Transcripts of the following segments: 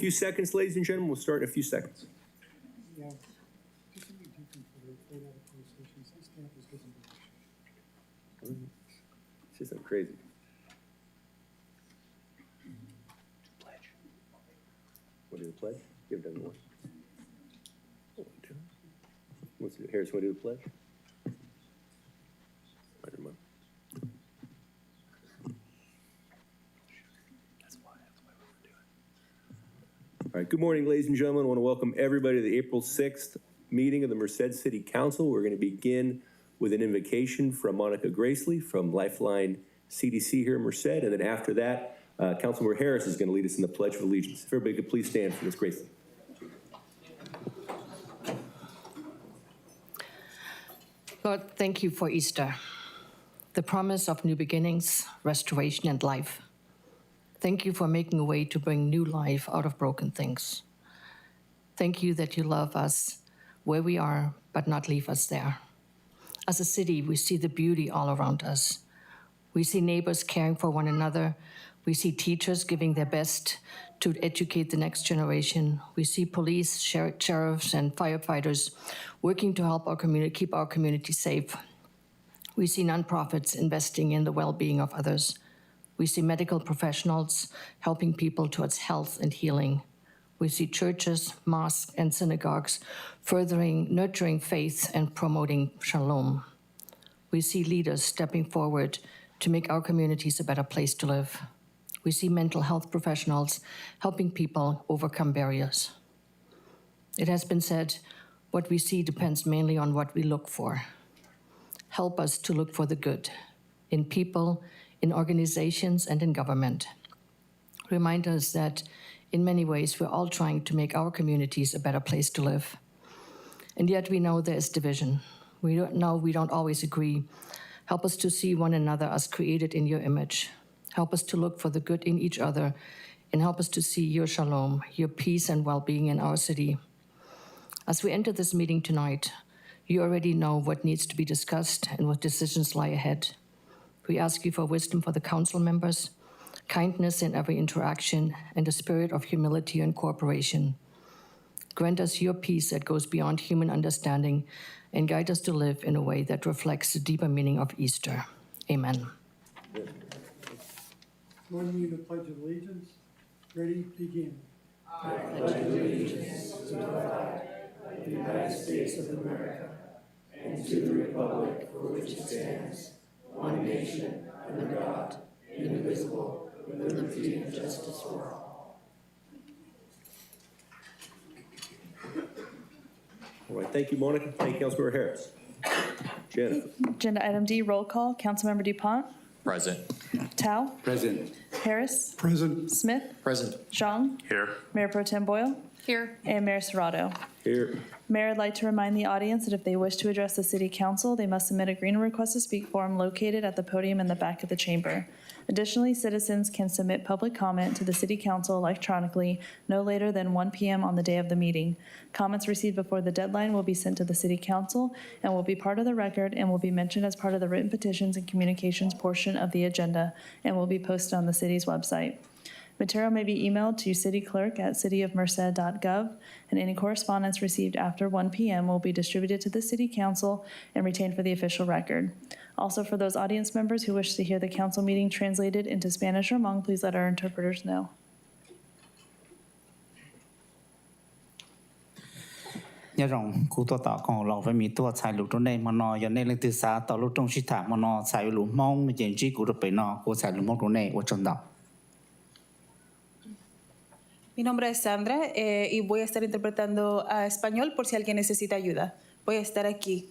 A few seconds, ladies and gentlemen. We'll start in a few seconds. Yeah, just something different for the right out of closed sessions. This stamp is different. It's just something crazy. Pledge. Want to do the pledge? Give it one. Harris, want to do the pledge? Never mind. All right, good morning, ladies and gentlemen. I want to welcome everybody to the April 6th meeting of the Merced City Council. We're going to begin with an invocation from Monica Gracely from Lifeline CDC here in Merced, and then after that, Councilmember Harris is going to lead us in the Pledge of Allegiance. If everybody could please stand for Ms. Gracely. Lord, thank you for Easter, the promise of new beginnings, restoration, and life. Thank you for making a way to bring new life out of broken things. Thank you that you love us where we are, but not leave us there. As a city, we see the beauty all around us. We see neighbors caring for one another. We see teachers giving their best to educate the next generation. We see police, sheriffs, and firefighters working to help our community, keep our community safe. We see nonprofits investing in the well-being of others. We see medical professionals helping people towards health and healing. We see churches, mosques, and synagogues nurturing faith and promoting shalom. We see leaders stepping forward to make our communities a better place to live. We see mental health professionals helping people overcome barriers. It has been said, what we see depends mainly on what we look for. Help us to look for the good in people, in organizations, and in government. Remind us that in many ways we're all trying to make our communities a better place to live. And yet we know there is division. We don't always agree. Help us to see one another as created in your image. Help us to look for the good in each other, and help us to see your shalom, your peace and well-being in our city. As we enter this meeting tonight, you already know what needs to be discussed and what decisions lie ahead. We ask you for wisdom for the council members, kindness in every interaction, and a spirit of humility and cooperation. Grant us your peace that goes beyond human understanding, and guide us to live in a way that reflects the deeper meaning of Easter. Amen. Join me in the Pledge of Allegiance. Ready, begin. I pledge allegiance to the flag of the United States of America and to the republic for which it stands, one nation, under God, indivisible, with liberty and justice for all. All right, thank you, Monica. Thank you, Councilmember Harris. Jennifer. Agenda item D, roll call. Councilmember DuPont. Present. Tao. Present. Harris. Present. Smith. Present. Zhang. Here. Mayor Pro Tem Boyle. Here. And Mayor Serrato. Here. Mayor, I'd like to remind the audience that if they wish to address the City Council, they must submit a green request to speak form located at the podium in the back of the chamber. Additionally, citizens can submit public comment to the City Council electronically no later than 1 p.m. on the day of the meeting. Comments received before the deadline will be sent to the City Council and will be part of the record and will be mentioned as part of the written petitions and communications portion of the agenda and will be posted on the city's website. Material may be emailed to cityclerk@cityofmerced.gov, and any correspondence received after 1 p.m. will be distributed to the City Council and retained for the official record. Also, for those audience members who wish to hear the council meeting translated into Spanish or Hmong, please let our interpreters know. Nhớ rằng cụ tổ tạo còn lâu với mỹ tua xài lục trong đây mà nó giờ này lên từ xa tạo lúc trong sĩ thả mà nó xài lục mong mà chuyện gì cũng được phải nó của xài lục mong trong này của trong đó. Mi nombre es Sandra y voy a estar interpretando a español por si alguien necesita ayuda. Voy a estar aquí.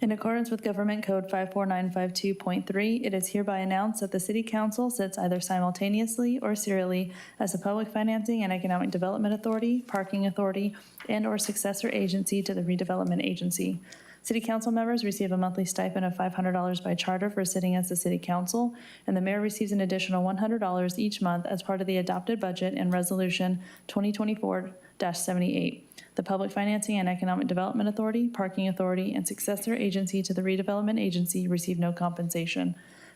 In accordance with Government Code 54952.3, it is hereby announced that the City Council sits either simultaneously or serially as the Public Financing and Economic Development Authority, Parking Authority, and/or successor agency to the Redevelopment Agency. City Council members receive a monthly stipend of $500 by charter for sitting as the City Council, and the Mayor receives an additional $100 each month as part of the adopted budget and Resolution 2024-78. The Public Financing and Economic Development Authority, Parking Authority, and successor agency to the Redevelopment Agency receive no compensation.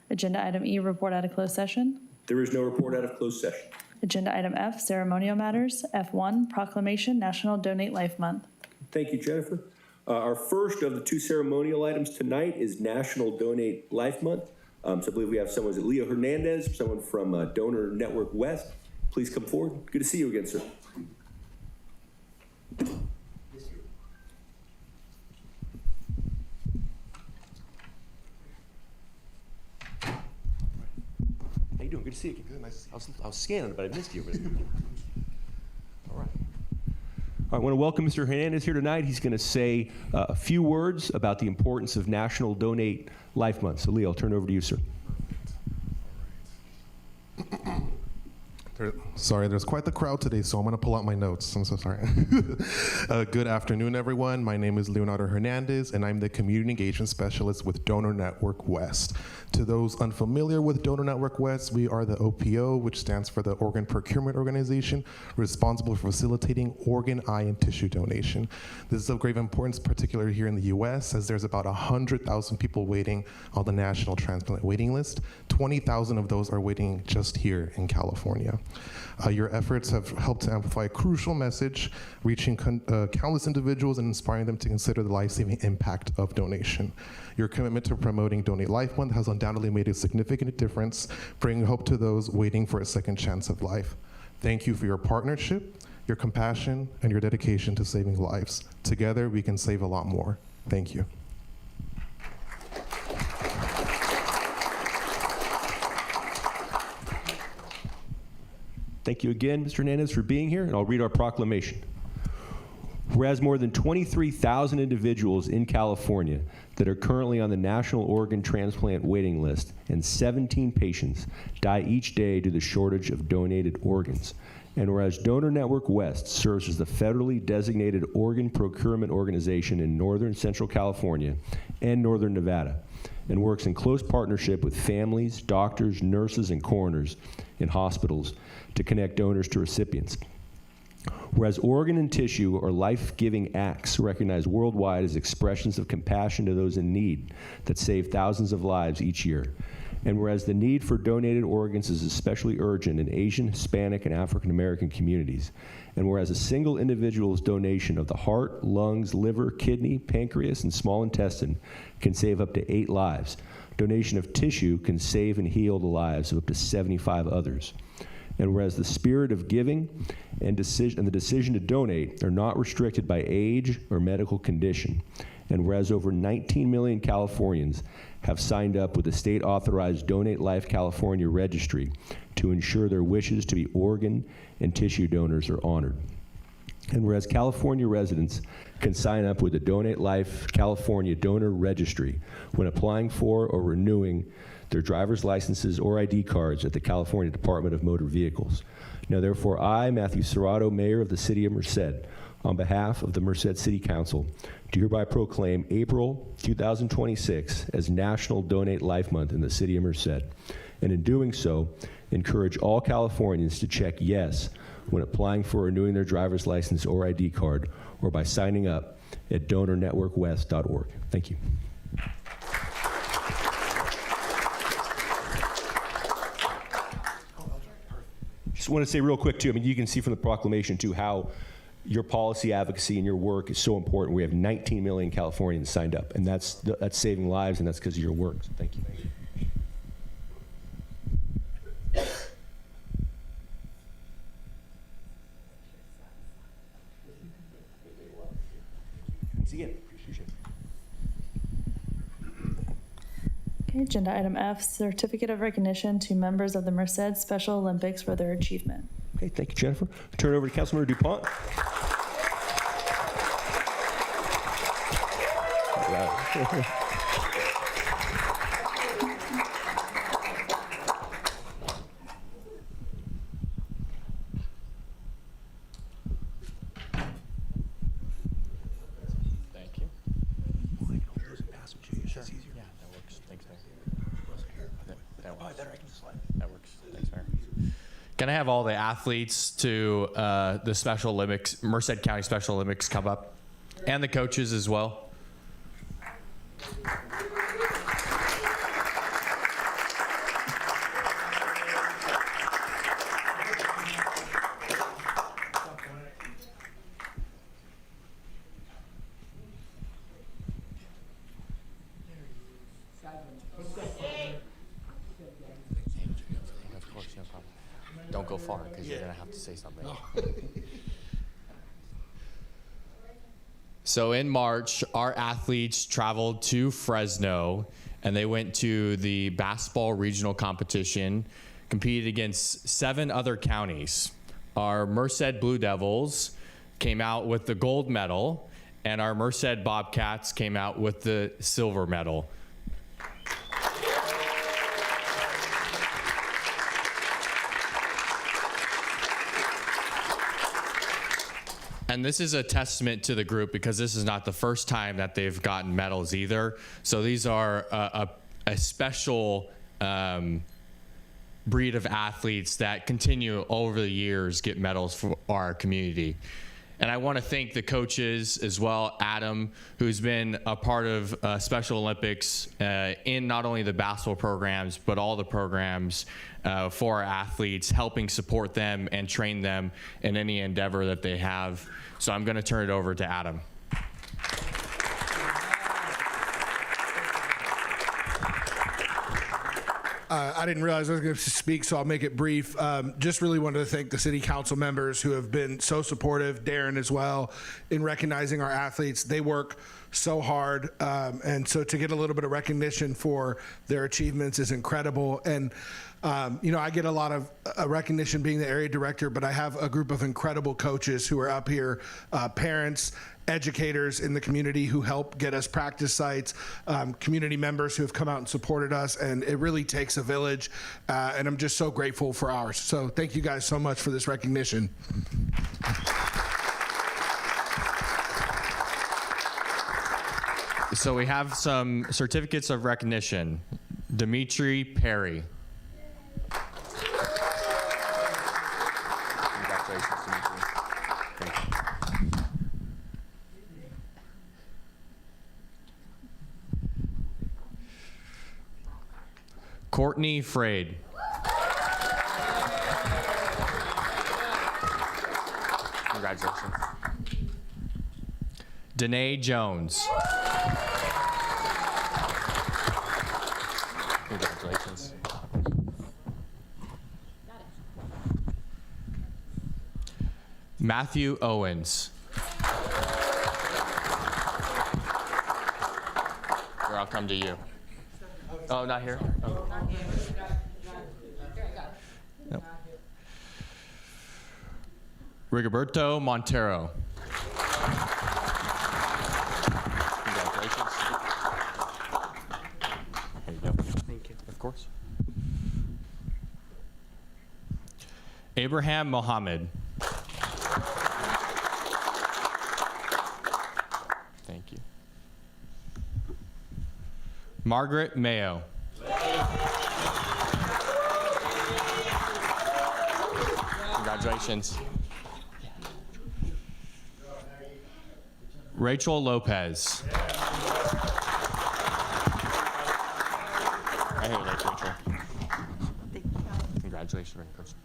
Agenda item E, report out of closed session. There is no report out of closed session. Agenda item F, ceremonial matters. F1, proclamation, National Donate Life Month. Thank you, Jennifer. Our first of the two ceremonial items tonight is National Donate Life Month. So I believe we have someone, is it Leo Hernandez, someone from Donor Network West. Please come forward. Good to see you again, sir. How you doing? Good to see you. Good, nice to see you. I was scanning, but I missed you. All right. I want to welcome Mr. Hernandez here tonight. He's going to say a few words about the importance of National Donate Life Month. So, Leo, I'll turn it over to you, sir. Sorry, there's quite the crowd today, so I'm going to pull out my notes. I'm so sorry. Good afternoon, everyone. My name is Leonardo Hernandez, and I'm the Community Engagement Specialist with Donor Network West. To those unfamiliar with Donor Network West, we are the OPO, which stands for the Organ Procurement Organization, responsible for facilitating organ, eye, and tissue donation. This is of great importance, particularly here in the U.S., as there's about 100,000 people waiting on the National Transplant Waiting List. 20,000 of those are waiting just here in California. Your efforts have helped to amplify a crucial message, reaching countless individuals and inspiring them to consider the life-saving impact of donation. Your commitment to promoting Donate Life Month has undoubtedly made a significant difference, bringing hope to those waiting for a second chance of life. Thank you for your partnership, your compassion, and your dedication to saving lives. Together, we can save a lot more. Thank you. Thank you again, Mr. Hernandez, for being here, and I'll read our proclamation. Whereas more than 23,000 individuals in California that are currently on the National Organ Transplant Waiting List and 17 patients die each day due to the shortage of donated organs. And whereas Donor Network West serves as the federally designated organ procurement organization in northern Central California and northern Nevada, and works in close partnership with families, doctors, nurses, and coroners in hospitals to connect donors to recipients. Whereas organ and tissue are life-giving acts recognized worldwide as expressions of compassion to those in need that save thousands of lives each year. And whereas the need for donated organs is especially urgent in Asian, Hispanic, and African American communities. And whereas a single individual's donation of the heart, lungs, liver, kidney, pancreas, and small intestine can save up to 8 lives, donation of tissue can save and heal the lives of up to 75 others. And whereas the spirit of giving and the decision to donate are not restricted by age or medical condition, and whereas over 19 million Californians have signed up with the state-authorized Donate Life California registry to ensure their wishes to be organ and tissue donors are honored. And whereas California residents can sign up with the Donate Life California Donor Registry when applying for or renewing their driver's licenses or ID cards at the California Department of Motor Vehicles. Now therefore I, Matthew Serrato, Mayor of the City of Merced, on behalf of the Merced City Council, do hereby proclaim April 2026 as National Donate Life Month in the City of Merced. And in doing so, encourage all Californians to check yes when applying for renewing their driver's license or ID card, or by signing up at donornetworkwest.org. Thank you. Just want to say real quick too, I mean, you can see from the proclamation too how your policy advocacy and your work is so important. We have 19 million Californians signed up, and that's saving lives, and that's because of your work. So thank you. Thanks again. Appreciate it. Okay, agenda item F, certificate of recognition to members of the Merced Special Olympics for their achievement. Okay, thank you, Jennifer. Turn it over to Councilmember DuPont. Thank you. Sure. Yeah, that works. Thanks, Mayor. That works. That works. Thanks, Mayor. Can I have all the athletes to the Special Olympics, Merced County Special Olympics, come up, and the coaches as well? far because you're gonna have to say something. So in March, our athletes traveled to Fresno and they went to the basketball regional competition, competed against 7 other counties. Our Merced Blue Devils came out with the gold medal, and our Merced Bobcats came out with the silver medal. And this is a testament to the group because this is not the first time that they've gotten medals either. So these are a special breed of athletes that continue over the years get medals for our community. And I want to thank the coaches as well, Adam, who's been a part of Special Olympics in not only the basketball programs, but all the programs for our athletes, helping support them and train them in any endeavor that they have. So I'm going to turn it over to Adam. I didn't realize I was going to speak, so I'll make it brief. Just really wanted to thank the city council members who have been so supportive, Darren as well, in recognizing our athletes. They work so hard, and so to get a little bit of recognition for their achievements is incredible. And I get a lot of recognition being the area director, but I have a group of incredible coaches who are up here, parents, educators in the community who help get us practice sites, community members who have come out and supported us, and it really takes a village, and I'm just so grateful for ours. So thank you guys so much for this recognition. So we have some certificates of recognition. Dimitri Perry. Congratulations, Dimitri. Thank you. Courtney Frade. Congratulations. Danae Jones. Congratulations. Matthew Owens. Or I'll come to you. Oh, not here? Oh. Nope. Rigoberto Montero. Congratulations. There you go. Thank you. Of course. Abraham Mohammed. Thank you. Margaret Mayo. Congratulations. Rachel Lopez. Right here, Rachel. Congratulations, Rachel.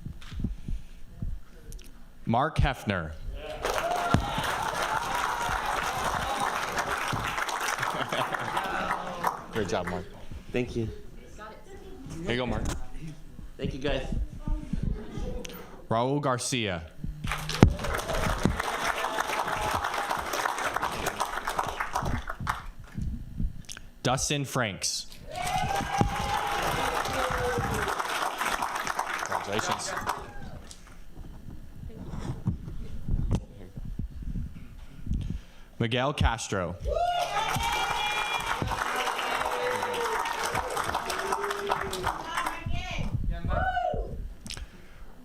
Mark Hefner. Great job, Mark. Thank you. Here you go, Mark. Thank you, guys. Raul Garcia. Dustin Franks. Congratulations. Miguel Castro.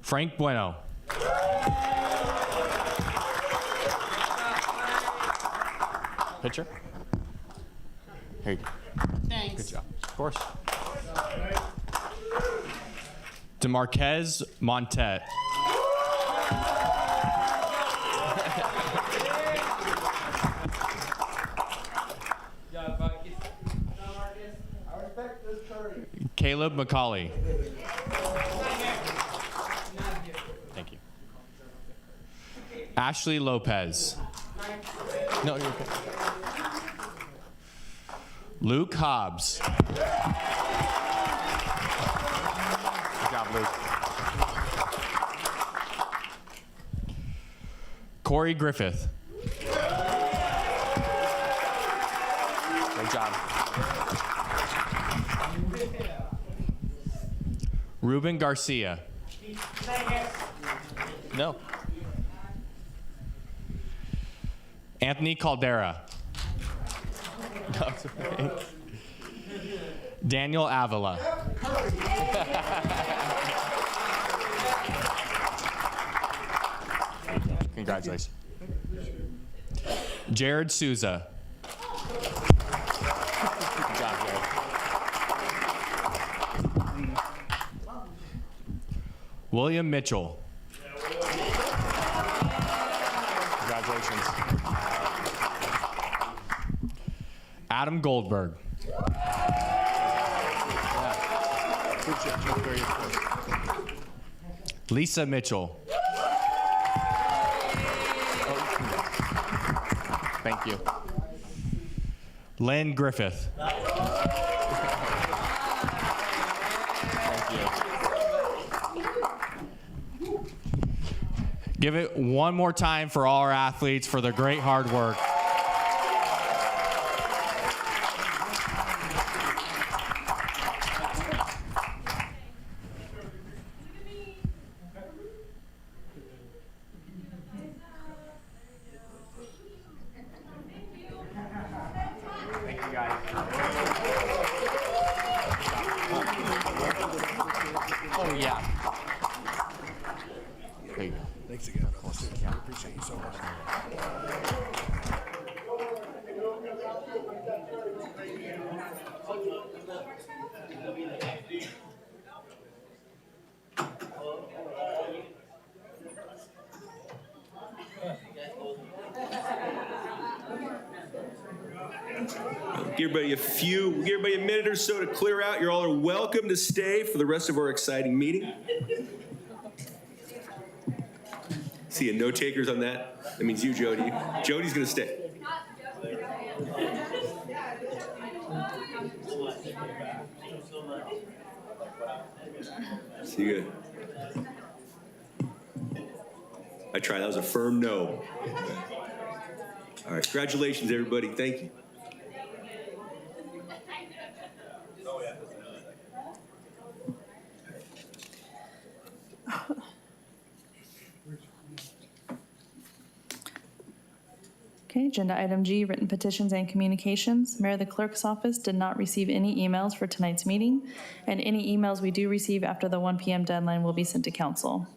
Frank Bueno. Picture? Here you go. Thanks. Good job. Of course. DeMarquez Montet. Caleb McCauley. Thank you. Ashley Lopez. No, you're okay. Luke Hobbs. Good job, Luke. Corey Griffith. Great job. Ruben Garcia. No. Anthony Caldera. No, it's okay. Daniel Avila. Congratulations. Jared Souza. Good job, Jared. William Mitchell. Congratulations. Adam Goldberg. Lisa Mitchell. Thank you. Lynn Griffith. Thank you. Give it one more time for all our athletes for their great hard work. Oh, yeah. There you go. Thanks again. I appreciate you so much. Give everybody a minute or so to clear out. You all are welcome to stay for the rest of our exciting meeting. See no takers on that? That means you, Jody. Jody's gonna stay. See you good. I tried. That was a firm no. All right. Congratulations, everybody. Thank you. Okay, agenda item G, written petitions and communications. Mayor, the clerk's office did not receive any emails for tonight's meeting, and any emails we do receive after the 1 p.m. deadline will be sent to council.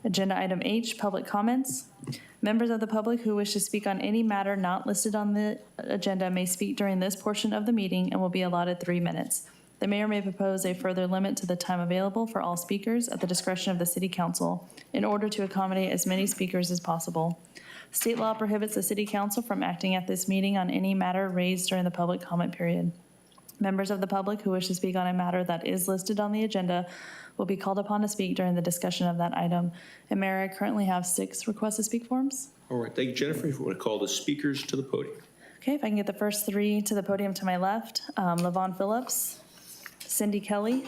Agenda item H, public comments. Members of the public who wish to speak on any matter not listed on the agenda may speak during this portion of the meeting and will be allotted 3 minutes. The mayor may propose a further limit to the time available for all speakers at the discretion of the city council in order to accommodate as many speakers as possible. State law prohibits the city council from acting at this meeting on any matter raised during the public comment period. Members of the public who wish to speak on a matter that is listed on the agenda will be called upon to speak during the discussion of that item. And Mayor, I currently have 6 requests to speak forms. All right. Thank you, Jennifer. If you want to call the speakers to the podium. Okay, if I can get the first 3 to the podium to my left, Levon Phillips, Cindy Kelly,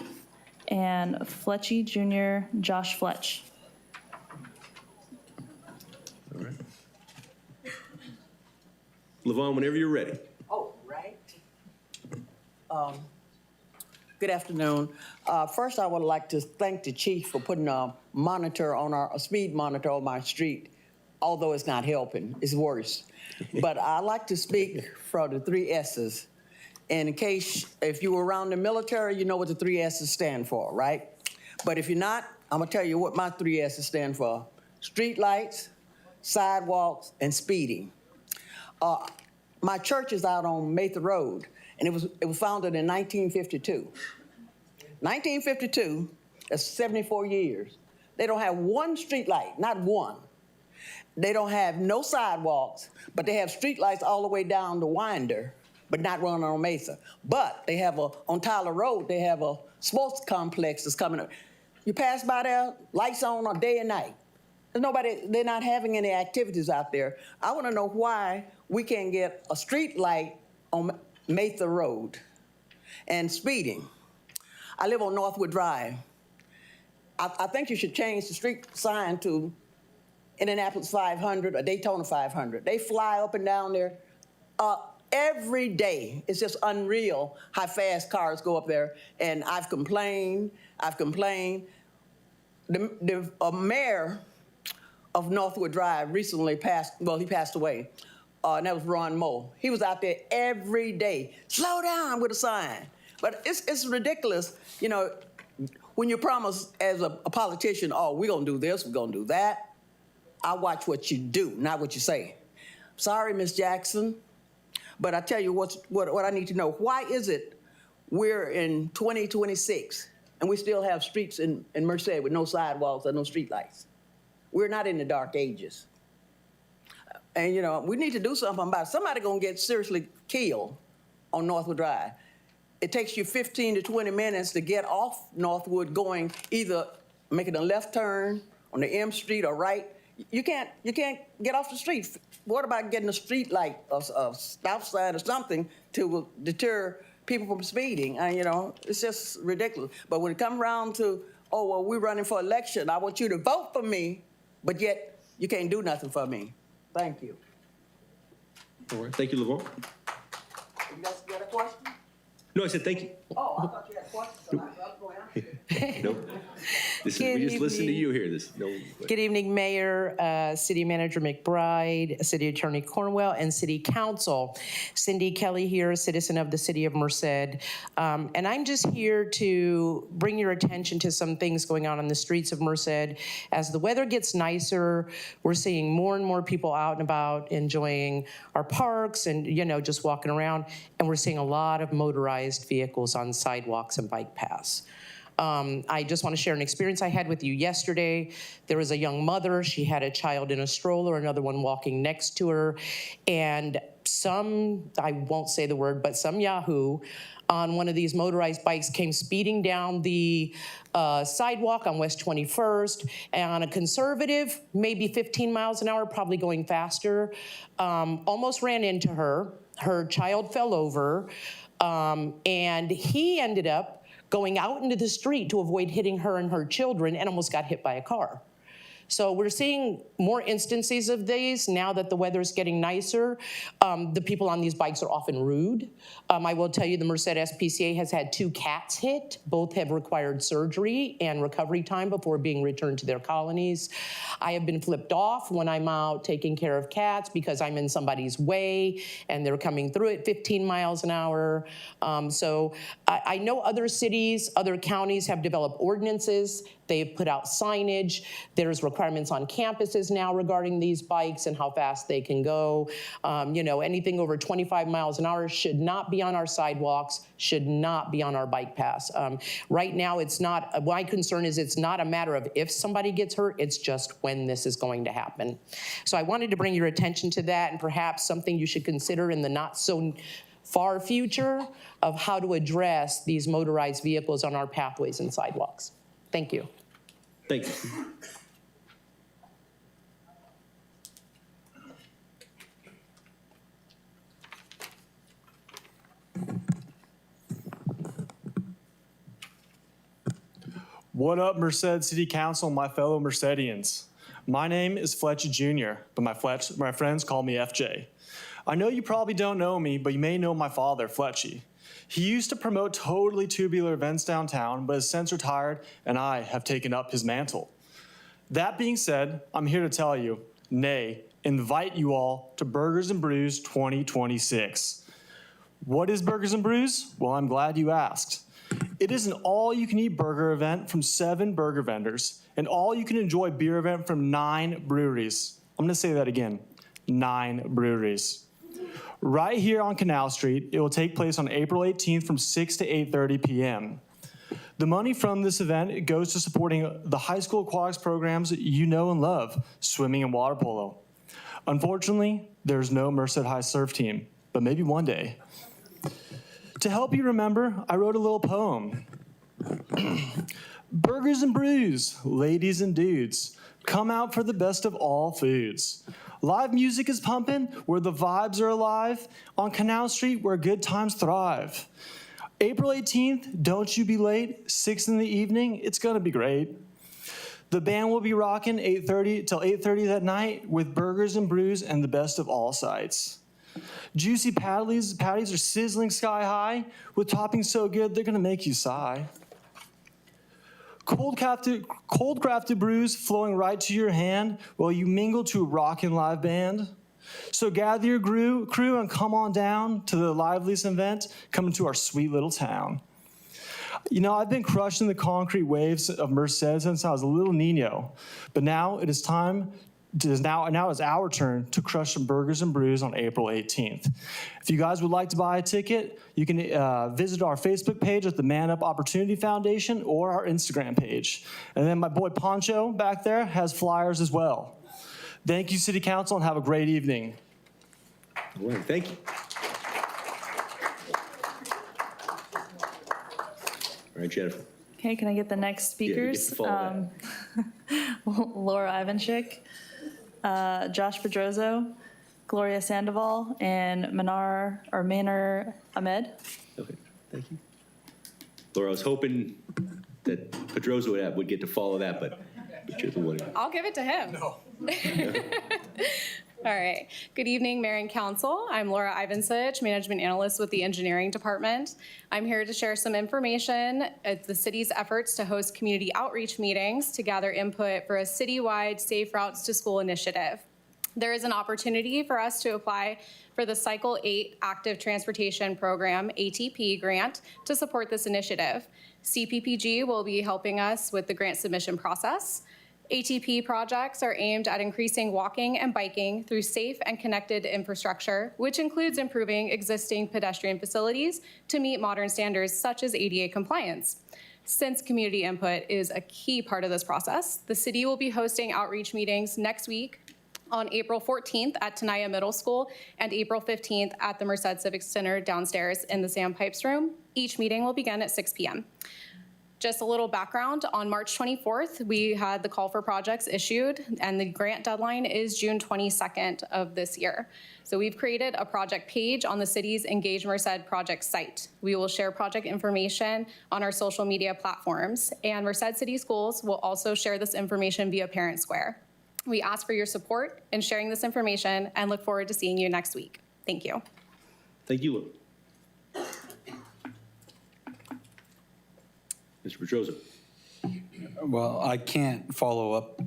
and Fletchy Jr. Josh Fletch. All right. Levon, whenever you're ready. Oh, right. Good afternoon. First, I would like to thank the chief for putting a speed monitor on my street, although it's not helping, it's worse. But I like to speak for the 3 S's. And in case, if you were around the military, you know what the 3 S's stand for, right? But if you're not, I'm gonna tell you what my 3 S's stand for. Street lights, sidewalks, and speeding. My church is out on Mather Road, and it was founded in 1952. 1952, that's 74 years. They don't have one street light, not one. They don't have no sidewalks, but they have street lights all the way down to Winder, but not running on Mesa. But they have on Tyler Road, they have a sports complex that's coming up. You pass by there, lights on day and night. They're not having any activities out there. I want to know why we can't get a street light on Mather Road. And speeding. I live on Northwood Drive. I think you should change the street sign to Indianapolis 500 or Daytona 500. They fly up and down there every day. It's just unreal how fast cars go up there. And I've complained. The mayor of Northwood Drive recently he passed away. And that was Ron Moe. He was out there every day. Slow down with a sign. But it's ridiculous, you know, when you promise as a politician, oh, we're going to do this, we're going to do that. I watch what you do, not what you say. Sorry, Ms. Jackson, but I tell you what I need to know. Why is it we're in 2026 and we still have streets in Merced with no sidewalks or no streetlights? We're not in the dark ages. And, you know, we need to do something about it. Somebody going to get seriously killed on Northwood Drive. It takes you 15 to 20 minutes to get off Northwood going either making a left turn on the M Street or right. You can't get off the street. What about getting a street light, a stop sign or something to deter people from speeding? And, you know, it's just ridiculous. But when it comes around to, oh, well, we're running for election, I want you to vote for me, but yet you can't do nothing for me. Thank you. All right, thank you, Lavon. You guys got a question? No, I said thank you. Oh, I thought you had a question, so I was going to answer. No, we just listen to you here. Good evening, Mayor, City Manager McBride, City Attorney Cornwell, and City Council. Cindy Kelly here, citizen of the City of Merced. And I'm just here to bring your attention to some things going on the streets of Merced. As the weather gets nicer, we're seeing more and more people out and about enjoying our parks and, you know, just walking around. And we're seeing a lot of motorized vehicles on sidewalks and bike paths. I just want to share an experience I had with you yesterday. There was a young mother. She had a child in a stroller, another one walking next to her. And I won't say the word, but some yahoo on one of these motorized bikes came speeding down the sidewalk on West 21st, and on a conservative, maybe 15 miles an hour, probably going faster, almost ran into her. Her child fell over, and he ended up going out into the street to avoid hitting her and her children and almost got hit by a car. So we're seeing more instances of these now that the weather's getting nicer. The people on these bikes are often rude. I will tell you the Merced SPCA has had 2 cats hit. Both have required surgery and recovery time before being returned to their colonies. I have been flipped off when I'm out taking care of cats because I'm in somebody's way and they're coming through at 15 miles an hour. So I know other cities, other counties have developed ordinances. They've put out signage. There's requirements on campuses now regarding these bikes and how fast they can go. You know, anything over 25 miles an hour should not be on our sidewalks, should not be on our bike paths. Right now, it's not, my concern is it's not a matter of if somebody gets hurt, it's just when this is going to happen. So I wanted to bring your attention to that and perhaps something you should consider in the not so far future of how to address these motorized vehicles on our pathways and sidewalks. Thank you. Thank you. What up, Merced City Council, my fellow Mercedians? My name is Fletchy Jr., but my friends call me FJ. I know you probably don't know me, but you may know my father, Fletchy. He used to promote totally tubular events downtown, but has since retired, and I have taken up his mantle. That being said, I'm here to tell you, nay, invite you all to Burgers and Brews 2026. What is Burgers and Brews? Well, I'm glad you asked. It is an all-you-can-eat burger event from 7 burger vendors, an all-you-can-enjoy beer event from 9 breweries. I'm gonna say that again, 9 breweries. Right here on Canal Street, it will take place on April 18th from 6 to 8:30 p.m. The money from this event goes to supporting the high school aquatics programs that you know and love, swimming and water polo. Unfortunately, there's no Merced High surf team, but maybe one day. To help you remember, I wrote a little poem. Burgers and brews, ladies and dudes, come out for the best of all foods. Live music is pumping where the vibes are alive, on Canal Street where good times thrive. April 18th, don't you be late, 6 in the evening, it's gonna be great. The band will be rocking 8:30 till 8:30 that night with burgers and brews and the best of all sides. Juicy patties are sizzling sky high with toppings so good they're gonna make you sigh. Cold crafted brews flowing right to your hand while you mingle to a rockin' live band. So gather your crew and come on down to the liveliest event coming to our sweet little town. You know, I've been crushing the concrete waves of Merced since I was a little Nino, but now it is time. Now is our turn to crush some burgers and brews on April 18th. If you guys would like to buy a ticket, you can visit our Facebook page at the Man Up Opportunity Foundation or our Instagram page. And then my boy Poncho back there has flyers as well. Thank you, City Council, and have a great evening. All right, thank you. All right, Jennifer. Okay, can I get the next Yeah, who gets speakers? to follow Laura Ivanchik, Josh Pedrozo, Gloria Sandoval, and Manar Ahmed. Okay, thank you. Laura, I was hoping that Pedroza would get to follow that, but you're the one. I'll give it to him. No. All right. Good evening, Mayor and Council. I'm Laura Ivansich, Management Analyst with the Engineering Department. I'm here to share some information at the city's efforts to host community outreach meetings to gather input for a citywide Safe Routes to School initiative. There is an opportunity for us to apply for the Cycle 8 Active Transportation Program, ATP grant, to support this initiative. CPPG will be helping us with the grant submission process. ATP projects are aimed at increasing walking and biking through safe and connected infrastructure, which includes improving existing pedestrian facilities to meet modern standards such as ADA compliance. Since community input is a key part of this process, the city will be hosting outreach meetings next week on April 14th at Tenaya Middle School and April 15th at the Merced Civic Center downstairs in the Sam Pipes room. Each meeting will begin at 6 p.m. Just a little background, on March 24th, we had the call for projects issued, and the grant deadline is June 22nd of this year. So we've created a project page on the city's Engage Merced project site. We will share project information on our social media platforms, and Merced City Schools will also share this information via Parent Square. We ask for your support in sharing this information and look forward to seeing you next week. Thank you. Thank you, Laura. Mr. Pedroza. Well, I can't follow up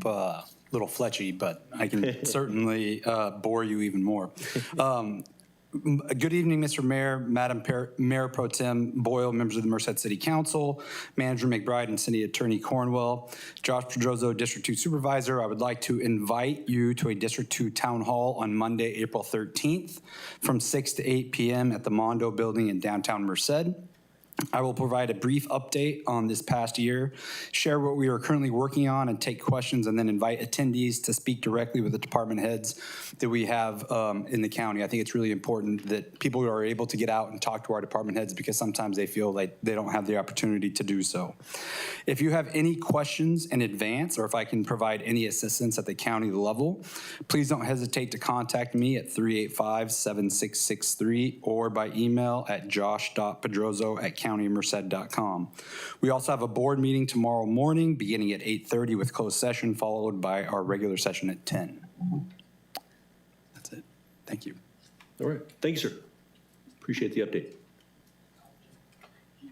little Fletchy, but I can certainly bore you even more. Good evening, Mr. Mayor, Madam Mayor Pro Tem Boyle, members of the Merced City Council, Manager McBride, and City Attorney Cornwell. Josh Pedrozo, District 2 Supervisor. I would like to invite you to a District 2 Town Hall on Monday, April 13th from 6 to 8 p.m. at the Mondo Building in downtown Merced. I will provide a brief update on this past year, share what we are currently working on, and take questions, and then invite attendees to speak directly with the department heads that we have in the county. I think it's really important that people are able to get out and talk to our department heads because sometimes they feel like they don't have the opportunity to do so. If you have any questions in advance, or if I can provide any assistance at the county level, please don't hesitate to contact me at 385-7663 or by email at josh.pedrozo@countymerced.com. We also have a board meeting tomorrow morning beginning at 8:30 with closed session, followed by our regular session at 10. That's it. Thank you. All right. Thank you, sir. Appreciate the update.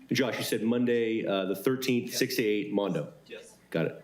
And Josh, you said Monday, the 13th, 6 to 8, Mondo. Yes. Got it.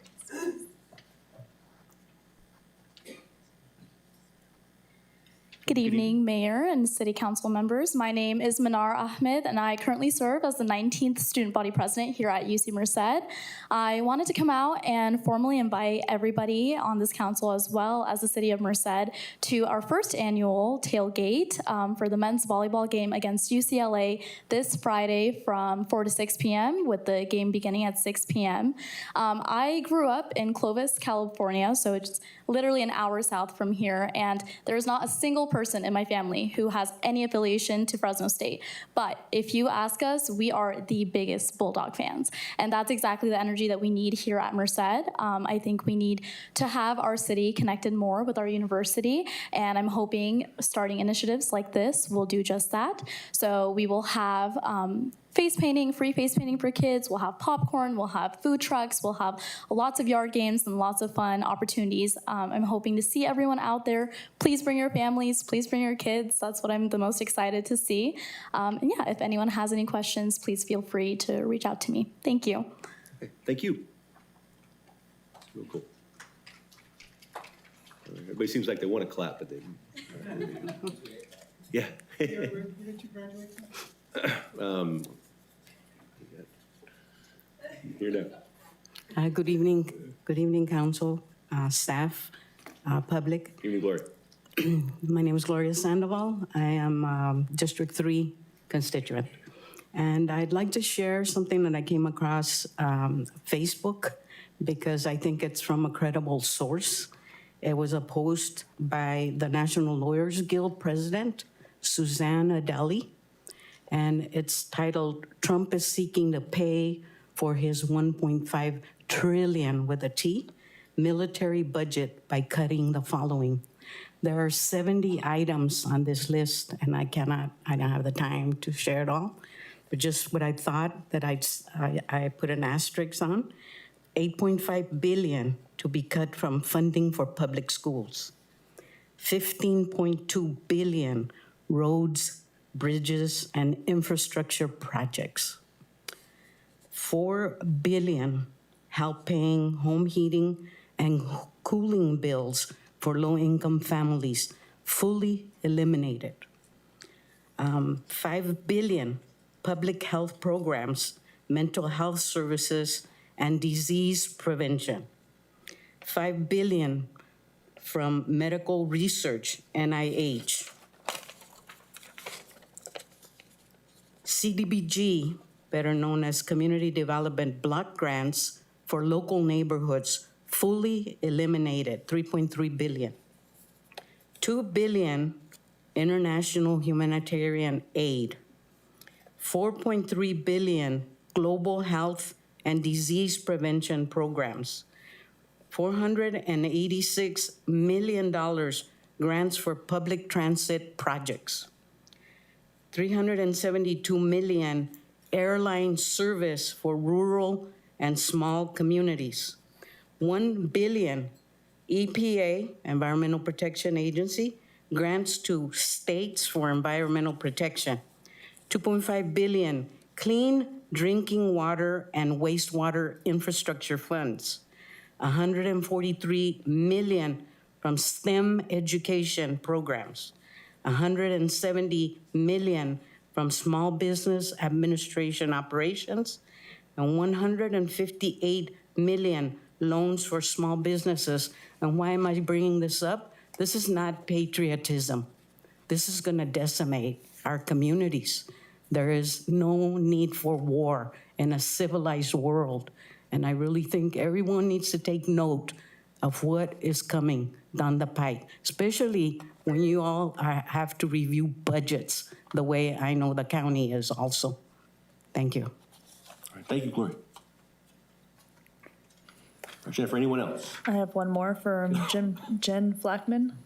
Good evening, Mayor and City Council members. My name is Manar Ahmed, and I currently serve as the 19th Student Body President here at UC Merced. I wanted to come out and formally invite everybody on this council, as well as the City of Merced, to our first annual tailgate for the men's volleyball game against UCLA this Friday from 4 to 6 p.m., with the game beginning at 6 p.m. I grew up in Clovis, California, so it's literally an hour south from here, and there's not a single person in my family who has any affiliation to Fresno State. But if you ask us, we are the biggest Bulldog fans, and that's exactly the energy that we need here at Merced. I think we need to have our city connected more with our university, and I'm hoping starting initiatives like this will do just that. So we will have face painting, free face painting for kids. We'll have popcorn, we'll have food trucks, we'll have lots of yard games and lots of fun opportunities. I'm hoping to see everyone out there. Please bring your families, please bring your kids. That's what I'm the most excited to see. And yeah, if anyone has any questions, please feel free to reach out to me. Thank you. Okay, thank you. Real cool. Everybody seems like they want to clap, but they. Yeah. Where did you graduate from? Here now. Good evening, council, staff, public. Evening, Gloria. My name is Gloria Sandoval. I am District 3 constituent. And I'd like to share something that I came across Facebook because I think it's from a credible source. It was a post by the National Lawyers Guild president, Suzanne Adeli, and it's titled, "Trump is seeking to pay for his 1.5 trillion with a T military budget by cutting the following." There are 70 items on this list, and I don't have the time to share it all, but just what I thought that I put an asterisk on. 8.5 billion to be cut from funding for public schools. 15.2 billion roads, bridges, and infrastructure projects. 4 billion help paying home heating and cooling bills for low-income families, fully eliminated. 5 billion public health programs, mental health services, and disease prevention. 5 billion from medical research, NIH. CDBG, better known as Community Development Block Grants for local neighborhoods, fully eliminated, 3.3 billion. 2 billion international humanitarian aid. 4.3 billion global health and disease prevention programs. $486 million grants for public transit projects. 372 million airline service for rural and small communities. 1 billion EPA, Environmental Protection Agency, grants to states for environmental protection. 2.5 billion clean drinking water and wastewater infrastructure funds. 143 million from STEM education programs. 170 million from small business administration operations, and 158 million loans for small businesses. And why am I bringing this up? This is not patriotism. This is going to decimate our communities. There is no need for war in a civilized world. And I really think everyone needs to take note of what is coming down the pike, especially when you all have to review budgets the way I know the county is also. Thank you. All right, thank you, Gloria. Jennifer, anyone else? I have one more from Jen Flackman.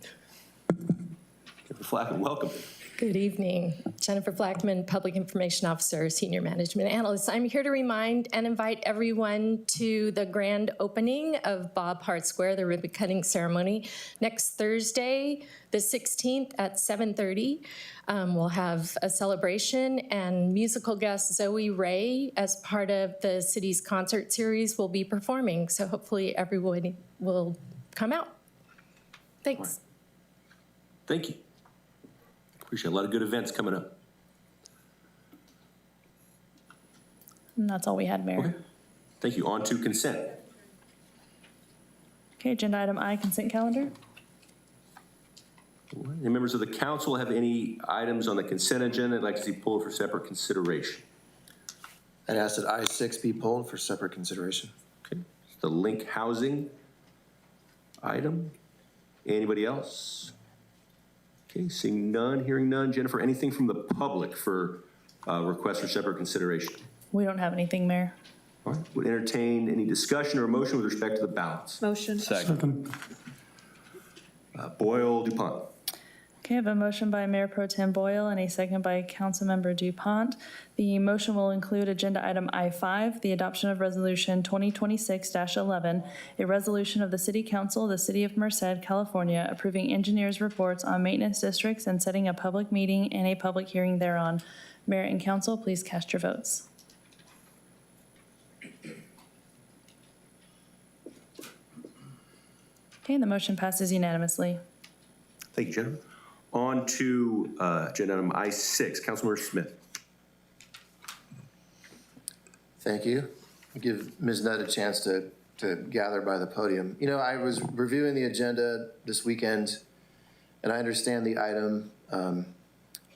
Jennifer Flackman, welcome. Good evening. Jennifer Flackman, Public Information Officer, Senior Management Analyst. I'm here to remind and invite everyone to the grand opening of Bob Hart Square, the ribbon cutting ceremony, next Thursday, the 16th at 7:30. We'll have a celebration, and musical guest Zoe Ray, as part of the city's concert series, will be performing. So hopefully everyone will come out. Thanks. Thank you. Appreciate a lot of good events coming up. And that's all we had, Mayor. Okay. Thank you. On to consent. Okay, agenda item I, consent calendar. Any members of the council have any items on the consent agenda they'd like to see pulled for separate consideration? I'd ask that I-6 be pulled for separate consideration. Okay. The link housing item. Anybody else? Okay, seeing none, hearing none. Jennifer, anything from the public for requests for separate consideration? We don't have anything, Mayor. All right, would entertain any discussion or motion with respect to the ballots. Motion. Second. Boyle, DuPont. Okay, I have a motion by Mayor Pro Tem Boyle and a second by Councilmember DuPont. The motion will include agenda item I-5, the adoption of Resolution 2026-11, a resolution of the City Council of the City of Merced, California, approving engineers' reports on maintenance districts and setting a public meeting and a public hearing thereon. Mayor and council, please cast your votes. Okay, the motion passes unanimously. Thank you, Jennifer. On to agenda item I6, Councilmember Smith. Thank you. Give Ms. Nutt a chance to gather by the podium. You know, I was reviewing the agenda this weekend, and I understand the item. I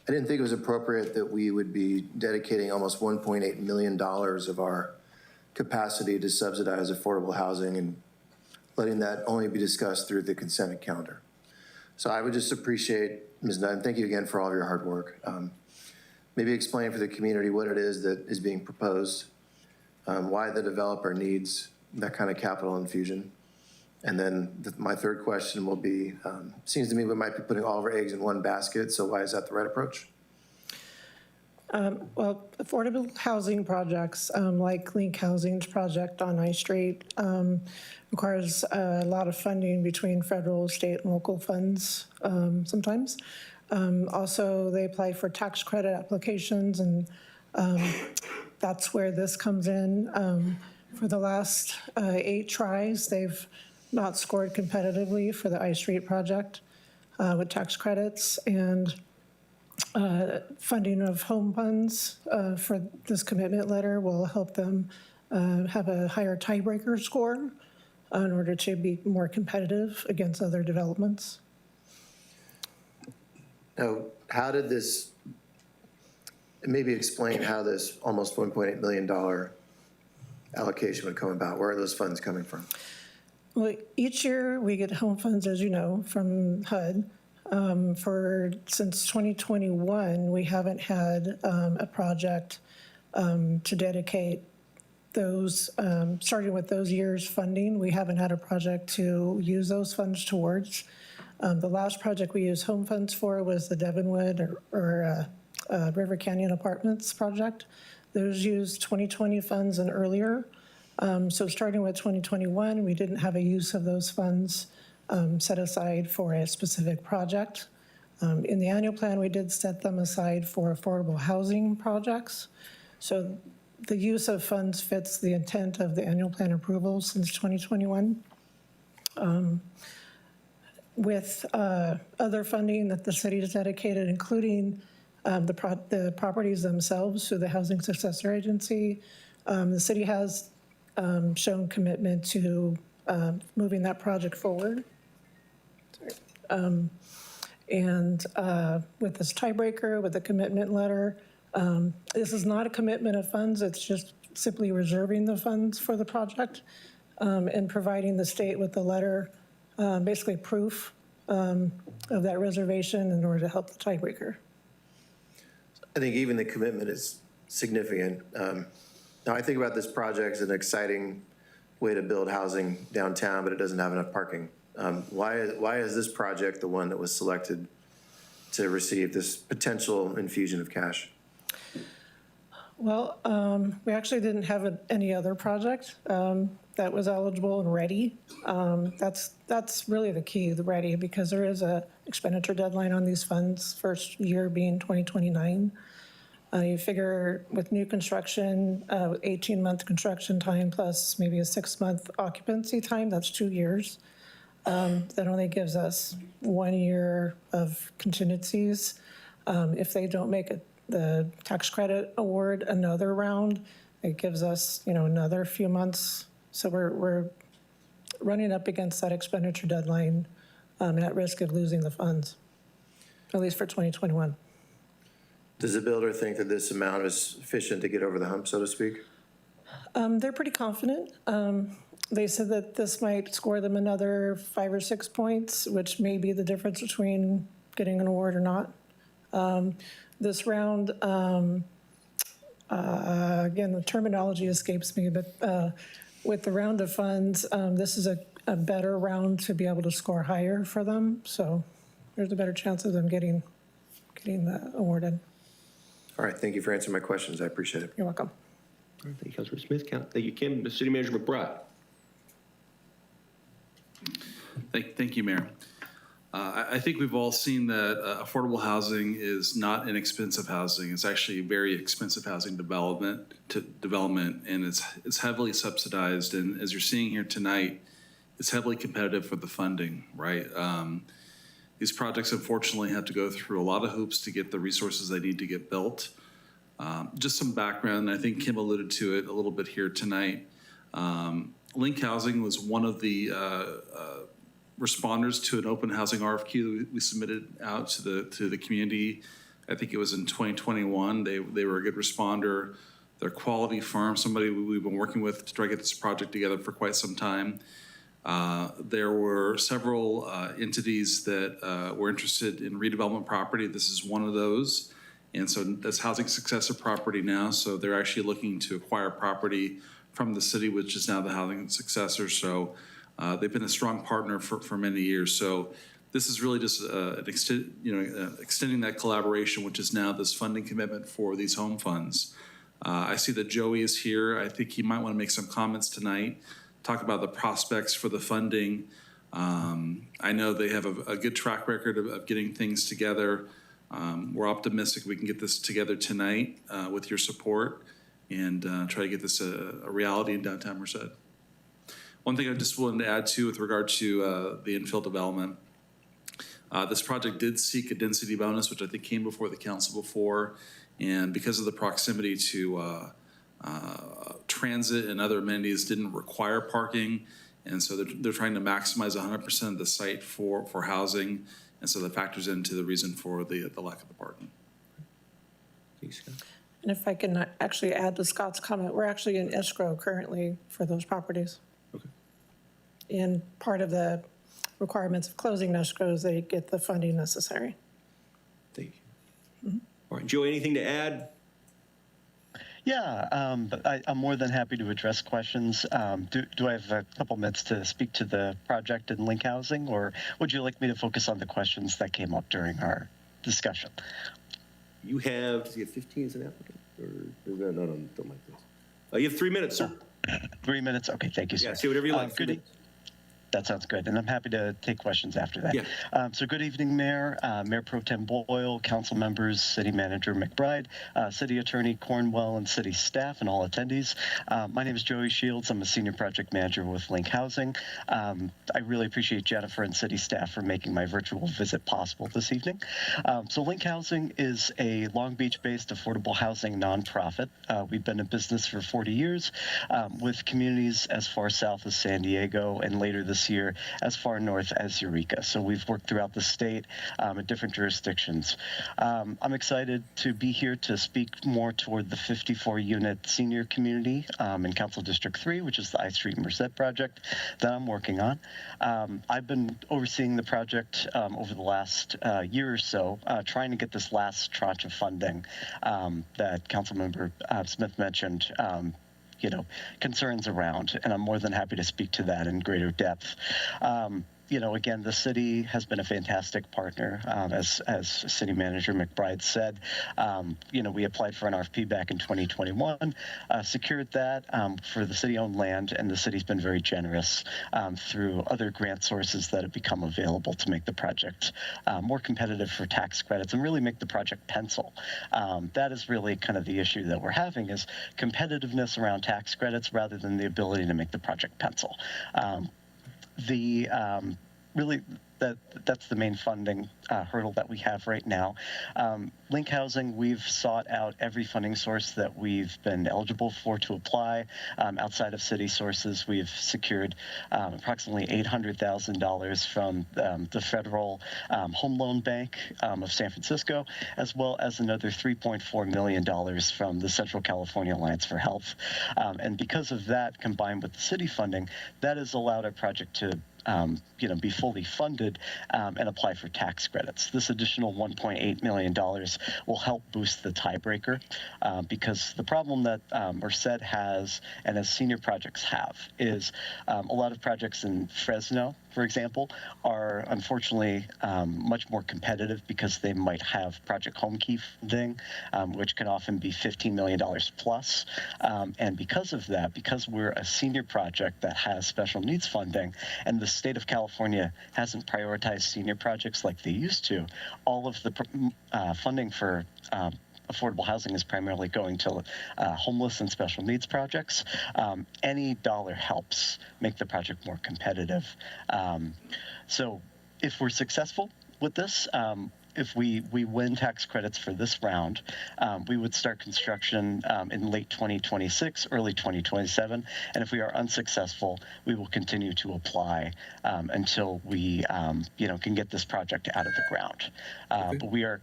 didn't think it was appropriate that we would be dedicating almost $1.8 million of our capacity to subsidize affordable housing and letting that only be discussed through the consent calendar. So I would just appreciate, Ms. Nutt, and thank you again for all of your hard work. Maybe explain for the community what it is that is being proposed, why the developer needs that kind of capital infusion. And then my third question will be, seems to me we might be putting all of our eggs in one basket, so why is that the right approach? Well, affordable housing projects, like Link Housing's project on I Street, requires a lot of funding between federal, state, and local funds sometimes. Also, they apply for tax credit applications, and that's where this comes in. For the last 8 tries, they've not scored competitively for the I Street project with tax credits, and funding of home funds for this commitment letter will help them have a higher tiebreaker score in order to be more competitive against other developments. Now, how did this, maybe explain how this almost $1.8 million allocation would come about? Where are those funds coming from? Well, each year we get home funds, as you know, from HUD. Since 2021, we haven't had a project to dedicate those, starting with those years' funding. We haven't had a project to use those funds towards. The last project we used home funds for was the Devonwood or River Canyon Apartments project. Those used 2020 funds and earlier. So starting with 2021, we didn't have a use of those funds set aside for a specific project. In the annual plan, we did set them aside for affordable housing projects. So the use of funds fits the intent of the annual plan approval since 2021. With other funding that the city has dedicated, including the properties themselves through the Housing Successor Agency, the city has shown commitment to moving that project forward. And with this tiebreaker, with the commitment letter, this is not a commitment of funds, it's just simply reserving the funds for the project and providing the state with the letter, basically proof of that reservation in order to help the tiebreaker. I think even the commitment is significant. Now, I think about this project as an exciting way to build housing downtown, but it doesn't have enough parking. Why is this project the one that was selected to receive this potential infusion of cash? Well, we actually didn't have any other project that was eligible and ready. That's really the key, the ready, because there is a expenditure deadline on these funds, first year being 2029. You figure with new construction, 18-month construction time plus maybe a 6-month occupancy time, that's 2 years. That only gives us 1 year of contingencies. If they don't make the tax credit award another round, it gives us, another few months. So we're running up against that expenditure deadline at risk of losing the funds, at least for 2021. Does the builder think that this amount is sufficient to get over the hump, so to speak? They're pretty confident. They said that this might score them another 5 or 6 points, which may be the difference between getting an award or not. This round, again, the terminology escapes me, but with the round of funds, this is a better round to be able to score higher for them. So there's a better chance of them getting awarded. All right, thank you for answering my questions. I appreciate it. You're welcome. All right, thank you, Councilor Smith. Thank you, Kim. City Manager McBride. Thank you, Mayor. I think we've all seen that affordable housing is not inexpensive housing. It's actually very expensive housing development, and it's heavily subsidized. And as you're seeing here tonight, it's heavily competitive for the funding, right? These projects, unfortunately, have to go through a lot of hoops to get the resources they need to get built. Just some background, I think Kim alluded to it a little bit here tonight. Link Housing was one of the responders to an open housing RFQ that we submitted out to the community. I think it was in 2021. They were a good responder. They're a quality firm, somebody we've been working with to try to get this project together for quite some time. There were several entities that were interested in redevelopment property. This is one of those. And so that's housing successor property now. So they're actually looking to acquire property from the city, which is now the housing successor. So they've been a strong partner for many years. So this is really just extending that collaboration, which is now this funding commitment for these home funds. I see that Joey is here. I think he might want to make some comments tonight, talk about the prospects for the funding. I know they have a good track record of getting things together. We're optimistic we can get this together tonight with your support and try to get this a reality in downtown Merced. One thing I just wanted to add to with regard to the infill development, this project did seek a density bonus, which I think came before the council before, and because of the proximity to transit and other amenities didn't require parking, and so they're trying to maximize 100% of the site for housing, and so that factors into the reason for the lack of the parking. Thanks, Scott. And if I can actually add to Scott's comment, we're actually in escrow currently for those properties. Okay. And part of the requirements of closing escrow is they get the funding necessary. Thank you. All right, Joey, anything to add? Yeah, but I'm more than happy to address questions. Do I have a couple minutes to speak to the project in Link Housing, or would you like me to focus on the questions that came up during our discussion? You have, does he have 15 as an applicant? Or is that, no, don't like this. You have 3 minutes, sir. 3 minutes? Okay, thank you, sir. Yeah, say whatever you like. Good. That sounds good, and I'm happy to take questions after that. Yeah. So good evening, Mayor, Mayor Pro Tem Boyle, council members, City Manager McBride, City Attorney Cornwell, and city staff, and all attendees. My name is Joey Shields. I'm a Senior Project Manager with Link Housing. I really appreciate Jennifer and city staff for making my virtual visit possible this evening. So Link Housing is a Long Beach-based affordable housing nonprofit. We've been in business for 40 years with communities as far south as San Diego, and later this year as far north as Eureka. So we've worked throughout the state in different jurisdictions. I'm excited to be here to speak more toward the 54-unit senior community in Council District 3, which is the I Street Merced project that I'm working on. I've been overseeing the project over the last year or so, trying to get this last tranche of funding that Councilmember Smith mentioned concerns around, and I'm more than happy to speak to that in greater depth. Again, the city has been a fantastic partner, as City Manager McBride said. We applied for an RFP back in 2021, secured that for the city-owned land, and the city's been very generous through other grant sources that have become available to make the project more competitive for tax credits and really make the project pencil. That is really kind of the issue that we're having, is competitiveness around tax credits rather than the ability to make the project pencil. That's the main funding hurdle that we have right now. Link Housing, we've sought out every funding source that we've been eligible for to apply. Outside of city sources, we've secured approximately $800,000 from the Federal Home Loan Bank of San Francisco, as well as another $3.4 million from the Central California Alliance for Health. And because of that, combined with the city funding, that has allowed our project to be fully funded and apply for tax credits. This additional $1.8 million will help boost the tiebreaker because the problem that Merced has, and as senior projects have, is a lot of projects in Fresno, for example, are unfortunately much more competitive because they might have Project Home Key funding, which can often be $15 million plus. And because of that, because we're a senior project that has special needs funding, and the state of California hasn't prioritized senior projects like they used to, all of the funding for affordable housing is primarily going to homeless and special needs projects. Any dollar helps make the project more competitive. So if we're successful with this, if we win tax credits for this round, we would start construction in late 2026, early 2027. And if we are unsuccessful, we will continue to apply until we can get this project out of the ground. But we are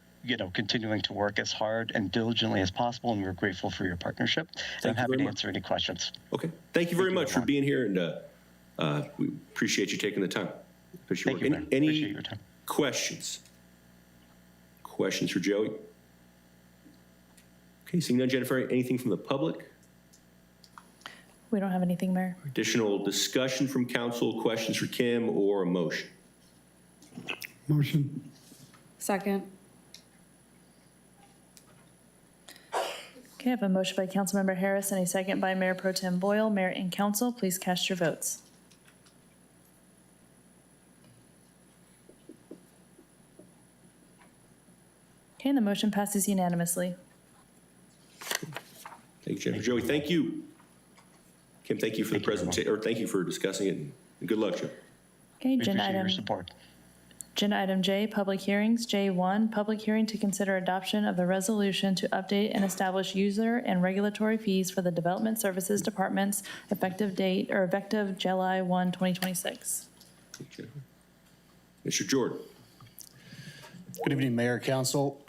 continuing to work as hard and diligently as possible, and we're grateful for your partnership. And I'm happy to answer any questions. Okay. Thank you very much for being here, and we appreciate you taking the time. Thank you, man. Appreciate your time. Questions? Questions for Joey? Okay, seeing none, Jennifer, anything from the public? We don't have anything, Mayor. Additional discussion from council, questions for Kim, or a motion? Motion. Second. Okay, I have a motion by Councilmember Harris and a second by Mayor Pro Tem Boyle. Mayor and council, please cast your votes. Okay, and the motion passes unanimously. Thank you, Jennifer. Joey, thank you. Kim, thank you for the presentation, or thank you for discussing it, and good luck, Joe. Okay, We agenda appreciate your item. support. Agenda item J, public hearings. J1, public hearing to consider adoption of the resolution to update and establish user and regulatory fees for the Development Services Department's effective July 1, 2026. Thank you, Jennifer. Mr. Jordan. Good evening, Mayor, Council,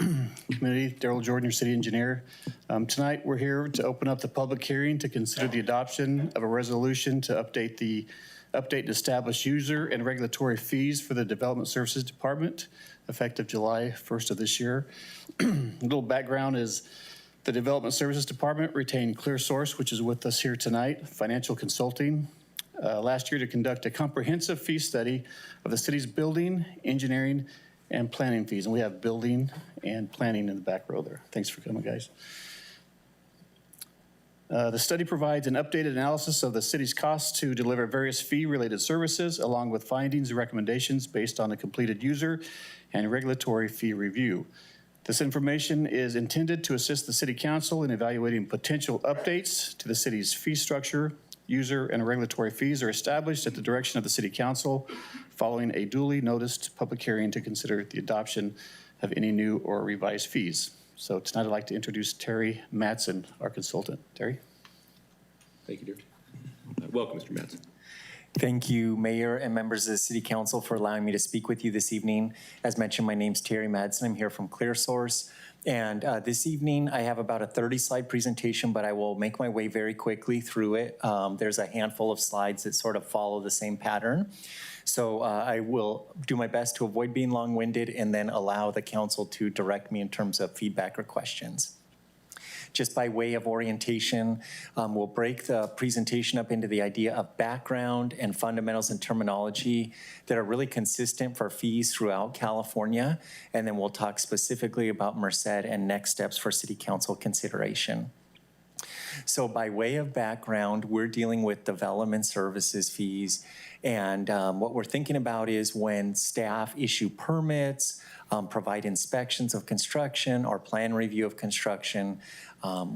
Committee. Daryl Jordan, your city engineer. Tonight, we're here to open up the public hearing to consider the adoption of a resolution to update and establish user and regulatory fees for the Development Services Department, effective July 1st of this year. A little background is the Development Services Department retained ClearSource, which is with us here tonight, financial consulting, last year to conduct a comprehensive fee study of the city's building, engineering, and planning fees. And we have building and planning in the back row there. Thanks for coming, guys. The study provides an updated analysis of the city's costs to deliver various fee-related services, along with findings and recommendations based on the completed user and regulatory fee review. This information is intended to assist the City Council in evaluating potential updates to the city's fee structure. User and regulatory fees are established at the direction of the City Council following a duly noticed public hearing to consider the adoption of any new or revised fees. So tonight I'd like to introduce Terry Mattson, our consultant. Terry? Thank you, dear. Welcome, Mr. Mattson. Thank you, Mayor and members of the City Council, for allowing me to speak with you this evening. As mentioned, my name's Terry Mattson. I'm here from ClearSource. And this evening, I have about a 30-slide presentation, but I will make my way very quickly through it. There's a handful of slides that sort of follow the same pattern. So I will do my best to avoid being long-winded and then allow the council to direct me in terms of feedback or questions. Just by way of orientation, we'll break the presentation up into the idea of background and fundamentals and terminology that are really consistent for fees throughout California. And then we'll talk specifically about Merced and next steps for City Council consideration. So by way of background, we're dealing with development services fees. And what we're thinking about is when staff issue permits, provide inspections of construction or plan review of construction,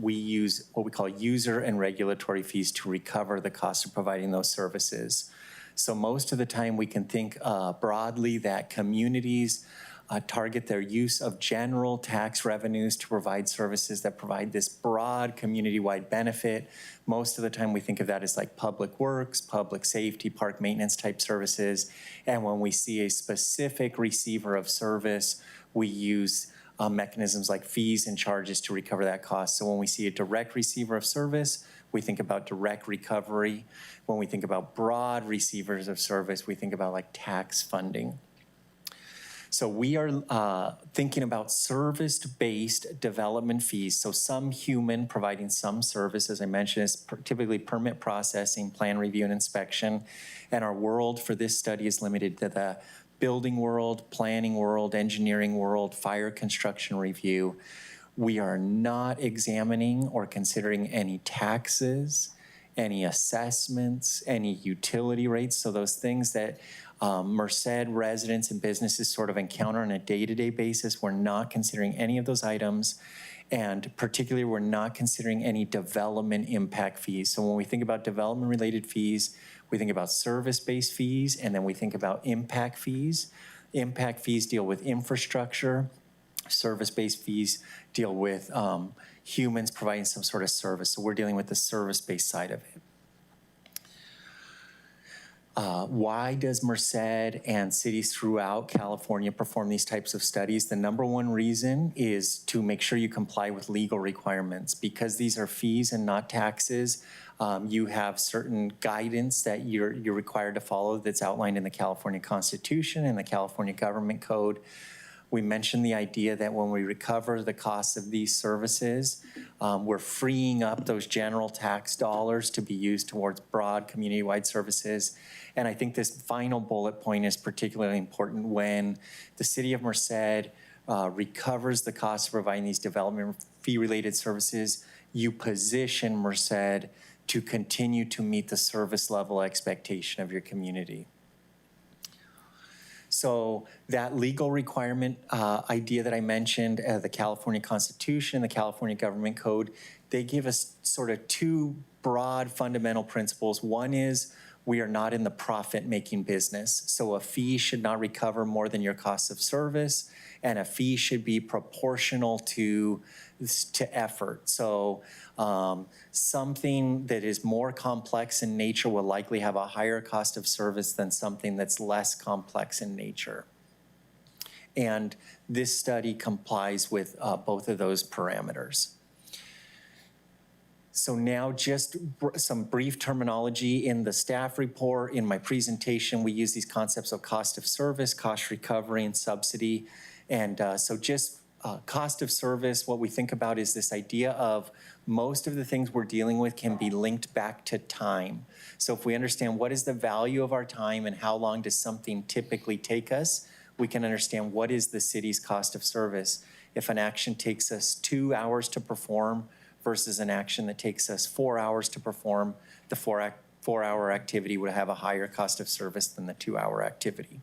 we use what we call user and regulatory fees to recover the cost of providing those services. So most of the time we can think broadly that communities target their use of general tax revenues to provide services that provide this broad community-wide benefit. Most of the time we think of that as like public works, public safety, park maintenance type services. And when we see a specific receiver of service, we use mechanisms like fees and charges to recover that cost. So when we see a direct receiver of service, we think about direct recovery. When we think about broad receivers of service, we think about like tax funding. So we are thinking about service-based development fees. So some human providing some service, as I mentioned, is typically permit processing, plan review, and inspection. And our world for this study is limited to the building world, planning world, engineering world, fire construction review. We are not examining or considering any taxes, any assessments, any utility rates. So those things that Merced residents and businesses sort of encounter on a day-to-day basis. We're not considering any of those items. And particularly, we're not considering any development impact fees. So when we think about development-related fees, we think about service-based fees, and then we think about impact fees. Impact fees deal with infrastructure. Service-based fees deal with humans providing some sort of service. So we're dealing with the service-based side of it. Why does Merced and cities throughout California perform these types of studies? The number one reason is to make sure you comply with legal requirements. Because these are fees and not taxes, you have certain guidance that you're required to follow that's outlined in the California Constitution and the California Government Code. We mentioned the idea that when we recover the costs of these services, we're freeing up those general tax dollars to be used towards broad community-wide services. And I think this final bullet point is particularly important when the city of Merced recovers the cost of providing these development fee-related services. You position Merced to continue to meet the service level expectation of your community. So that legal requirement idea that I mentioned, the California Constitution, the California Government Code, they give us sort of two broad fundamental principles. One is we are not in the profit-making business. So a fee should not recover more than your cost of service, and a fee should be proportional to effort. So something that is more complex in nature will likely have a higher cost of service than something that's less complex in nature. And this study complies with both of those parameters. So now just some brief terminology in the staff report. In my presentation, we use these concepts of cost of service, cost recovery, and subsidy. And so just cost of service, what we think about is this idea of most of the things we're dealing with can be linked back to time. So if we understand what is the value of our time and how long does something typically take us, we can understand what is the city's cost of service. If an action takes us 2 hours to perform versus an action that takes us 4 hours to perform, the 4-hour activity would have a higher cost of service than the 2-hour activity.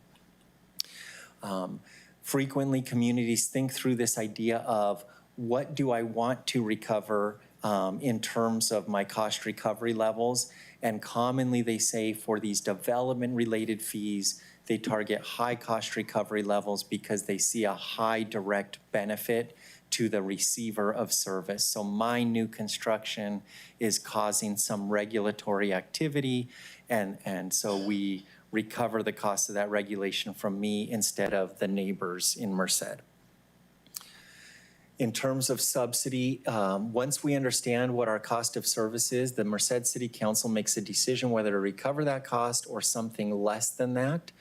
Frequently, communities think through this idea of what do I want to recover in terms of my cost recovery levels. And commonly they say for these development-related fees, they target high cost recovery levels because they see a high direct benefit to the receiver of service. So my new construction is causing some regulatory activity, and so we recover the cost of that regulation from me instead of the neighbors in Merced. In terms of subsidy, once we understand what our cost of service is, the Merced City Council makes a decision whether to recover that cost or something less than that.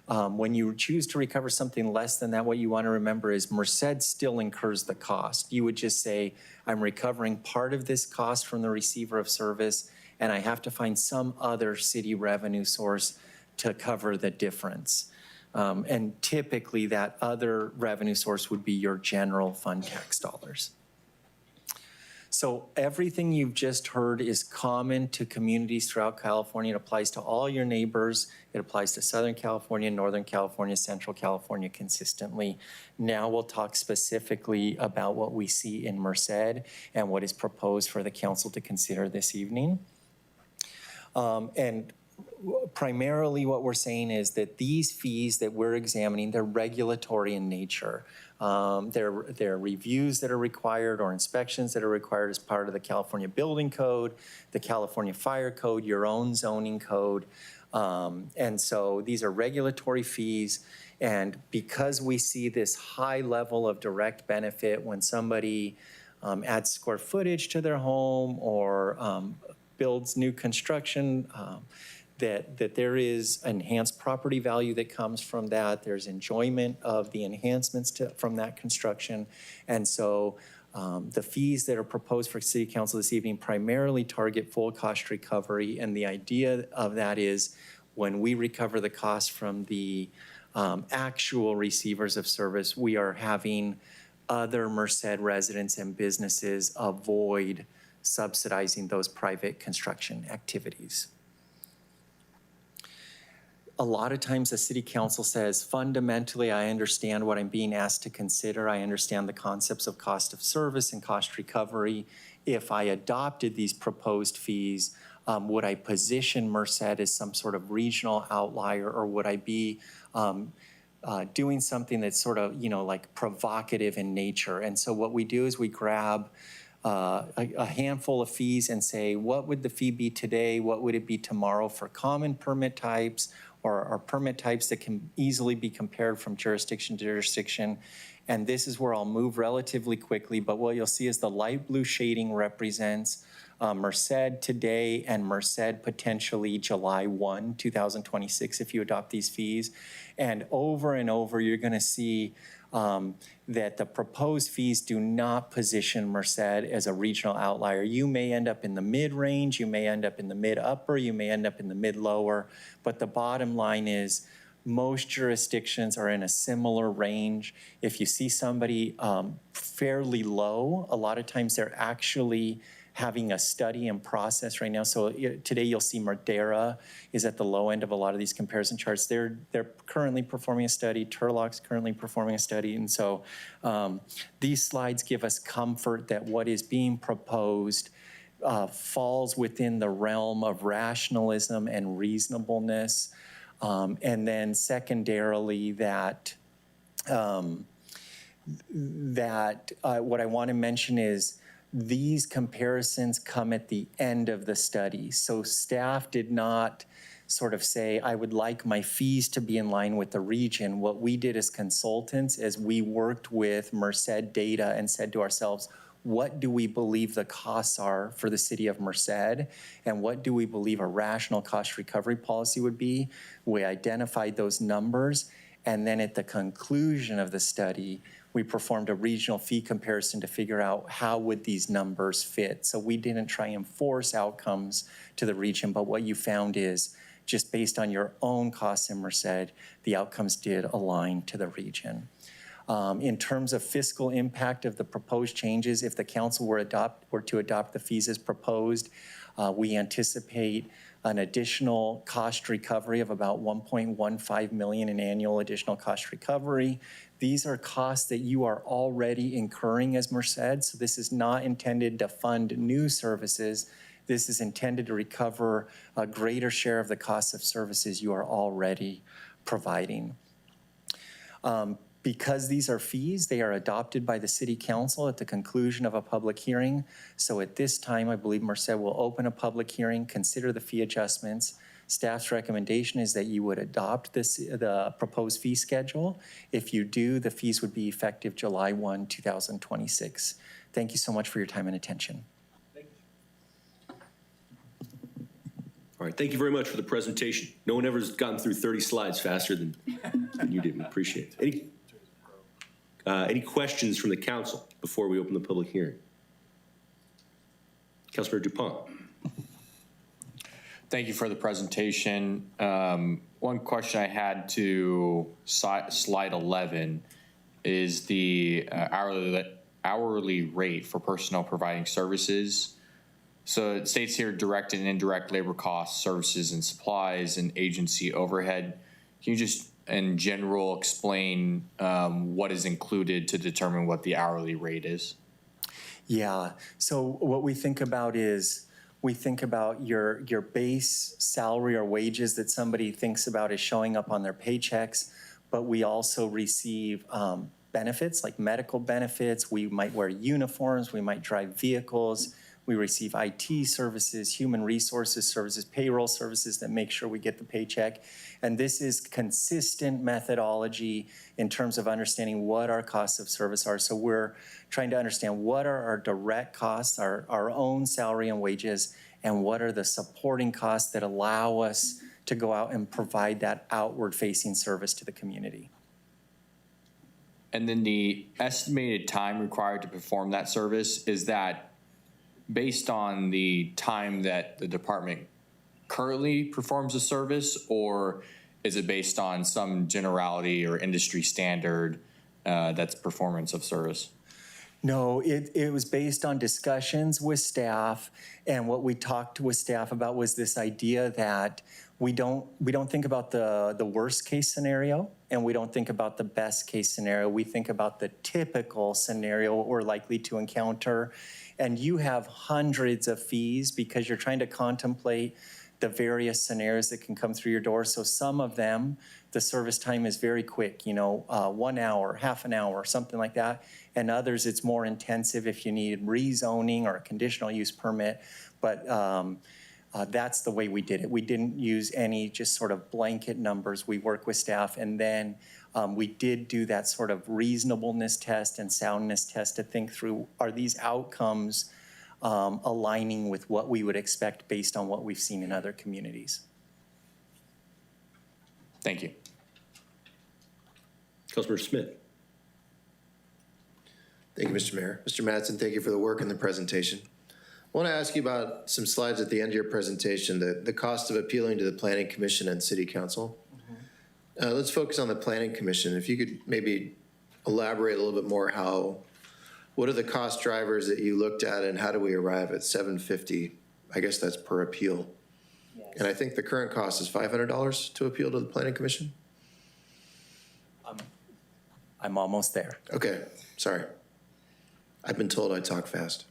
When you choose to recover something less than that, what you want to remember is Merced still incurs the cost. You would just say, I'm recovering part of this cost from the receiver of service, and I have to find some other city revenue source to cover the difference. And typically that other revenue source would be your general fund tax dollars. So everything you've just heard is common to communities throughout California. It applies to all your neighbors. It applies to Southern California, Northern California, Central California consistently. Now we'll talk specifically about what we see in Merced and what is proposed for the council to consider this evening. And primarily what we're saying is that these fees that we're examining, they're regulatory in nature. They're reviews that are required or inspections that are required as part of the California Building Code, the California Fire Code, your own zoning code. And so these are regulatory fees. And because we see this high level of direct benefit when somebody adds square footage to their home or builds new construction, that there is enhanced property value that comes from that. There's enjoyment of the enhancements from that construction. And so the fees that are proposed for City Council this evening primarily target full cost recovery. And the idea of that is when we recover the cost from the actual receivers of service, we are having other Merced residents and businesses avoid subsidizing those private construction activities. A lot of times the City Council says, fundamentally, I understand what I'm being asked to consider. I understand the concepts of cost of service and cost recovery. If I adopted these proposed fees, would I position Merced as some sort of regional outlier, or would I be doing something that's sort of, like provocative in nature? And so what we do is we grab a handful of fees and say, what would the fee be today? What would it be tomorrow for common permit types or permit types that can easily be compared from jurisdiction to jurisdiction? And this is where I'll move relatively quickly, but what you'll see is the light blue shading represents Merced today and Merced potentially July 1, 2026 if you adopt these fees. And over, you're gonna see that the proposed fees do not position Merced as a regional outlier. You may end up in the mid-range, you may end up in the mid-upper, you may end up in the mid-lower, but the bottom line is most jurisdictions are in a similar range. If you see somebody fairly low, a lot of times they're actually having a study and process right now. So today you'll see Madera is at the low end of a lot of these comparison charts. They're currently performing a study. Turlock's currently performing a study. And so these slides give us comfort that what is being proposed falls within the realm of rationalism and reasonableness. And then secondarily that what I want to mention is these comparisons come at the end of the study. So staff did not sort of say, I would like my fees to be in line with the region. What we did as consultants is we worked with Merced data and said to ourselves, what do we believe the costs are for the city of Merced? And what do we believe a rational cost recovery policy would be? We identified those numbers. And then at the conclusion of the study, we performed a regional fee comparison to figure out how would these numbers fit. So we didn't try and force outcomes to the region, but what you found is just based on your own costs in Merced, the outcomes did align to the region. In terms of fiscal impact of the proposed changes, if the council were to adopt the fees as proposed, we anticipate an additional cost recovery of about $1.15 million in annual additional cost recovery. These are costs that you are already incurring as Merced, so this is not intended to fund new services. This is intended to recover a greater share of the costs of services you are already providing. Because these are fees, they are adopted by the City Council at the conclusion of a public hearing. So at this time, I believe Merced will open a public hearing, consider the fee adjustments. Staff's recommendation is that you would adopt the proposed fee schedule. If you do, the fees would be effective July 1, 2026. Thank you so much for your time and attention. All right, thank you very much for the presentation. No one ever has gotten through 30 slides faster than you did. We appreciate it. Any questions from the council before we open the public hearing? Councilor DuPont. Thank you for the presentation. One question I had to slide 11 is the hourly rate for personnel providing services. So it states here direct and indirect labor costs, services and supplies, and agency overhead. Can you just in general explain what is included to determine what the hourly rate is? Yeah, so what we think about is we think about your base salary or wages that somebody thinks about as showing up on their paychecks, but we also receive benefits like medical benefits. We might wear uniforms, we might drive vehicles. We receive IT services, human resources services, payroll services that make sure we get the paycheck. And this is consistent methodology in terms of understanding what our costs of service are. So we're trying to understand what are our direct costs, our own salary and wages, and what are the supporting costs that allow us to go out and provide that outward-facing service to the community. And then the estimated time required to perform that service, is that based on the time that the department currently performs a service, or is it based on some generality or industry standard that's performance of service? No, it was based on discussions with staff, and what we talked with staff about was this idea that we don't think about the worst case scenario, and we don't think about the best case scenario. We think about the typical scenario we're likely to encounter, and you have hundreds of fees because you're trying to contemplate the various scenarios that can come through your door. So some of them, the service time is very quick, 1 hour, half an hour, something like that. And others, it's more intensive if you need rezoning or a conditional use permit. But that's the way we did it. We didn't use any just sort of blanket numbers. We work with staff, and then we did do that sort of reasonableness test and soundness test to think through, are these outcomes aligning with what we would expect based on what we've seen in other communities. Thank you. Councilmember Smith. Thank you, Mr. Mayor. Mr. Madsen, thank you for the work and the presentation. I want to ask you about some slides at the end of your presentation, the cost of appealing to the Planning Commission and City Council. Let's focus on the Planning Commission. If you could maybe elaborate a little bit more what are the cost drivers that you looked at, and how do we arrive at $750? I guess that's per appeal. Yes. And I think the current cost is $500 to appeal to the Planning Commission? I'm almost there. Okay, sorry. I've been told I talk fast.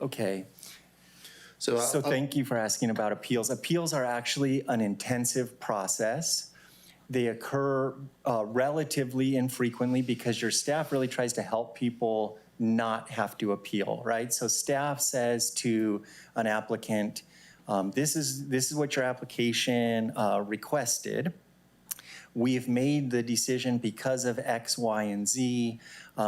Okay. So thank you for asking about appeals. Appeals are actually an intensive process. They occur relatively infrequently because your staff really tries to help people not have to appeal, right? So staff says to an applicant, this is what your application requested. We've made the decision because of X, Y, and Z,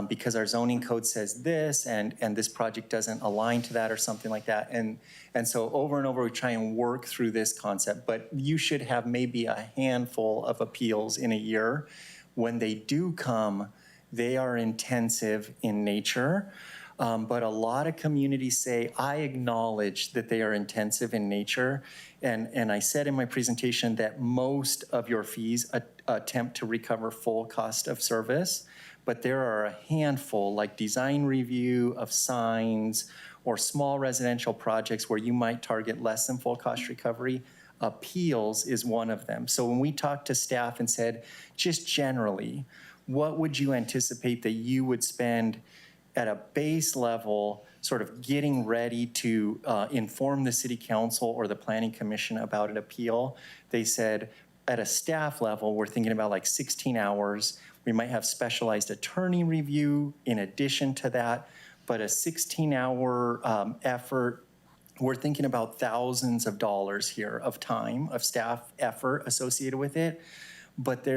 because our zoning code says this, and this project doesn't align to that or something like that. And so over and over, we try and work through this concept. But you should have maybe a handful of appeals in a year. When they do come, they are intensive in nature. But a lot of communities say, I acknowledge that they are intensive in nature. And I said in my presentation that most of your fees attempt to recover full cost of service, but there are a handful, like design review of signs or small residential projects where you might target less than full cost recovery. Appeals is one of them. So when we talked to staff and said, just generally, what would you anticipate that you would spend at a base level, sort of getting ready to inform the City Council or the Planning Commission about an appeal? They said, at a staff level, we're thinking about like 16 hours. We might have specialized attorney review in addition to that, but a 16-hour effort, we're thinking about thousands of dollars here of time, of staff effort associated with it. But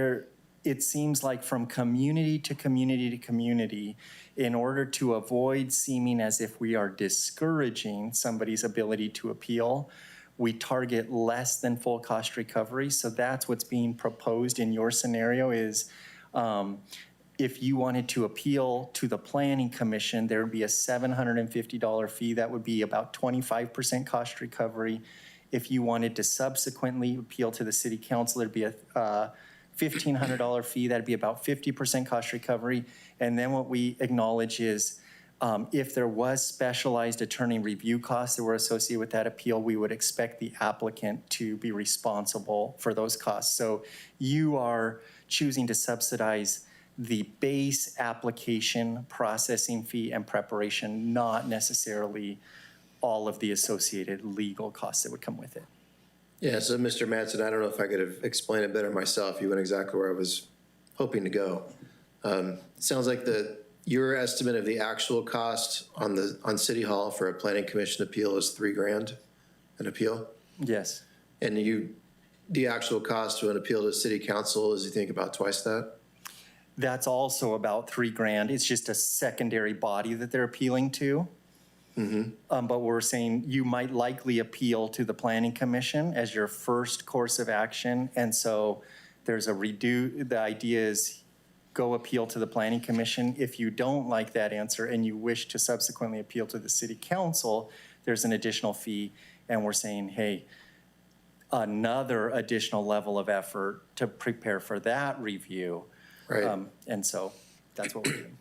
it seems like from community to community to community, in order to avoid seeming as if we are discouraging somebody's ability to appeal, we target less than full cost recovery. So that's what's being proposed in your scenario is if you wanted to appeal to the Planning Commission, there would be a $750 fee. That would be about 25% cost recovery. If you wanted to subsequently appeal to the City Council, there'd be a $1,500 fee. That'd be about 50% cost recovery. And then what we acknowledge is if there was specialized attorney review costs that were associated with that appeal, we would expect the applicant to be responsible for those costs. So you are choosing to subsidize the base application processing fee and preparation, not necessarily all of the associated legal costs that would come with it. Yeah, so Mr. Madsen, I don't know if I could have explained it better myself. You went exactly where I was hoping to go. It sounds like the your estimate of the actual cost on City Hall for a planning commission appeal is $3,000 an appeal? Yes. And the actual cost to an appeal to City Council is, you think, about twice that? That's also about $3,000. It's just a secondary body that they're appealing to. But we're saying you might likely appeal to the Planning Commission as your first course of action. And so there's the idea is go appeal to the Planning Commission. If you don't like that answer and you wish to subsequently appeal to the City Council, there's an additional fee. And we're saying, hey, another additional level of effort to prepare for that review. Right. And so that's what we're doing.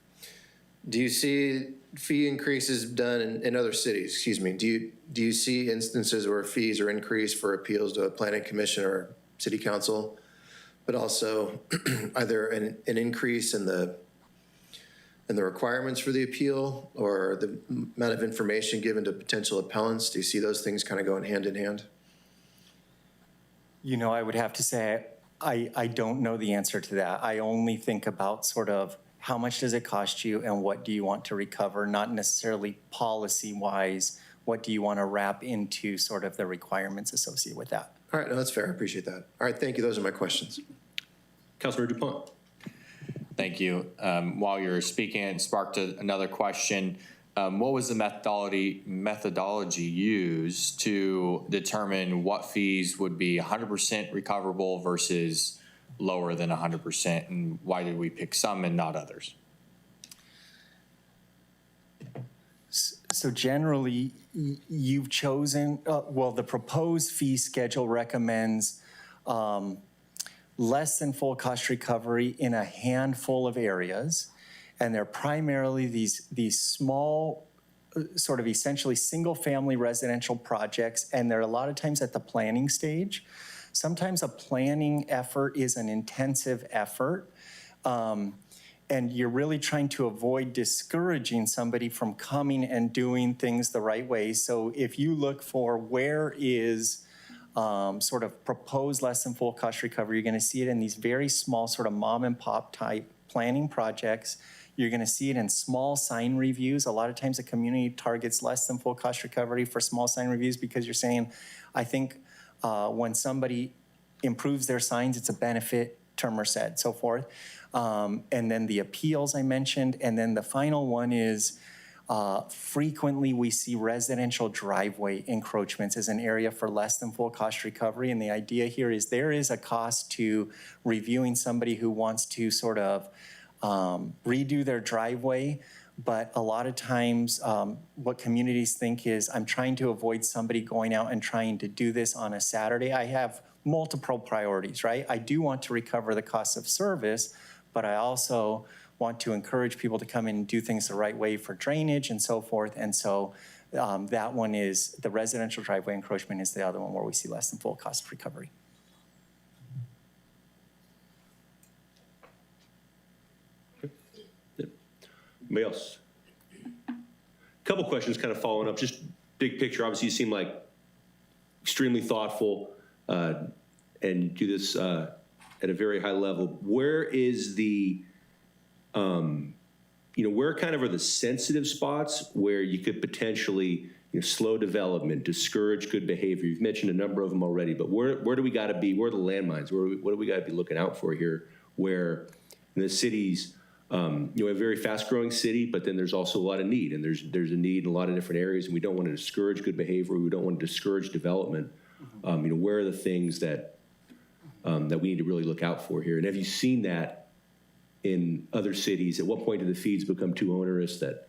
Do you see fee increases done in other cities? Excuse me. Do you see instances where fees are increased for appeals to a planning commission or city council, but also either an increase in the requirements for the appeal or the amount of information given to potential appellants? Do you see those things kind of going hand in hand? You know, I would have to say I don't know the answer to that. I only think about sort of how much does it cost you and what do you want to recover, not necessarily policy-wise, what do you want to wrap into sort of the requirements associated with that. All right, no, that's fair. I appreciate that. All right, thank you. Those are my questions. Councilor DuPont. Thank you. While you're speaking, it sparked another question. What was the methodology used to determine what fees would be 100% recoverable versus lower than 100%, and why did we pick some and not others? So generally, you've chosen, the proposed fee schedule recommends less than full cost recovery in a handful of areas, and they're primarily these small, sort of essentially single-family residential projects, and they're a lot of times at the planning stage. Sometimes a planning effort is an intensive effort, and you're really trying to avoid discouraging somebody from coming and doing things the right way. So if you look for where is sort of proposed less than full cost recovery, you're going to see it in these very small sort of mom and pop type planning projects. You're going to see it in small sign reviews. A lot of times the community targets less than full cost recovery for small sign reviews because you're saying, I think when somebody improves their signs, it's a benefit to Merced, so forth. And then the appeals I mentioned. And then the final one is frequently we see residential driveway encroachments as an area for less than full cost recovery. And the idea here is there is a cost to reviewing somebody who wants to sort of redo their driveway. But a lot of times what communities think is, I'm trying to avoid somebody going out and trying to do this on a Saturday. I have multiple priorities, right? I do want to recover the cost of service, but I also want to encourage people to come in and do things the right way for drainage and so forth. And so that one is, the residential driveway encroachment is the other one where we see less than full cost recovery. Anybody else? Couple questions kind of following up, just big picture. Obviously, you seem like extremely thoughtful and do this at a very high level. Where is the, where kind of are the sensitive spots where you could potentially slow development, discourage good behavior? You've mentioned a number of them already, but where do we got to be? Where are the landmines? What do we got to be looking out for here? Where in the cities, a very fast-growing city, but then there's also a lot of need, and there's a need in a lot of different areas, and we don't want to discourage good behavior. We don't want to discourage development. Where are the things that that we need to really look out for here? And have you seen that in other cities? At what point do the fees become too onerous that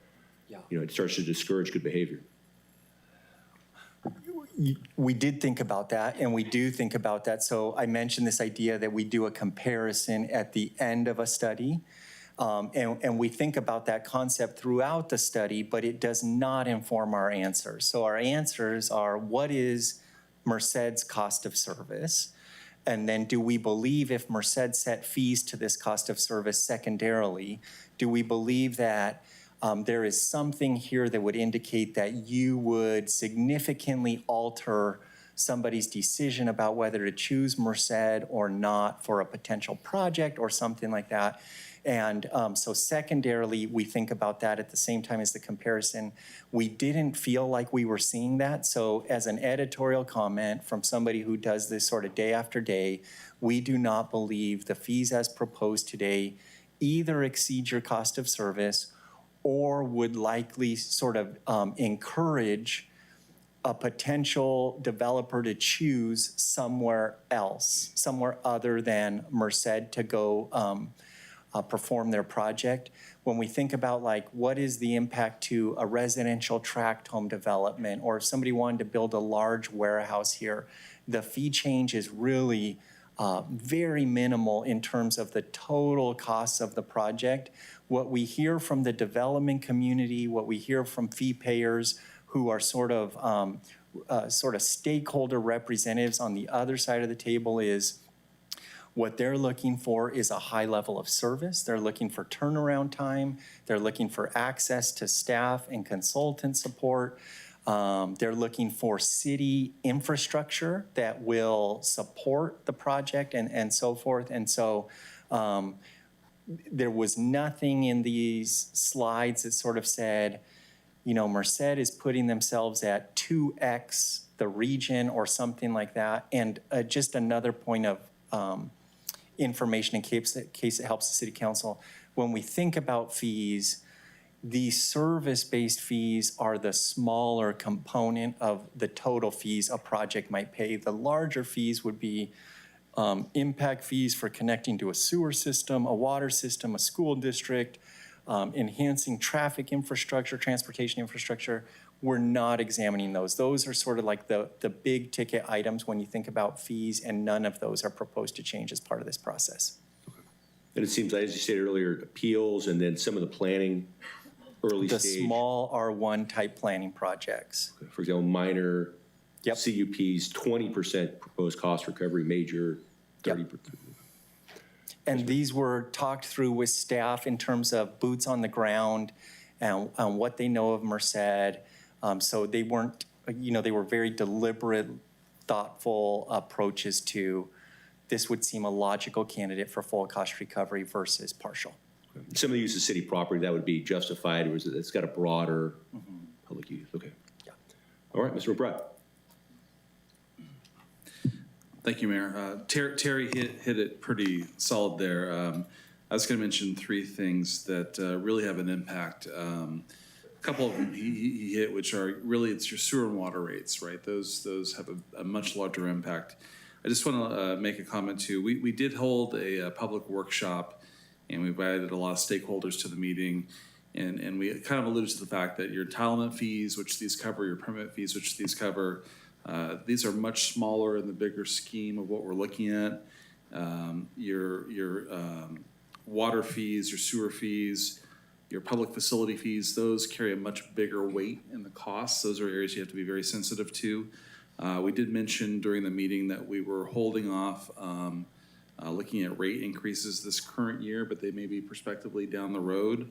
it starts to discourage good behavior? We did think about that, and we do think about that. So I mentioned this idea that we do a comparison at the end of a study. And we think about that concept throughout the study, but it does not inform our answers. So our answers are, what is Merced's cost of service? And then do we believe if Merced set fees to this cost of service secondarily, do we believe that there is something here that would indicate that you would significantly alter somebody's decision about whether to choose Merced or not for a potential project or something like that. And so secondarily, we think about that at the same time as the comparison. We didn't feel like we were seeing that. So as an editorial comment from somebody who does this sort of day after day, we do not believe the fees as proposed today either exceed your cost of service or would likely sort of encourage a potential developer to choose somewhere else, somewhere other than Merced to go perform their project. When we think about like what is the impact to a residential tract home development, or if somebody wanted to build a large warehouse here, the fee change is really very minimal in terms of the total costs of the project. What we hear from the development community, what we hear from fee payers who are sort of stakeholder representatives on the other side of the table is what they're looking for is a high level of service. They're looking for turnaround time. They're looking for access to staff and consultant support. They're looking for city infrastructure that will support the project and so forth. And so there was nothing in these slides that sort of said, you know, Merced is putting themselves at 2x the region or something like that. And just another point of information in case it helps the city council. When we think about fees, the service-based fees are the smaller component of the total fees a project might pay. The larger fees would be impact fees for connecting to a sewer system, a water system, a school district, enhancing traffic infrastructure, transportation infrastructure. We're not examining those. Those are sort of like the big ticket items when you think about fees, and none of those are proposed to change as part of this process. And it seems like, as you said earlier, appeals and then some of the planning early The stage. small R1 type planning projects. For example, minor CUPs, 20% proposed cost recovery, major 30%. And these were talked through with staff in terms of boots on the ground and what they know of Merced. So they weren't, you know, they were very deliberate, thoughtful approaches to this would seem a logical candidate for full cost recovery versus partial. Some of the use of city property, that would be justified, or is it, it's got a broader public use? Okay. Yeah. All right, Mr. McBride. Thank you, Mayor. Terry hit it pretty solid there. I was going to mention three things that really have an impact. A couple of them he hit, which are really, it's your sewer and water rates, right? Those have a much larger impact. I just want to make a comment too. We did hold a public workshop, and we invited a lot of stakeholders to the meeting. And we kind of alluded to the fact that your entitlement fees, which these cover, your permit fees, which these cover, these are much smaller in the bigger scheme of what we're looking at. Your water fees, your sewer fees, your public facility fees, those carry a much bigger weight in the costs. Those are areas you have to be very sensitive to. We did mention during the meeting that we were holding off looking at rate increases this current year, but they may be prospectively down the road.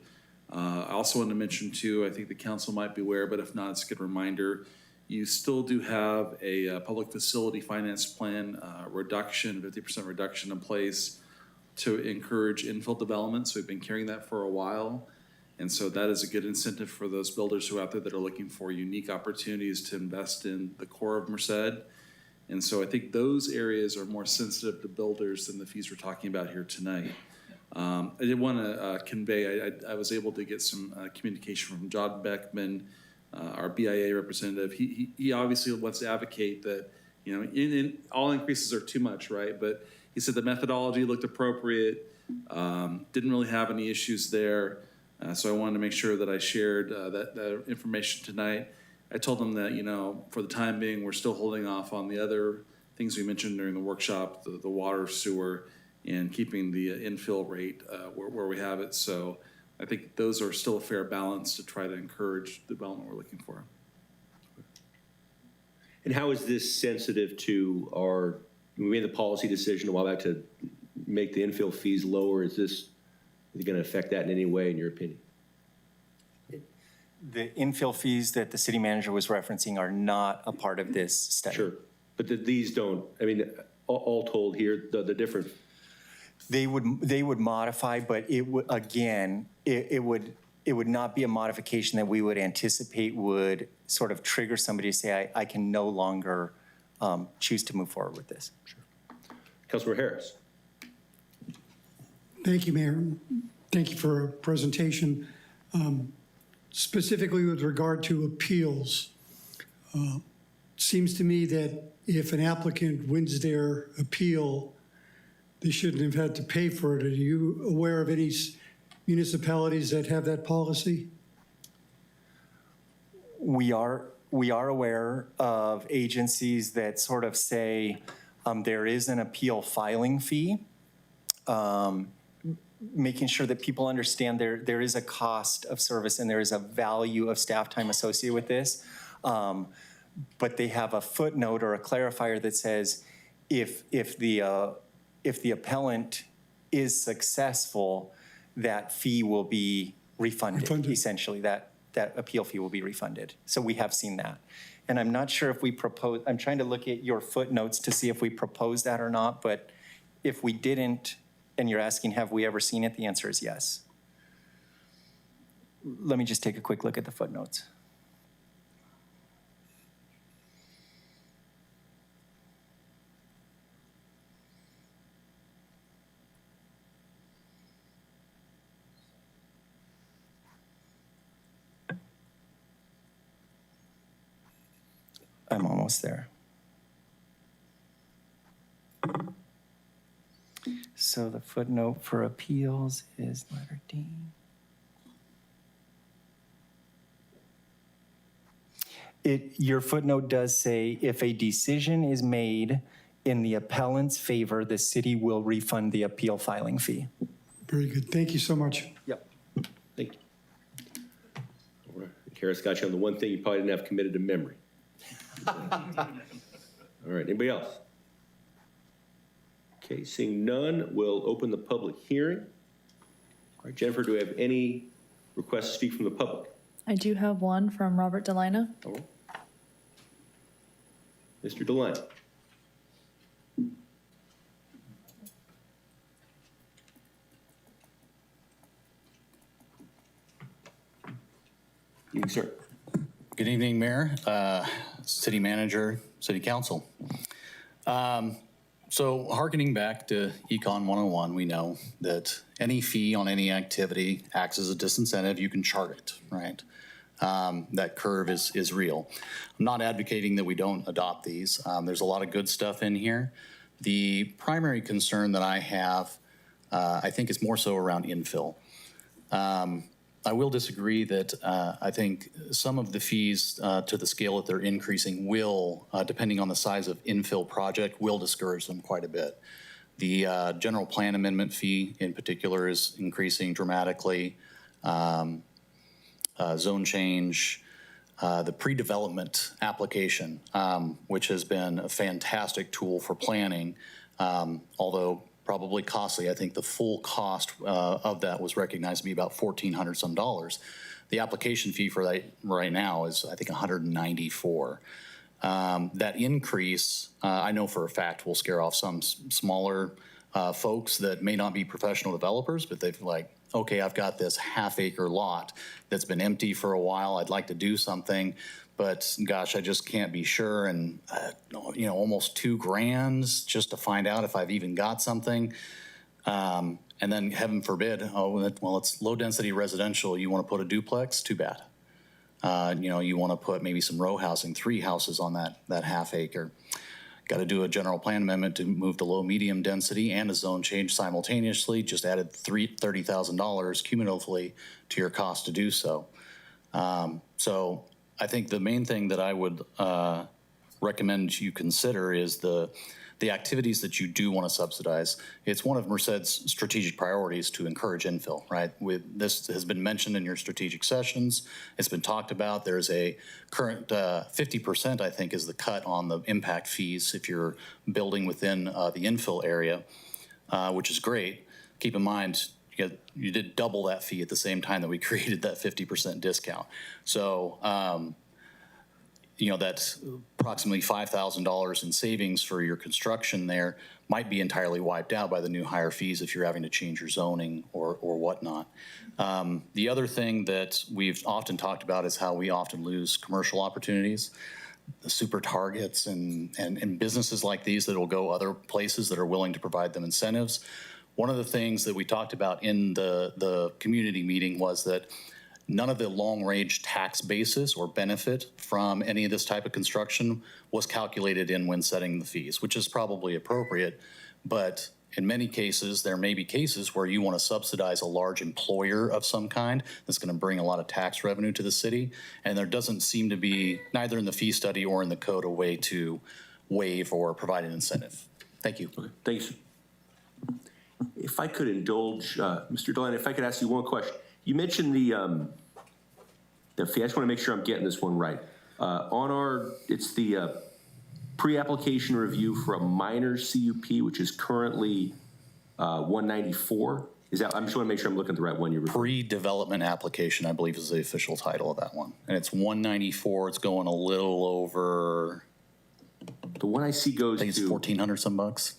I also want to mention too, I think the council might be aware, but if not, it's a good reminder. You still do have a public facility finance plan reduction, 50% reduction in place to encourage infill development. So we've been carrying that for a while. And so that is a good incentive for those builders who are out there that are looking for unique opportunities to invest in the core of Merced. And so I think those areas are more sensitive to builders than the fees we're talking about here tonight. I did want to convey, I was able to get some communication from John Beckman, our BIA representative. He obviously wants to advocate that, you know, in all increases are too much, right? But he said the methodology looked appropriate, didn't really have any issues there. So I wanted to make sure that I shared that information tonight. I told them that, you know, for the time being, we're still holding off on the other things we mentioned during the workshop, the water, sewer, and keeping the infill rate where we have it. So I think those are still a fair balance to try to encourage the development we're looking for. And how is this sensitive to our, we made the policy decision a while back to make the infill fees lower. Is it going to affect that in any way, in your opinion? The infill fees that the city manager was referencing are not a part of this study. Sure. But these don't, I mean, all told here, the different. They would modify, but it would, again, it would not be a modification that we would anticipate would sort of trigger somebody to say, I can no longer choose to move forward with this. Councilmember Harris. Thank you, Mayor. Thank you for a presentation. Specifically with regard to appeals, seems to me that if an applicant wins their appeal, they shouldn't have had to pay for it. Are you aware of any municipalities that have that policy? We are aware of agencies that sort of say there is an appeal filing fee. Making sure that people understand there is a cost of service and there is a value of staff time associated with this. But they have a footnote or a clarifier that says if the appellant is successful, that fee will be refunded. Essentially, that appeal fee will be refunded. So we have seen that. And I'm not sure if we propose, I'm trying to look at your footnotes to see if we propose that or not, but if we didn't, and you're asking, have we ever seen it? The answer is yes. Let me just take a quick look at the footnotes. I'm almost there. So the footnote for appeals is letter D. Your footnote does say if a decision is made in the appellant's favor, the city will refund the appeal filing fee. Very good. Thank you so much. Yep. Thank you. All right. Harris got you on the one thing you probably didn't have committed to memory. All right, anybody else? Okay, seeing none, we'll open the public hearing. All right, Jennifer, do we have any requests to speak from the public? I do have one from Robert Delina. Oh. Mr. Delina. You, sir. Good evening, Mayor, City Manager, City Council. So hearkening back to Econ 101, we know that any fee on any activity acts as a disincentive. You can chart it, right? That curve is real. I'm not advocating that we don't adopt these. There's a lot of good stuff in here. The primary concern that I have, I think, is more so around infill. I will disagree that I think some of the fees to the scale that they're increasing will, depending on the size of infill project, will discourage them quite a bit. The general plan amendment fee in particular is increasing dramatically. Zone change, the pre-development application, which has been a fantastic tool for planning, although probably costly. I think the full cost of that was recognized to be about $1,400 some. The application fee for that right now is, I think, $194. That increase, I know for a fact, will scare off some smaller folks that may not be professional developers, but they've like, okay, I've got this half-acre lot that's been empty for a while. I'd like to do something, but gosh, I just can't be sure. And you know, almost $2,000 just to find out if I've even got something. And then heaven forbid, oh, well, it's low-density residential. You want to put a duplex? Too bad. You know, you want to put maybe some row housing, 3 houses on that half-acre. Got to do a general plan amendment to move to low medium density and a zone change simultaneously. Just added $30,000 cumulatively to your cost to do so. So I think the main thing that I would recommend you consider is the activities that you do want to subsidize. It's one of Merced's strategic priorities to encourage infill, right? This has been mentioned in your strategic sessions. It's been talked about. There's a current 50%, I think, is the cut on the impact fees if you're building within the infill area, which is great. Keep in mind, you did double that fee at the same time that we created that 50% discount. So that approximately $5,000 in savings for your construction there might be entirely wiped out by the new higher fees if you're having to change your zoning or whatnot. The other thing that we've often talked about is how we often lose commercial opportunities, the super targets and businesses like these that will go other places that are willing to provide them incentives. One of the things that we talked about in the community meeting was that none of the long-range tax basis or benefit from any of this type of construction was calculated in when setting the fees, which is probably appropriate. But in many cases, there may be cases where you want to subsidize a large employer of some kind that's going to bring a lot of tax revenue to the city. And there doesn't seem to be, neither in the fee study or in the code, a way to waive or provide an incentive. Thank you. Okay, thanks. If I could indulge, Mr. Deline, if I could ask you one question. You mentioned the fee. I just want to make sure I'm getting this one right. It's the pre-application review for a minor CUP, which is currently 194. Is that? I just want to make sure I'm looking at the right one. You're pre-development application, I believe, is the official title of that one, and it's 194. It's going a little over. The one I see goes. I think it's 1,400 some bucks.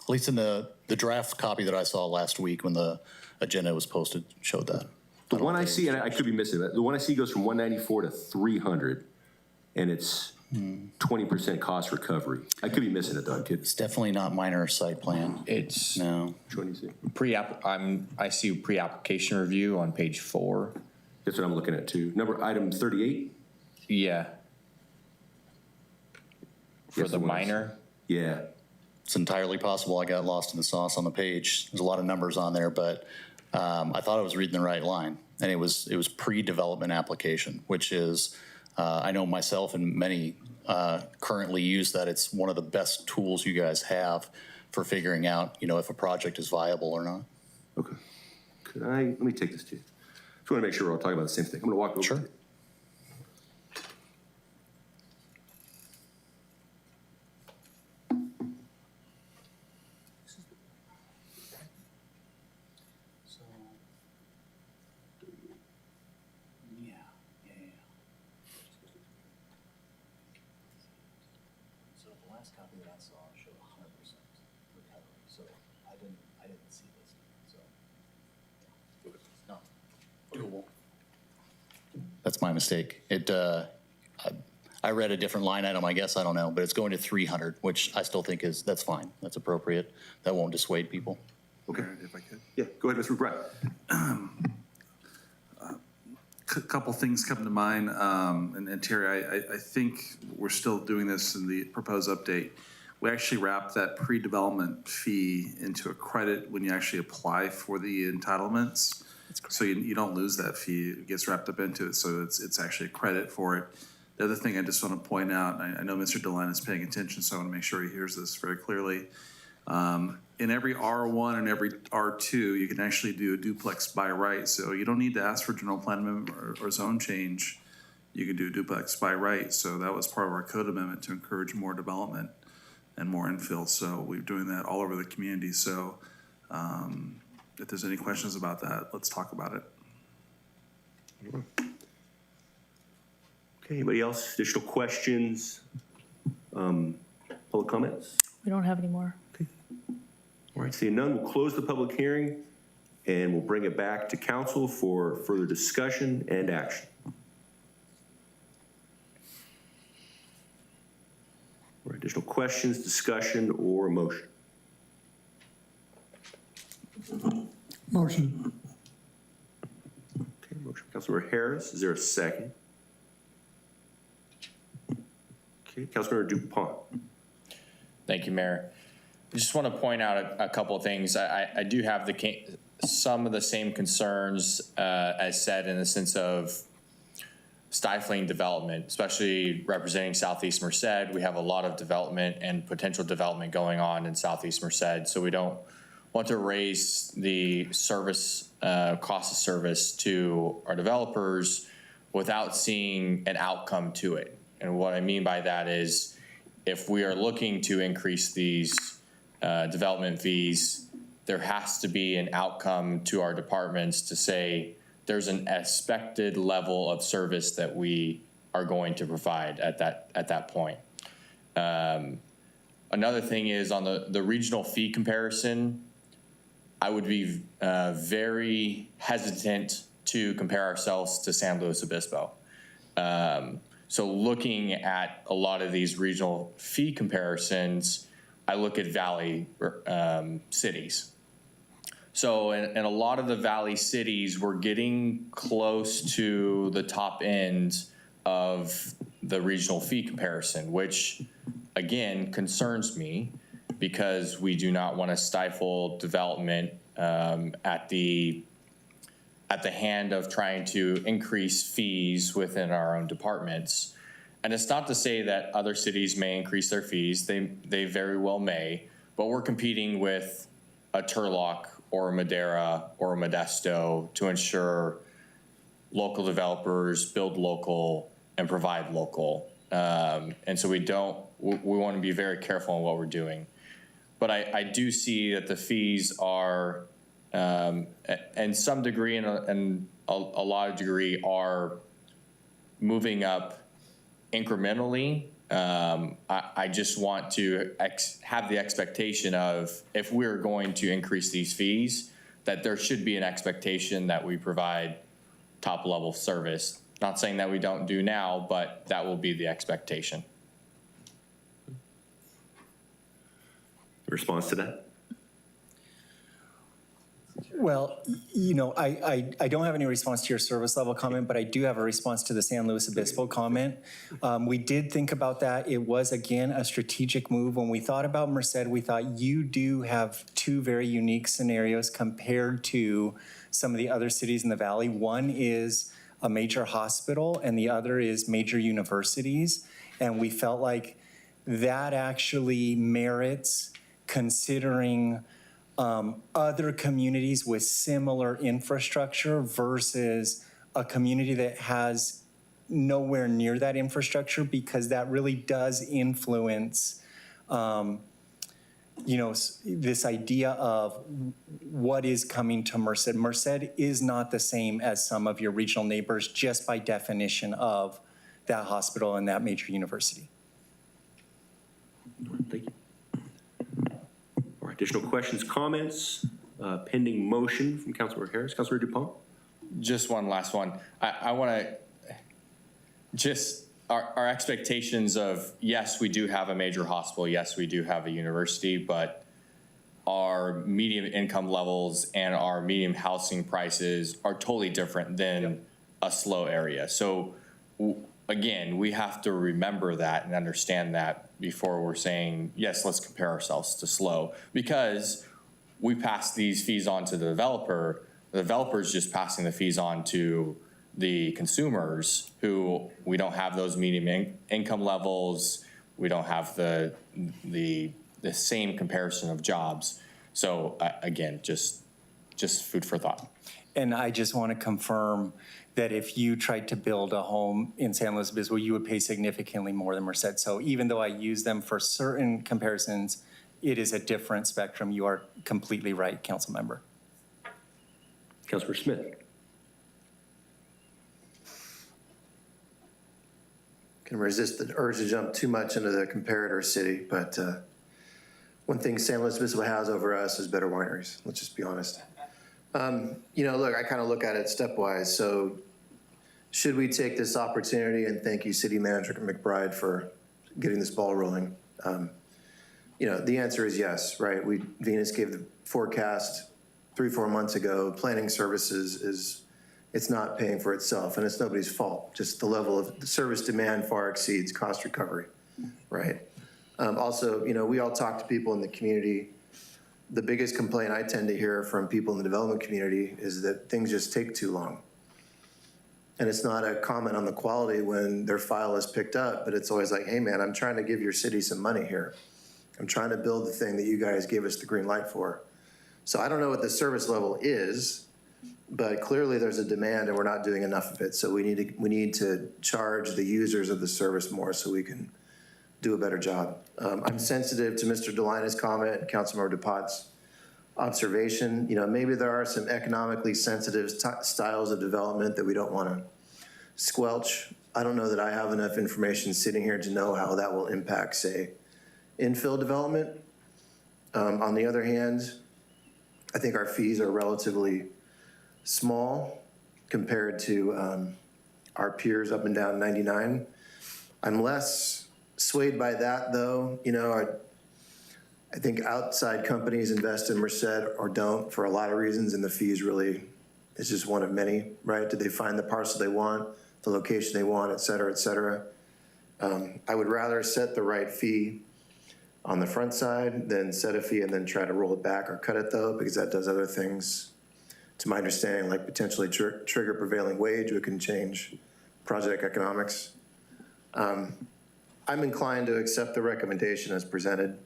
At least in the draft copy that I saw last week when the agenda was posted showed that. The one I see, and I could be missing it, the one I see goes from 194 to 300, and it's 20% cost recovery. I could be missing it, though. It's definitely not minor site plan. It's no. Which one do you see? I see pre-application review on page 4. That's what I'm looking at too. Item 38. Yeah. For the minor. Yeah. It's entirely possible I got lost in the sauce on the page. There's a lot of numbers on there, but I thought I was reading the right line, and it was pre-development application, which is I know myself and many currently use that. It's one of the best tools you guys have for figuring out, if a project is viable or not. Okay. Let me take this to you. Just want to make sure we're all talking about the same thing. I'm going to walk over. Sure. Copy that I saw showed 100% recovery, so I didn't see this. So no, doable. That's my mistake. I read a different line item. I guess I don't know, but it's going to 300, which I still think that's fine. That's appropriate. That won't dissuade people. Okay, if I could. Yeah, go ahead, Mr. McBride. A couple things come to mind, and Terry, I think we're still doing this in the proposed update. We actually wrapped that pre-development fee into a credit when you actually apply for the entitlements. So you don't lose that fee. It gets wrapped up into it, so it's actually a credit for it. The other thing I just want to point out, I know Mr. DeLine is paying attention, so I want to make sure he hears this very clearly. In every R1 and every R2, you can actually do a duplex by right. So you don't need to ask for general plan amendment or zone change. You can do a duplex by right. So that was part of our code amendment to encourage more development and more infill. So we're doing that all over the community. So if there's any questions about that, let's talk about it. Okay, anybody else? Additional questions? Public comments? We don't have any more. All right, seeing none, we'll close the public hearing and we'll bring it back to council for further discussion and action. All right, additional questions, discussion, or a motion? Motion. Okay, motion. Councilmember Harris, is there a second? Okay, Councilmember DuPont. Thank you, Mayor. I just want to point out a couple of things. I do have some of the same concerns as said, in the sense of stifling development, especially representing Southeast Merced. We have a lot of development and potential development going on in Southeast Merced, so we don't want to raise the service cost of service to our developers without seeing an outcome to it. And what I mean by that is, if we are looking to increase these development fees, there has to be an outcome to our departments to say there's an expected level of service that we are going to provide at that point. Another thing is on the regional fee comparison, I would be very hesitant to compare ourselves to San Luis Obispo. So looking at a lot of these regional fee comparisons, I look at valley cities. So in a lot of the valley cities, we're getting close to the top end of the regional fee comparison, which again concerns me because we do not want to stifle development at the hand of trying to increase fees within our own departments. And it's not to say that other cities may increase their fees. They very well may, but we're competing with a Turlock or a Madera or a Modesto to ensure local developers build local and provide local. And so we want to be very careful on what we're doing. But I do see that the fees are, in some degree and a lot of degree, are moving up incrementally. I just want to have the expectation of, if we're going to increase these fees, that there should be an expectation that we provide top level service. Not saying that we don't do now, but that will be the expectation. Response to that? Well, you know, I don't have any response to your service level comment, but I do have a response to the San Luis Obispo comment. We did think about that. It was, again, a strategic move. When we thought about Merced, we thought you do have two very unique scenarios compared to some of the other cities in the valley. One is a major hospital and the other is major universities. And we felt like that actually merits considering other communities with similar infrastructure versus a community that has nowhere near that infrastructure, because that really does influence, you know, this idea of what is coming to Merced. Merced is not the same as some of your regional neighbors just by definition of that hospital and that major university. Thank you. All right, additional questions, comments? Pending motion from Councilor Harris. Councilor DuPont? Just one last one. I want to just our expectations of, yes, we do have a major hospital. Yes, we do have a university, but our medium income levels and our medium housing prices are totally different than a SLO area. So again, we have to remember that and understand that before we're saying, yes, let's compare ourselves to SLO, because we pass these fees on to the developer. The developer's just passing the fees on to the consumers, who we don't have those medium income levels. We don't have the same comparison of jobs. So again, just food for thought. And I just want to confirm that if you tried to build a home in San Luis Obispo, you would pay significantly more than Merced. So even though I use them for certain comparisons, it is a different spectrum. You are completely right, Council Member. Councilor Smith. Can resist the urge to jump too much into the comparator city, but one thing San Luis Obispo has over us is better wineries. Let's just be honest. You know, look, I kind of look at it stepwise. So should we take this opportunity, and thank you, City Manager McBride, for getting this ball rolling? You know, the answer is yes, right? Venus gave the forecast 3-4 months ago. Planning services it's not paying for itself, and it's nobody's fault. Just the level of the service demand far exceeds cost recovery, right? Also, you know, we all talk to people in the community. The biggest complaint I tend to hear from people in the development community is that things just take too long. And it's not a comment on the quality when their file is picked up, but it's always like, hey man, I'm trying to give your city some money here. I'm trying to build the thing that you guys gave us the green light for. So I don't know what the service level is, but clearly there's a demand and we're not doing enough of it. So we need to charge the users of the service more so we can do a better job. I'm sensitive to Mr. Delina's comment and Councilmember DuPont's observation. You know, maybe there are some economically sensitive styles of development that we don't want to squelch. I don't know that I have enough information sitting here to know how that will impact, say, infill development. On the other hand, I think our fees are relatively small compared to our peers up and down 99. I'm less swayed by that, though. You know, I think outside companies invest in Merced or don't for a lot of reasons, and the fees really is just one of many, right? Did they find the parcel they want, the location they want, et cetera, et cetera? I would rather set the right fee on the front side than set a fee and then try to roll it back or cut it, though, because that does other things, to my understanding, like potentially trigger prevailing wage, which can change project economics. I'm inclined to accept the recommendation as presented.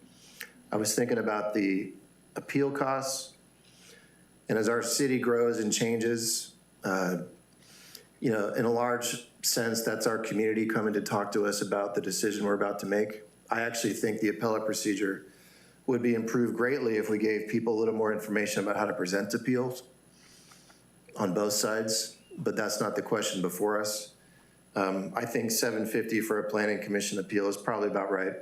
I was thinking about the appeal costs, and as our city grows and changes, you know, in a large sense, that's our community coming to talk to us about the decision we're about to make. I actually think the appellate procedure would be improved greatly if we gave people a little more information about how to present appeals on both sides, but that's not the question before us. I think $750 for a planning commission appeal is probably about right.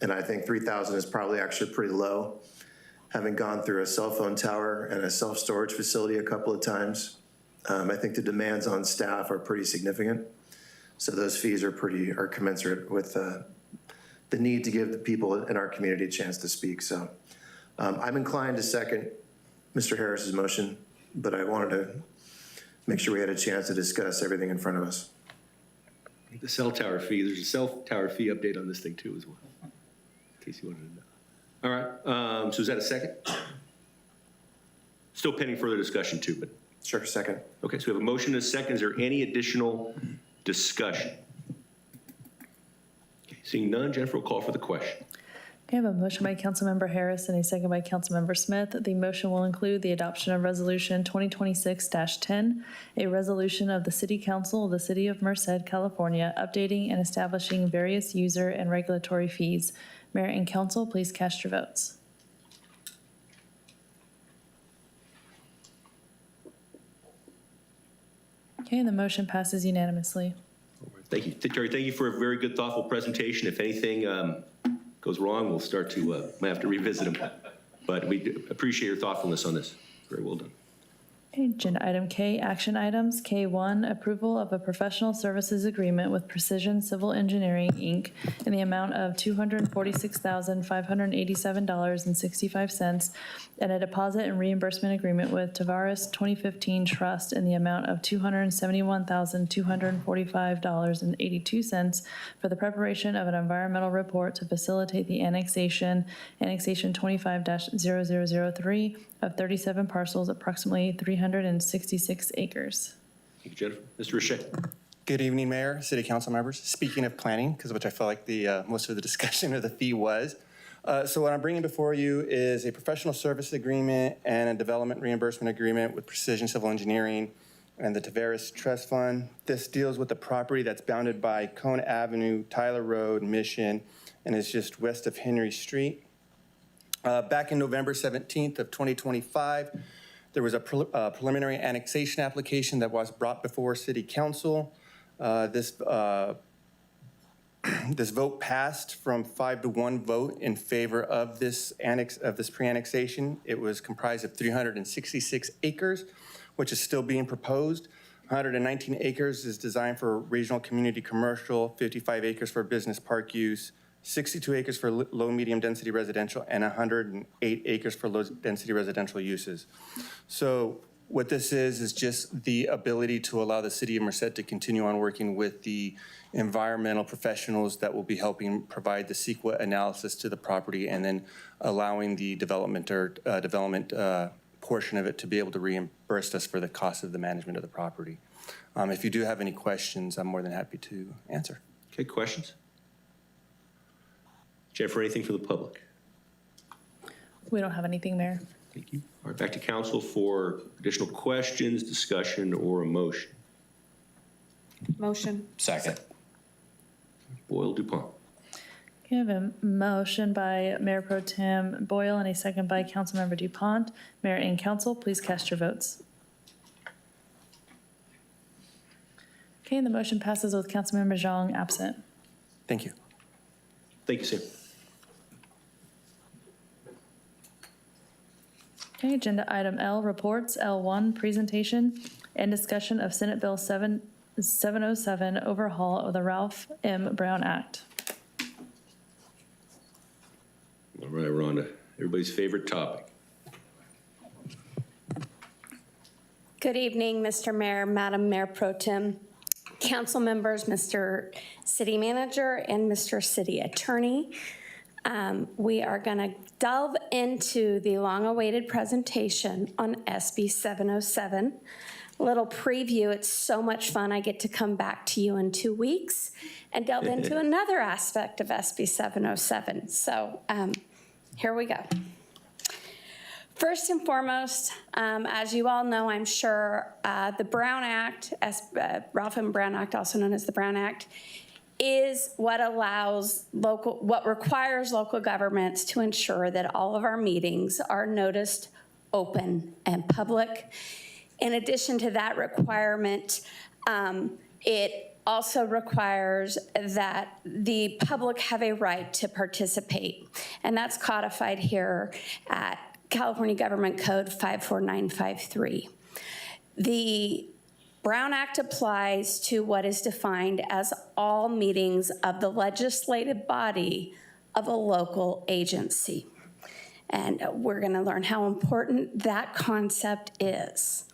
And I think $3,000 is probably actually pretty low. Having gone through a cell phone tower and a self-storage facility a couple of times, I think the demands on staff are pretty significant. So those fees are commensurate with the need to give the people in our community a chance to speak. So I'm inclined to second Mr. Harris's motion, but I wanted to make sure we had a chance to discuss everything in front of us. The cell tower fee, there's a cell tower fee update on this thing too as well, in case you wanted to know. All right, so is that a second? Still pending further discussion too, but. Sure, second. Okay, so we have a motion and a second. Is there any additional discussion? Okay, seeing none, Jennifer will call for the question. Okay, I have a motion by Councilmember Harris and a second by Councilmember Smith. The motion will include the adoption of Resolution 2026-10, a resolution of the City Council of the City of Merced, California, updating and establishing various user and regulatory fees. Mayor and council, please cast your votes. Okay, and the motion passes unanimously. Thank you. Terry, thank you for a very good, thoughtful presentation. If anything goes wrong, we'll start to, might have to revisit them. But we do appreciate your thoughtfulness on this. Very well done. Okay, agenda item K, action items. K1, approval of a professional services agreement with Precision Civil Engineering, Inc. in the amount of $246,587.65 and a deposit and reimbursement agreement with Tavares 2015 Trust in the amount of $271,245.82 for the preparation of an environmental report to facilitate the annexation 25-0003 of 37 parcels, approximately 366 acres. Thank you, Jennifer. Mr. Richet. Good evening, Mayor, City Council members. Speaking of planning, which I feel like the most of the discussion of the fee was. So what I'm bringing before you is a professional service agreement and a development reimbursement agreement with Precision Civil Engineering and the Tavares Trust Fund. This deals with the property that's bounded by Cone Avenue, Tyler Road, Mission, and is just west of Henry Street. Back in November 17th of 2025, there was a preliminary annexation application that was brought before City Council. This vote passed from 5-1 vote in favor of this pre-annexation. It was comprised of 366 acres, which is still being proposed. 119 acres is designed for regional community commercial, 55 acres for business park use, 62 acres for low, medium density residential, and 108 acres for low density residential uses. So what this is just the ability to allow the City of Merced to continue on working with the environmental professionals that will be helping provide the CEQA analysis to the property, and then allowing the development portion of it to be able to reimburse us for the cost of the management of the property. If you do have any questions, I'm more than happy to answer. Okay, questions? Jennifer, anything for the public? We don't have anything, Mayor. Thank you. All right, back to council for additional questions, discussion, or a motion. Motion. Second. Boyle, Dupont. Okay, I have a motion by Mayor Pro Tem Boyle and a second by Councilmember Dupont. Mayor and council, please cast your votes. Okay, Okay, the motion passes with Councilmember Zhang absent. Thank you. Thank you, Sam. Okay, agenda item L, reports. L1, presentation and discussion of Senate Bill 707, overhaul of the Ralph M. Brown Act. All right, we're on to everybody's favorite topic. Good evening, Mr. Mayor, Madam Mayor Pro Tem, council members, Mr. City Manager, and Mr. City Attorney. We are going to delve into the long-awaited presentation on SB 707. A little preview. It's so much fun. I get to come back to you in 2 weeks and delve into another aspect of SB 707. So here we go. First and foremost, as you all know, I'm sure, the Brown Act, Ralph M. Brown Act, also known as the Brown Act, is what requires local governments to ensure that all of our meetings are noticed, open, and public. In addition to that requirement, it also requires that the public have a right to participate, and that's codified here at California Government Code 54953. The Brown Act applies to what is defined as all meetings of the legislative body of a local agency. And we're going to learn how important that concept is.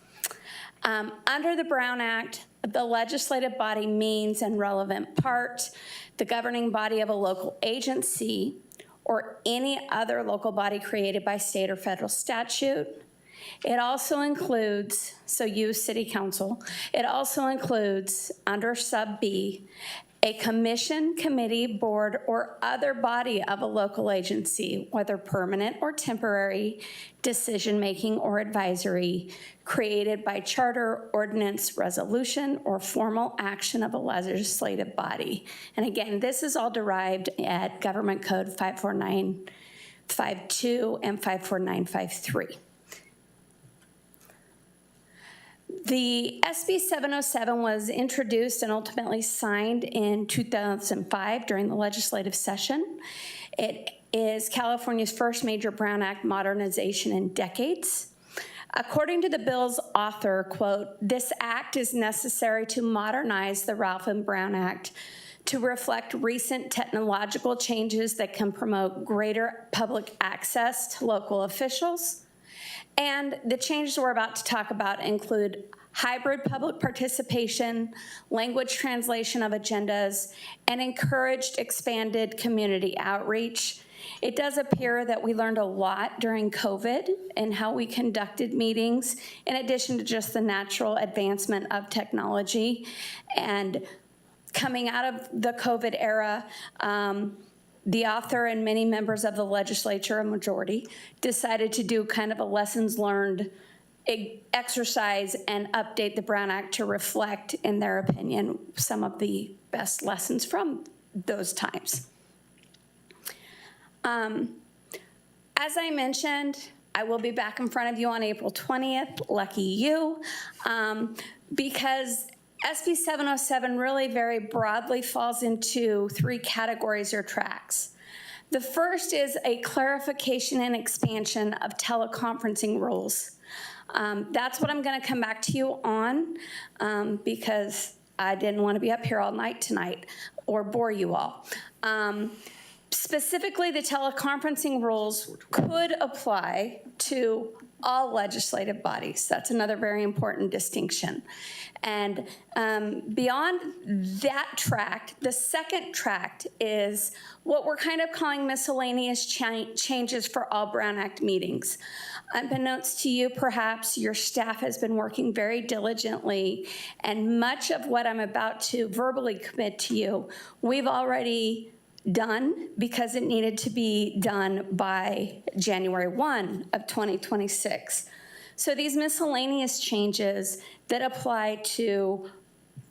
Under the Brown Act, the legislative body means, in relevant part, the governing body of a local agency or any other local body created by state or federal statute. It also includes, so you, City Council, it also includes, under sub B, a commission, committee, board, or other body of a local agency, whether permanent or temporary, decision-making or advisory, created by charter, ordinance, resolution, or formal action of a legislative body. And again, this is all derived at Government Code 54952 and 54953. The SB 707 was introduced and ultimately signed in 2005 during the legislative session. It is California's first major Brown Act modernization in decades. According to the bill's author, quote, "This act is necessary to modernize the Ralph M. Brown Act to reflect recent technological changes that can promote greater public access to local officials. And the changes we're about to talk about include hybrid public participation, language translation of agendas, and encouraged expanded community outreach." It does appear that we learned a lot during COVID and how we conducted meetings, in addition to just the natural advancement of technology. And coming out of the COVID era, the author and many members of the legislature, a majority, decided to do kind of a lessons learned exercise and update the Brown Act to reflect, in their opinion, some of the best lessons from those times. As I mentioned, I will be back in front of you on April 20th, lucky you, because SB 707 really very broadly falls into 3 categories or tracks. The first is a clarification and expansion of teleconferencing rules. That's what I'm going to come back to you on because I didn't want to be up here all night tonight or bore you all. Specifically, the teleconferencing rules could apply to all legislative bodies. That's another very important distinction. And beyond that tract, the second tract is what we're kind of calling miscellaneous changes for all Brown Act meetings. Unbeknownst to you, perhaps, your staff has been working very diligently, and much of what I'm about to verbally commit to you, we've already done because it needed to be done by January 1 of 2026. So these miscellaneous changes that apply to,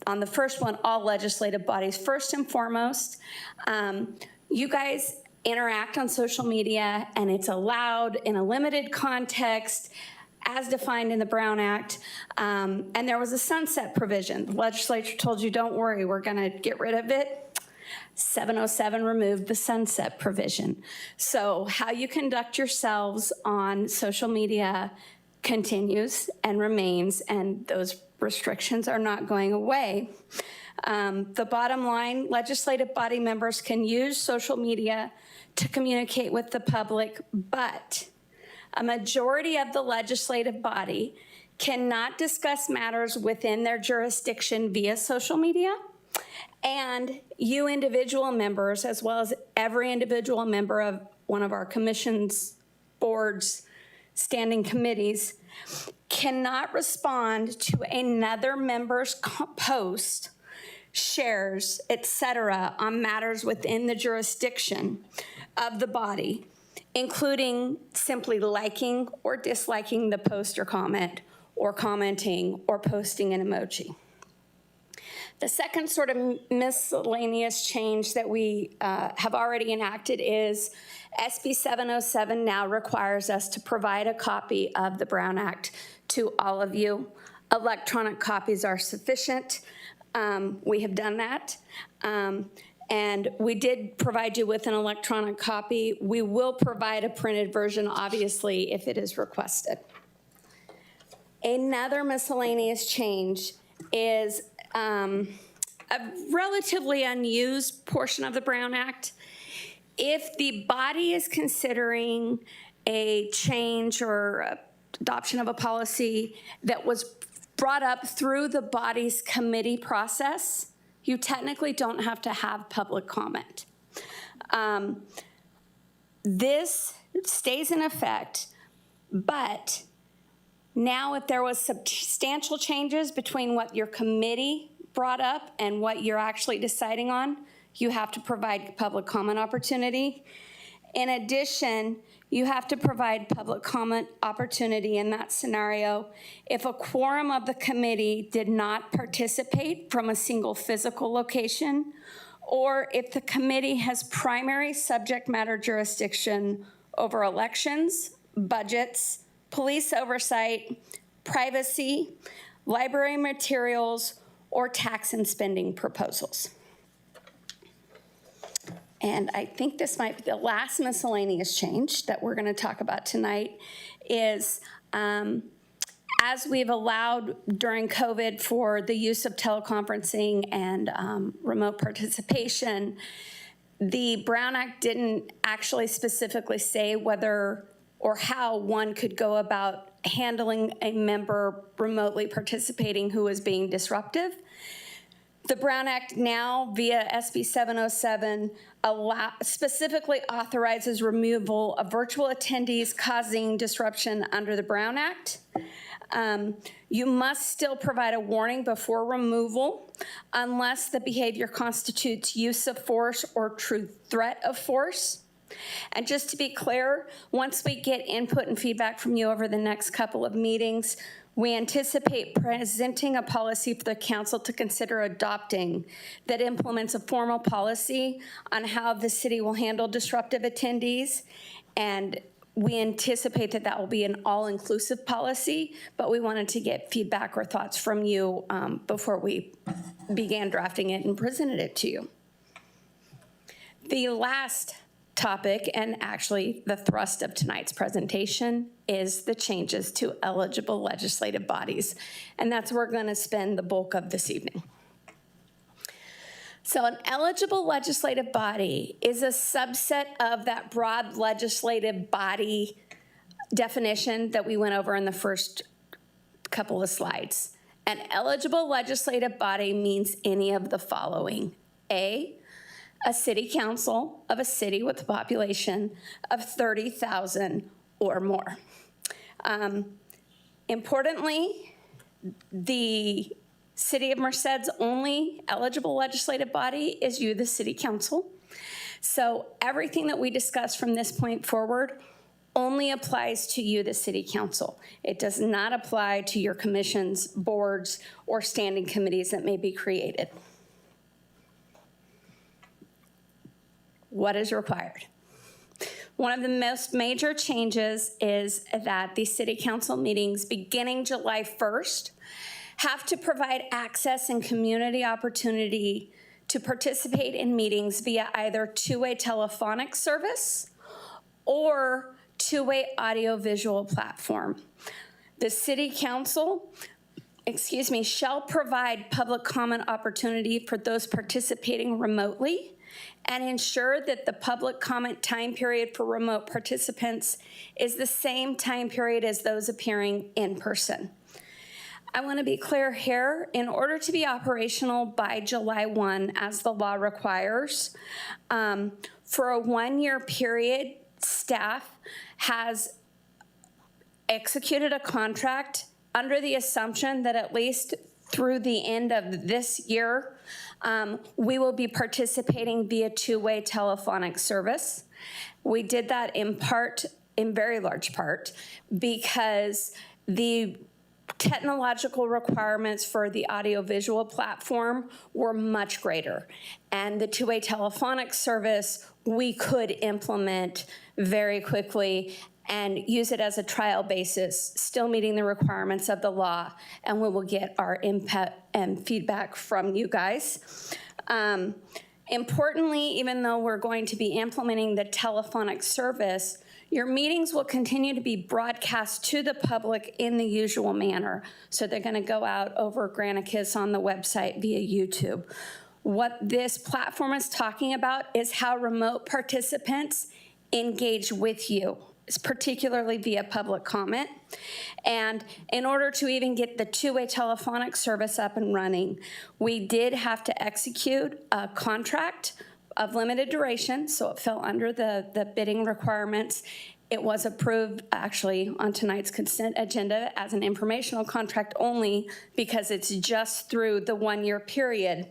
on the first one, all legislative bodies. First and foremost, you guys interact on social media, and it's allowed in a limited context as defined in the Brown Act, and there was a sunset provision. The legislature told you, don't worry, we're going to get rid of it. 707 removed the sunset provision. So how you conduct yourselves on social media continues and remains, and those restrictions are not going away. The bottom line, legislative body members can use social media to communicate with the public, but a majority of the legislative body cannot discuss matters within their jurisdiction via social media. And you individual members, as well as every individual member of one of our commissions, boards, standing committees, cannot respond to another member's post, shares, etc., on matters within the jurisdiction of the body, including simply liking or disliking the post or comment, or commenting or posting an emoji. The second sort of miscellaneous change that we have already enacted is SB 707 now requires us to provide a copy of the Brown Act to all of you. Electronic copies are sufficient. We have done that. And we did provide you with an electronic copy. We will provide a printed version, obviously, if it is requested. Another miscellaneous change is a relatively unused portion of the Brown Act. If the body is considering a change or adoption of a policy that was brought up through the body's committee process, you technically don't have to have public comment. This stays in effect, but now if there was substantial changes between what your committee brought up and what you're actually deciding on, you have to provide public comment opportunity. In addition, you have to provide public comment opportunity in that scenario if a quorum of the committee did not participate from a single physical location, or if the committee has primary subject matter jurisdiction over elections, budgets, police oversight, privacy, library materials, or tax and spending proposals. And I think this might be the last miscellaneous change that we're going to talk about tonight is as we've allowed during COVID for the use of teleconferencing and remote participation, the Brown Act didn't actually specifically say whether or how one could go about handling a member remotely participating who was being disruptive. The Brown Act now, via SB 707, specifically authorizes removal of virtual attendees causing disruption under the Brown Act. You must still provide a warning before removal unless the behavior constitutes use of force or true threat of force. And just to be clear, once we get input and feedback from you over the next couple of meetings, we anticipate presenting a policy for the council to consider adopting that implements a formal policy on how the city will handle disruptive attendees. And we anticipate that that will be an all-inclusive policy, but we wanted to get feedback or thoughts from you before we began drafting it and presented it to you. The last topic, and actually the thrust of tonight's presentation, is the changes to eligible legislative bodies. And that's where we're going to spend the bulk of this evening. So an eligible legislative body is a subset of that broad legislative body definition that we went over in the first couple of slides. An eligible legislative body means any of the following. A city council of a city with a population of 30,000 or more. Importantly, the City of Merced's only eligible legislative body is you, the city council. So everything that we discuss from this point forward only applies to you, the city council. It does not apply to your commissions, boards, or standing committees that may be created. What is required? One of the most major changes is that the city council meetings beginning July 1st have to provide access and community opportunity to participate in meetings via either two-way telephonic service or two-way audiovisual platform. The city council, shall provide public comment opportunity for those participating remotely and ensure that the public comment time period for remote participants is the same time period as those appearing in person. I want to be clear here, in order to be operational by July 1, as the law requires, for a one-year period, staff has executed a contract under the assumption that at least through the end of this year, we will be participating via two-way telephonic service. We did that in very large part, because the technological requirements for the audiovisual platform were much greater. And the two-way telephonic service, we could implement very quickly and use it as a trial basis, still meeting the requirements of the law, and we will get our input and feedback from you guys. Importantly, even though we're going to be implementing the telephonic service, your meetings will continue to be broadcast to the public in the usual manner. So they're going to go out over Granicus on the website via YouTube. What this platform is talking about is how remote participants engage with you, particularly via public comment. And in order to even get the two-way telephonic service up and running, we did have to execute a contract of limited duration, so it fell under the bidding requirements. It was approved actually on tonight's consent agenda as an informational contract only, because it's just through the one-year period.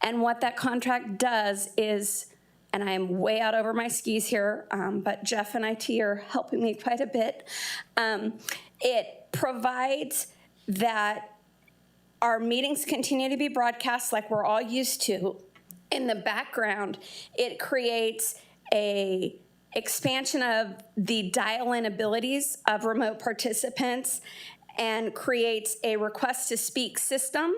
And what that contract does is, and I am way out over my skis here, but Jeff and IT are helping me quite a bit. It provides that our meetings continue to be broadcast like we're all used to. In the background, it creates a expansion of the dial-in abilities of remote participants and creates a request-to-speak system,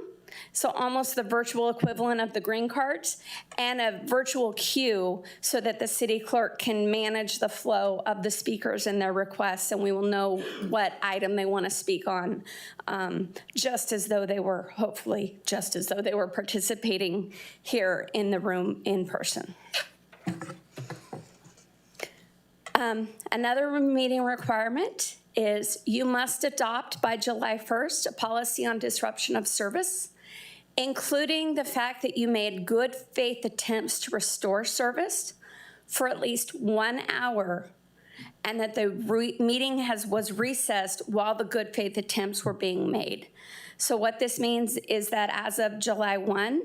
so almost the virtual equivalent of the green cards, and a virtual queue so that the city clerk can manage the flow of the speakers and their requests, and we will know what item they want to speak on, just as though they were participating here in the room in person. Another meeting requirement is you must adopt by July 1st a policy on disruption of service, including the fact that you made good faith attempts to restore service for at least 1 hour, and that the meeting was recessed while the good faith attempts were being made. So what this means is that as of July 1,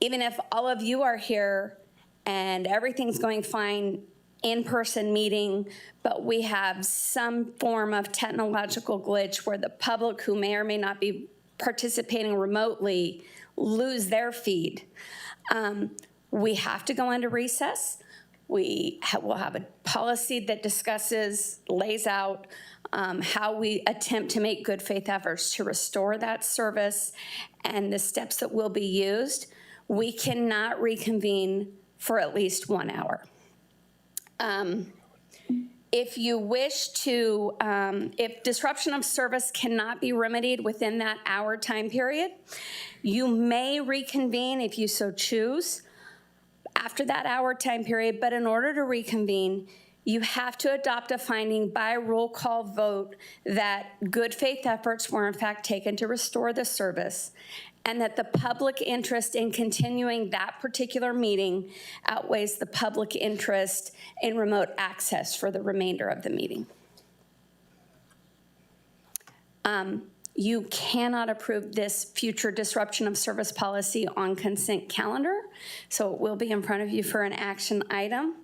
even if all of you are here and everything's going fine, in-person meeting, but we have some form of technological glitch where the public who may or may not be participating remotely lose their feed, we have to go into recess. We'll have a policy that lays out how we attempt to make good faith efforts to restore that service and the steps that will be used. We cannot reconvene for at least 1 hour. If you wish to, if disruption of service cannot be remedied within that hour time period, you may reconvene if you so choose after that hour time period, but in order to reconvene, you have to adopt a finding by roll call vote that good faith efforts were in fact taken to restore the service, and that the public interest in continuing that particular meeting outweighs the public interest in remote access for the remainder of the meeting. You cannot approve this future disruption of service policy on consent calendar, so it will be in front of you for an action item.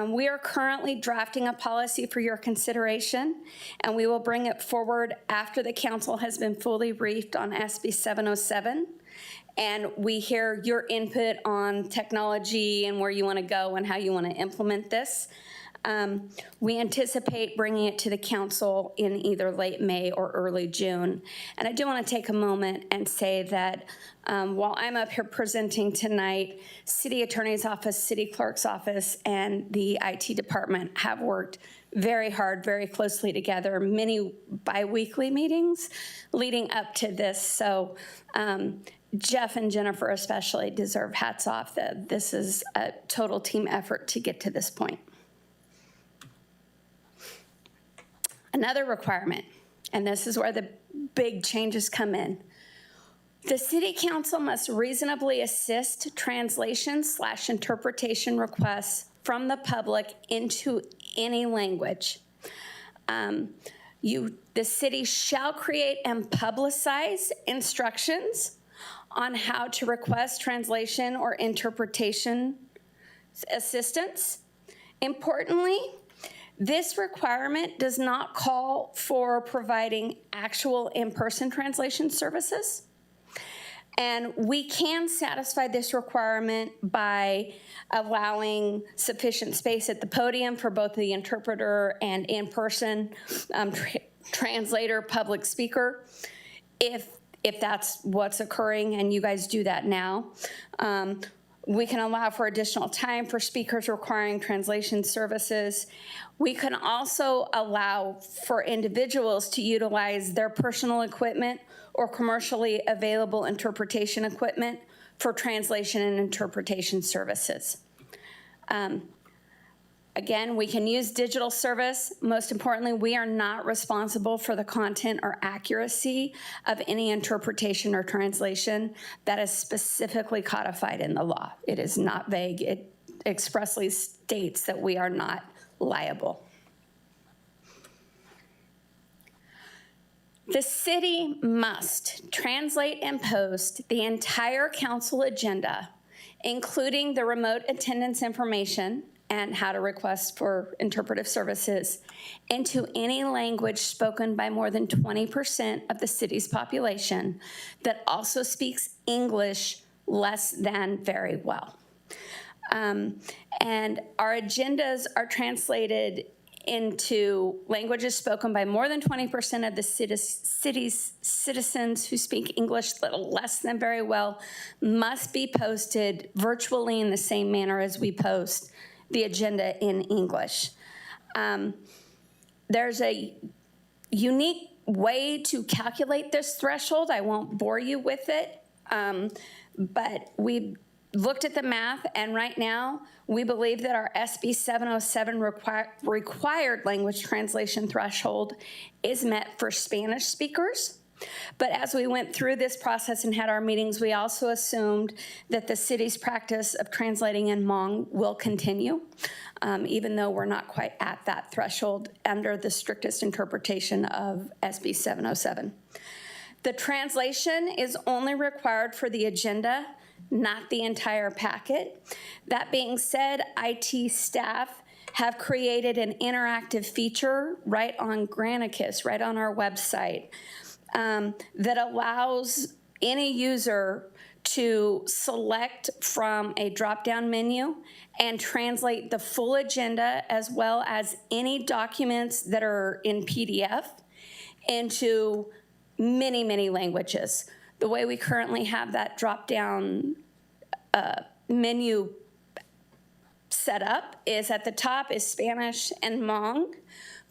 We are currently drafting a policy for your consideration, and we will bring it forward after the council has been fully briefed on SB 707. And we hear your input on technology and where you want to go and how you want to implement this. We anticipate bringing it to the council in either late May or early June. And I do want to take a moment and say that while I'm up here presenting tonight, City Attorney's Office, City Clerk's Office, and the IT department have worked very hard, very closely together, many bi-weekly meetings leading up to this. So Jeff and Jennifer especially deserve hats off. That this is a total team effort to get to this point. Another requirement, and this is where the big changes come in. The City Council must reasonably assist translation/interpretation requests from the public into any language. The city shall create and publicize instructions on how to request translation or interpretation assistance. Importantly, this requirement does not call for providing actual in-person translation services. And we can satisfy this requirement by allowing sufficient space at the podium for both the interpreter and in-person translator, public speaker, if that's what's occurring, and you guys do that now. We can allow for additional time for speakers requiring translation services. We can also allow for individuals to utilize their personal equipment or commercially available interpretation equipment for translation and interpretation services. Again, we can use digital service. Most importantly, we are not responsible for the content or accuracy of any interpretation or translation that is specifically codified in the law. It is not vague. It expressly states that we are not liable. The city must translate and post the entire council agenda, including the remote attendance information and how to request for interpretive services, into any language spoken by more than 20% of the city's population that also speaks English less than very well. And our agendas are translated into languages spoken by more than 20% of the city's citizens who speak English less than very well, must be posted virtually in the same manner as we post the agenda in English. There's a unique way to calculate this threshold. I won't bore you with it, but we looked at the math, and right now we believe that our SB 707 required language translation threshold is met for Spanish speakers. But as we went through this process and had our meetings, we also assumed that the city's practice of translating in Hmong will continue, even though we're not quite at that threshold under the strictest interpretation of SB 707. The translation is only required for the agenda, not the entire packet. That being said, IT staff have created an interactive feature right on Granicus, right on our website, that allows any user to select from a drop-down menu and translate the full agenda as well as any documents that are in PDF into many, many languages. The way we currently have that drop-down menu set up is at the top is Spanish and Hmong.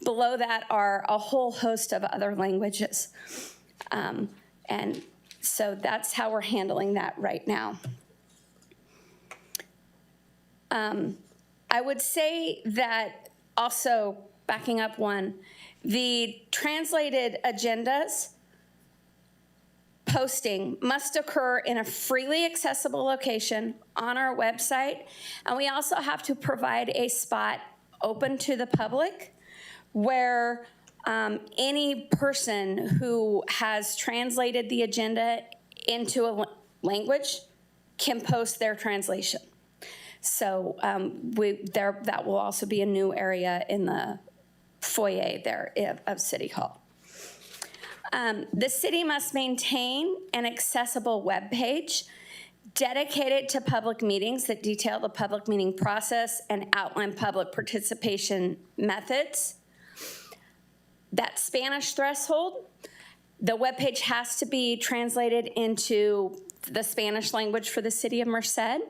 Below that are a whole host of other languages. And so that's how we're handling that right now. I would say that also, backing up one, the translated agendas posting must occur in a freely accessible location on our website. And we also have to provide a spot open to the public where any person who has translated the agenda into a language can post their translation. So that will also be a new area in the foyer there of City Hall. The city must maintain an accessible web page dedicated to public meetings that detail the public meeting process and outline public participation methods. That Spanish threshold, the webpage has to be translated into the Spanish language for the city of Merced.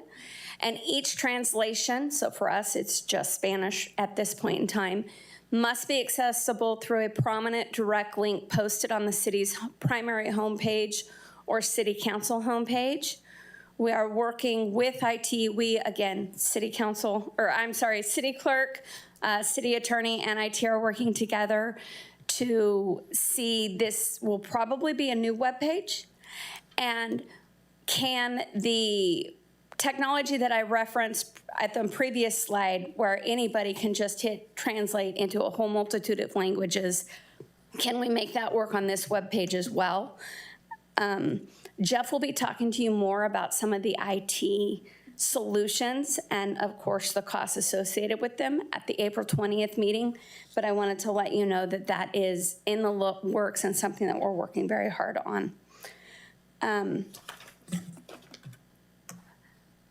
And each translation, so for us, it's just Spanish at this point in time, must be accessible through a prominent direct link posted on the city's primary homepage or city council homepage. We are working with IT. We, again, city clerk, city attorney, and IT are working together to see this will probably be a new webpage. And can the technology that I referenced at the previous slide, where anybody can just hit translate into a whole multitude of languages, can we make that work on this webpage as well? Jeff will be talking to you more about some of the IT solutions and, of course, the costs associated with them at the April 20th meeting. But I wanted to let you know that that is in the works and something that we're working very hard on.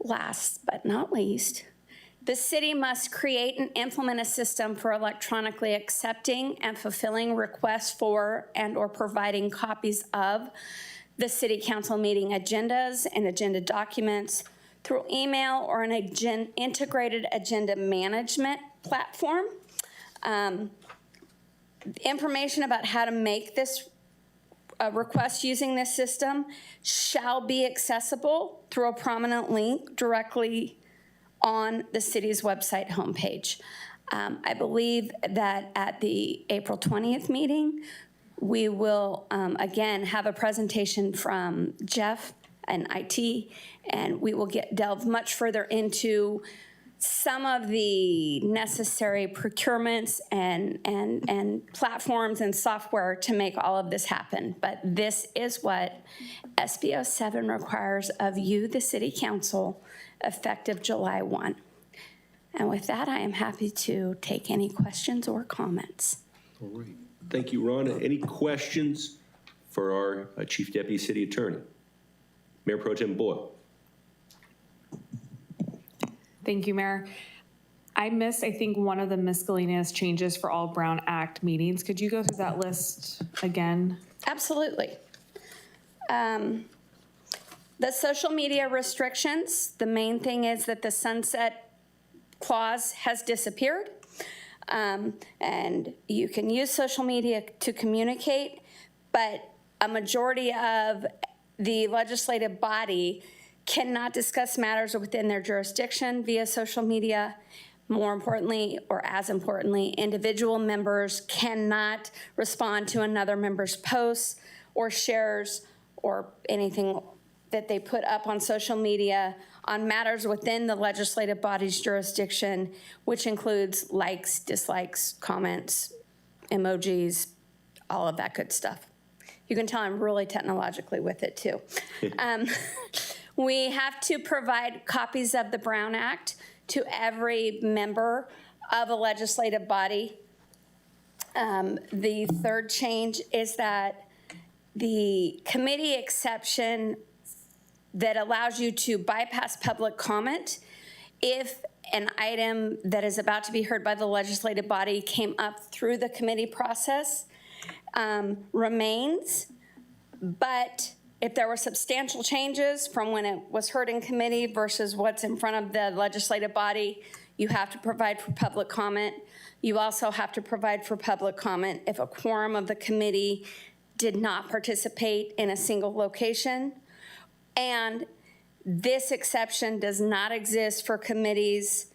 Last but not least, the city must create and implement a system for electronically accepting and fulfilling requests for and/or providing copies of the city council meeting agendas and agenda documents through email or an integrated agenda management platform. Information about how to make this request using this system shall be accessible through a prominent link directly on the city's website homepage. I believe that at the April 20th meeting, we will, again, have a presentation from Jeff and IT, and we will delve much further into some of the necessary procurements and platforms and software to make all of this happen. But this is what SB 07 requires of you, the City Council, effective July 1. And with that, I am happy to take any questions or comments. All right. Thank you, Rhonda. Any questions for our Chief Deputy City Attorney? Mayor Pro Tem Boyle. Thank you, Mayor. I missed, I think, one of the miscellaneous changes for all Brown Act meetings. Could you go through that list again? Absolutely. The social media restrictions, the main thing is that the sunset clause has disappeared. And you can use social media to communicate, but a majority of the legislative body cannot discuss matters within their jurisdiction via social media. More importantly, or as importantly, individual members cannot respond to another member's posts or shares or anything that they put up on social media on matters within the legislative body's jurisdiction, which includes likes, dislikes, comments, emojis, all of that good stuff. You can tell I'm really technologically with it too. We have to provide copies of the Brown Act to every member of a legislative body. The third change is that the committee exception that allows you to bypass public comment if an item that is about to be heard by the legislative body came up through the committee process remains. But if there were substantial changes from when it was heard in committee versus what's in front of the legislative body, you have to provide for public comment. You also have to provide for public comment if a quorum of the committee did not participate in a single location. And this exception does not exist for committees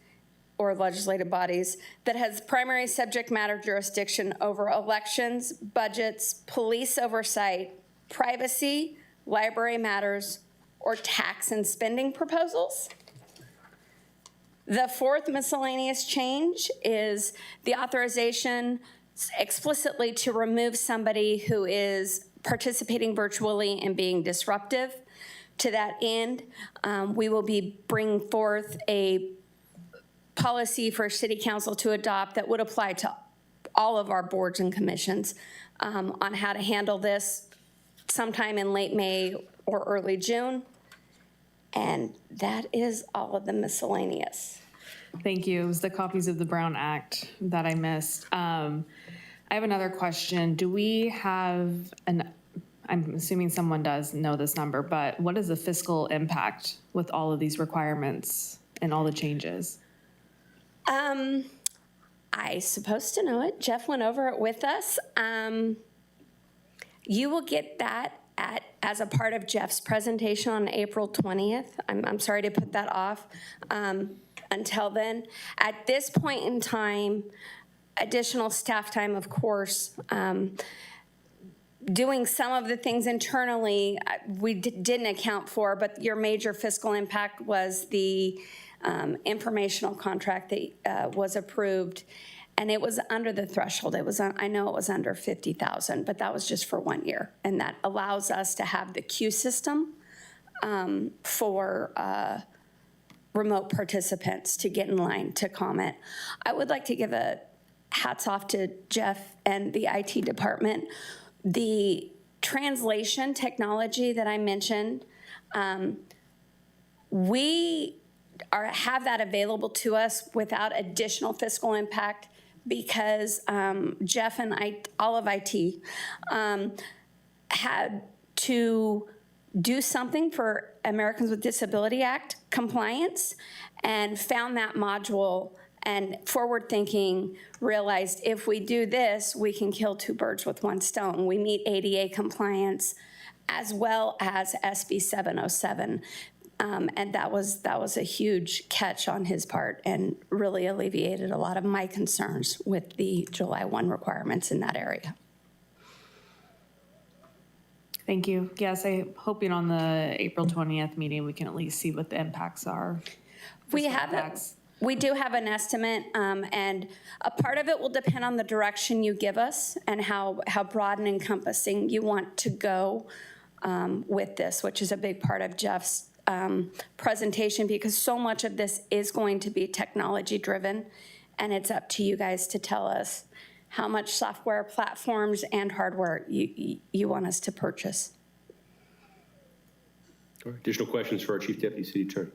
or legislative bodies that has primary subject matter jurisdiction over elections, budgets, police oversight, privacy, library matters, or tax and spending proposals. The fourth miscellaneous change is the authorization explicitly to remove somebody who is participating virtually and being disruptive. To that end, we will be bringing forth a policy for City Council to adopt that would apply to all of our boards and commissions on how to handle this sometime in late May or early June. And that is all of the miscellaneous. Thank you. It was the copies of the Brown Act that I missed. I have another question. Do we have I'm assuming someone does know this number, but what is the fiscal impact with all of these requirements and all the changes? I supposed to know it. Jeff went over it with us. You will get that as a part of Jeff's presentation on April 20th. I'm sorry to put that off until then. At this point in time, additional staff time, of course, doing some of the things internally we didn't account for, but your major fiscal impact was the informational contract that was approved, and it was under the threshold. It was, I know it was under 50,000, but that was just for 1 year, and that allows us to have the queue system for remote participants to get in line to comment. I would like to give a hats off to Jeff and the IT department. The translation technology that I mentioned, we have that available to us without additional fiscal impact because Jeff and all of IT had to do something for Americans with Disability Act compliance and found that module and forward thinking realized if we do this, we can kill two birds with one stone. We meet ADA compliance as well as SB 707. And that was a huge catch on his part and really alleviated a lot of my concerns with the July 1 requirements in that area. Thank you. Yes, I'm hoping on the April 20th meeting, we can at least see what the impacts are. We do have an estimate, and a part of it will depend on the direction you give us and how broad and encompassing you want to go with this, which is a big part of Jeff's presentation, because so much of this is going to be technology driven, and it's up to you guys to tell us how much software platforms and hardware you want us to purchase. All right. Additional questions for our Chief Deputy City Attorney?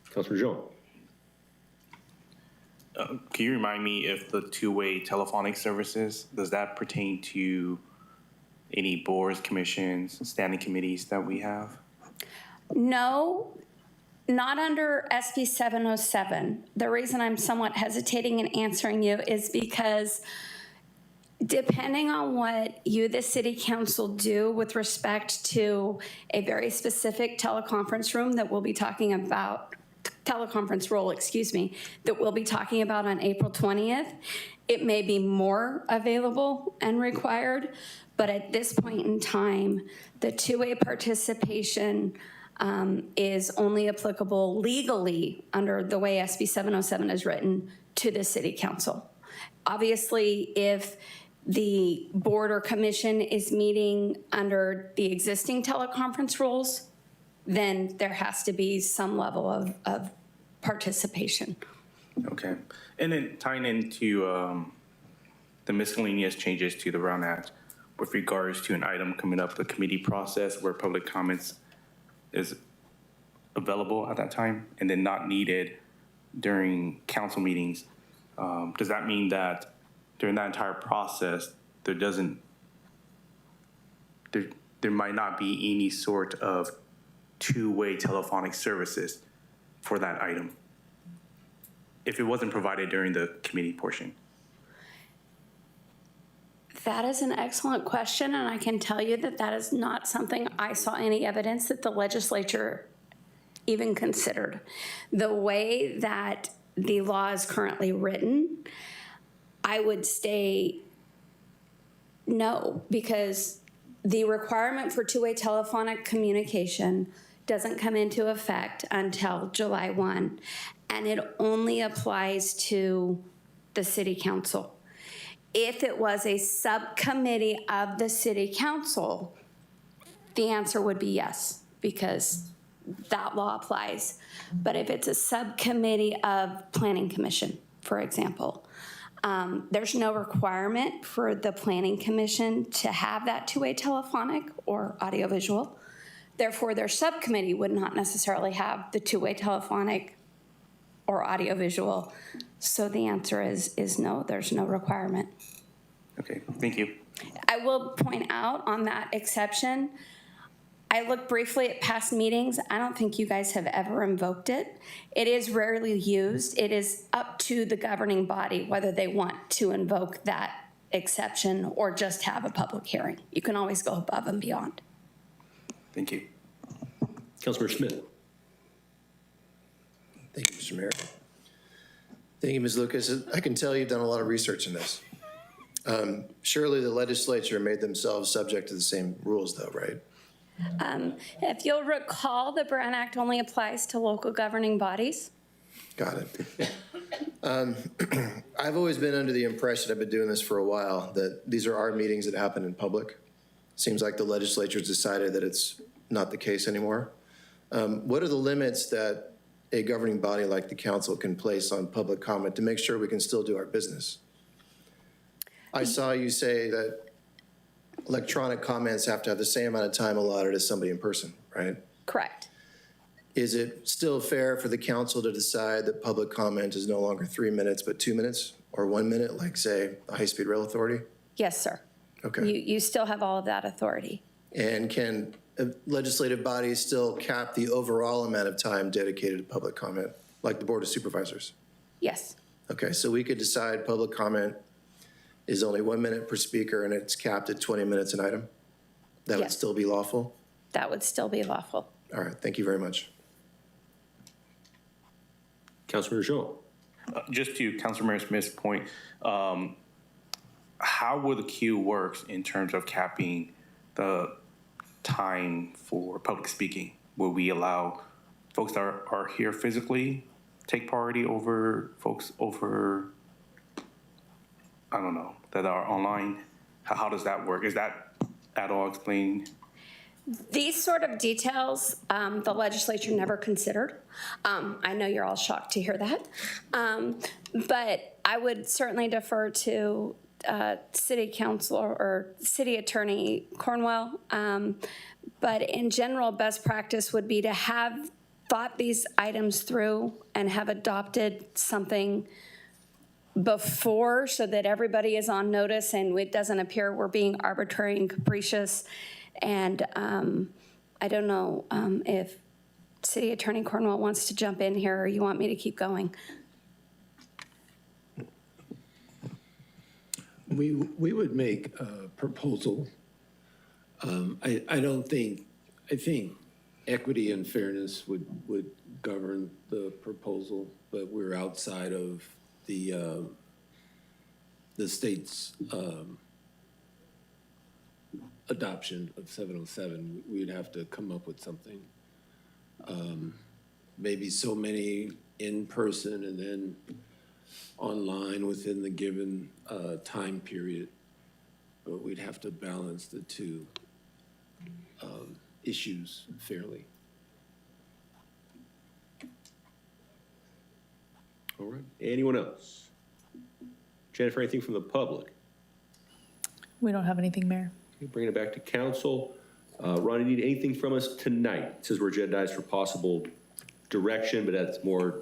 Councilor Jean. Can you remind me if the two-way telephonic services, does that pertain to any boards, commissions, standing committees that we have? No, not under SB 707. The reason I'm somewhat hesitating in answering you is because depending on what you, the city council, do with respect to a very specific teleconference room that we'll be talking about, teleconference role, excuse me, that we'll be talking about on April 20th, it may be more available and required, but at this point in time, the two-way participation is only applicable legally under the way SB 707 is written to the city council. Obviously, if the board or commission is meeting under the existing teleconference rules, then there has to be some level of participation. Okay. And then tying into the miscellaneous changes to the Brown Act with regards to an item coming up the committee process where public comments is available at that time and then not needed during council meetings, does that mean that during that entire process, there might not be any sort of two-way telephonic services for that item if it wasn't provided during the committee portion? That is an excellent question, and I can tell you that that is not something I saw any evidence that the legislature even considered. The way that the law is currently written, I would say no, because the requirement for two-way telephonic communication doesn't come into effect until July 1, and it only applies to the city council. If it was a subcommittee of the city council, the answer would be yes, because that law applies. But if it's a subcommittee of planning commission, for example, there's no requirement for the planning commission to have that two-way telephonic or audiovisual Therefore, their subcommittee would not necessarily have the two-way telephonic or audiovisual. So the answer is no, there's no requirement. Okay, thank you. I will point out on that exception, I looked briefly at past meetings. I don't think you guys have ever invoked it. It is rarely used. It is up to the governing body whether they want to invoke that exception or just have a public hearing. You can always go above and beyond. Thank you. Councilmember Smith. Thank you, Mr. Mayor. Thank you, Ms. Lucas. I can tell you've done a lot of research in this. Surely the legislature made themselves subject to the same rules though, right? If you'll recall, the Brown Act only applies to local governing bodies. Got it. I've always been under the impression, I've been doing this for a while, that these are our meetings that happen in public. Seems like the legislature's decided that it's not the case anymore. What are the limits that a governing body like the council can place on public comment to make sure we can still do our business? I saw you say that electronic comments have to have the same amount of time allotted as somebody in person, right? Correct. Is it still fair for the council to decide that public comment is no longer 3 minutes, but 2 minutes or 1 minute, like say the High-Speed Rail Authority? Yes, sir. Okay. You still have all of that authority. And can legislative bodies still cap the overall amount of time dedicated to public comment, like the Board of Supervisors? Yes. Okay, so we could decide public comment is only 1 minute per speaker and it's capped at 20 minutes an item? That would Yes. still be lawful? That would still be lawful. All right, thank you very much. Councilmember Jean. Just to Councilmember Smith's point, how will the queue work in terms of capping the time for public speaking? Will we allow folks that are here physically take priority over folks over, I don't know, that are online? How does that work? Is that at all explained? These sort of details, the legislature never considered. I know you're all shocked to hear that. But I would certainly defer to City Council or City Attorney Cornwell. But in general, best practice would be to have thought these items through and have adopted something before so that everybody is on notice and it doesn't appear we're being arbitrary and capricious. And I don't know if City Attorney Cornwell wants to jump in here or you want me to keep going. We would make a proposal. I think equity and fairness would govern the proposal, but we're outside of the state's adoption of 707. We'd have to come up with something. Maybe so many in person and then online within the given time period, but we'd have to balance the two issues fairly. All right. Anyone else? Jennifer, anything from the public? We don't have anything, Mayor. Okay, bringing it back to council. Ronnie, need anything from us tonight? It says we're agendized for possible direction, but that's more.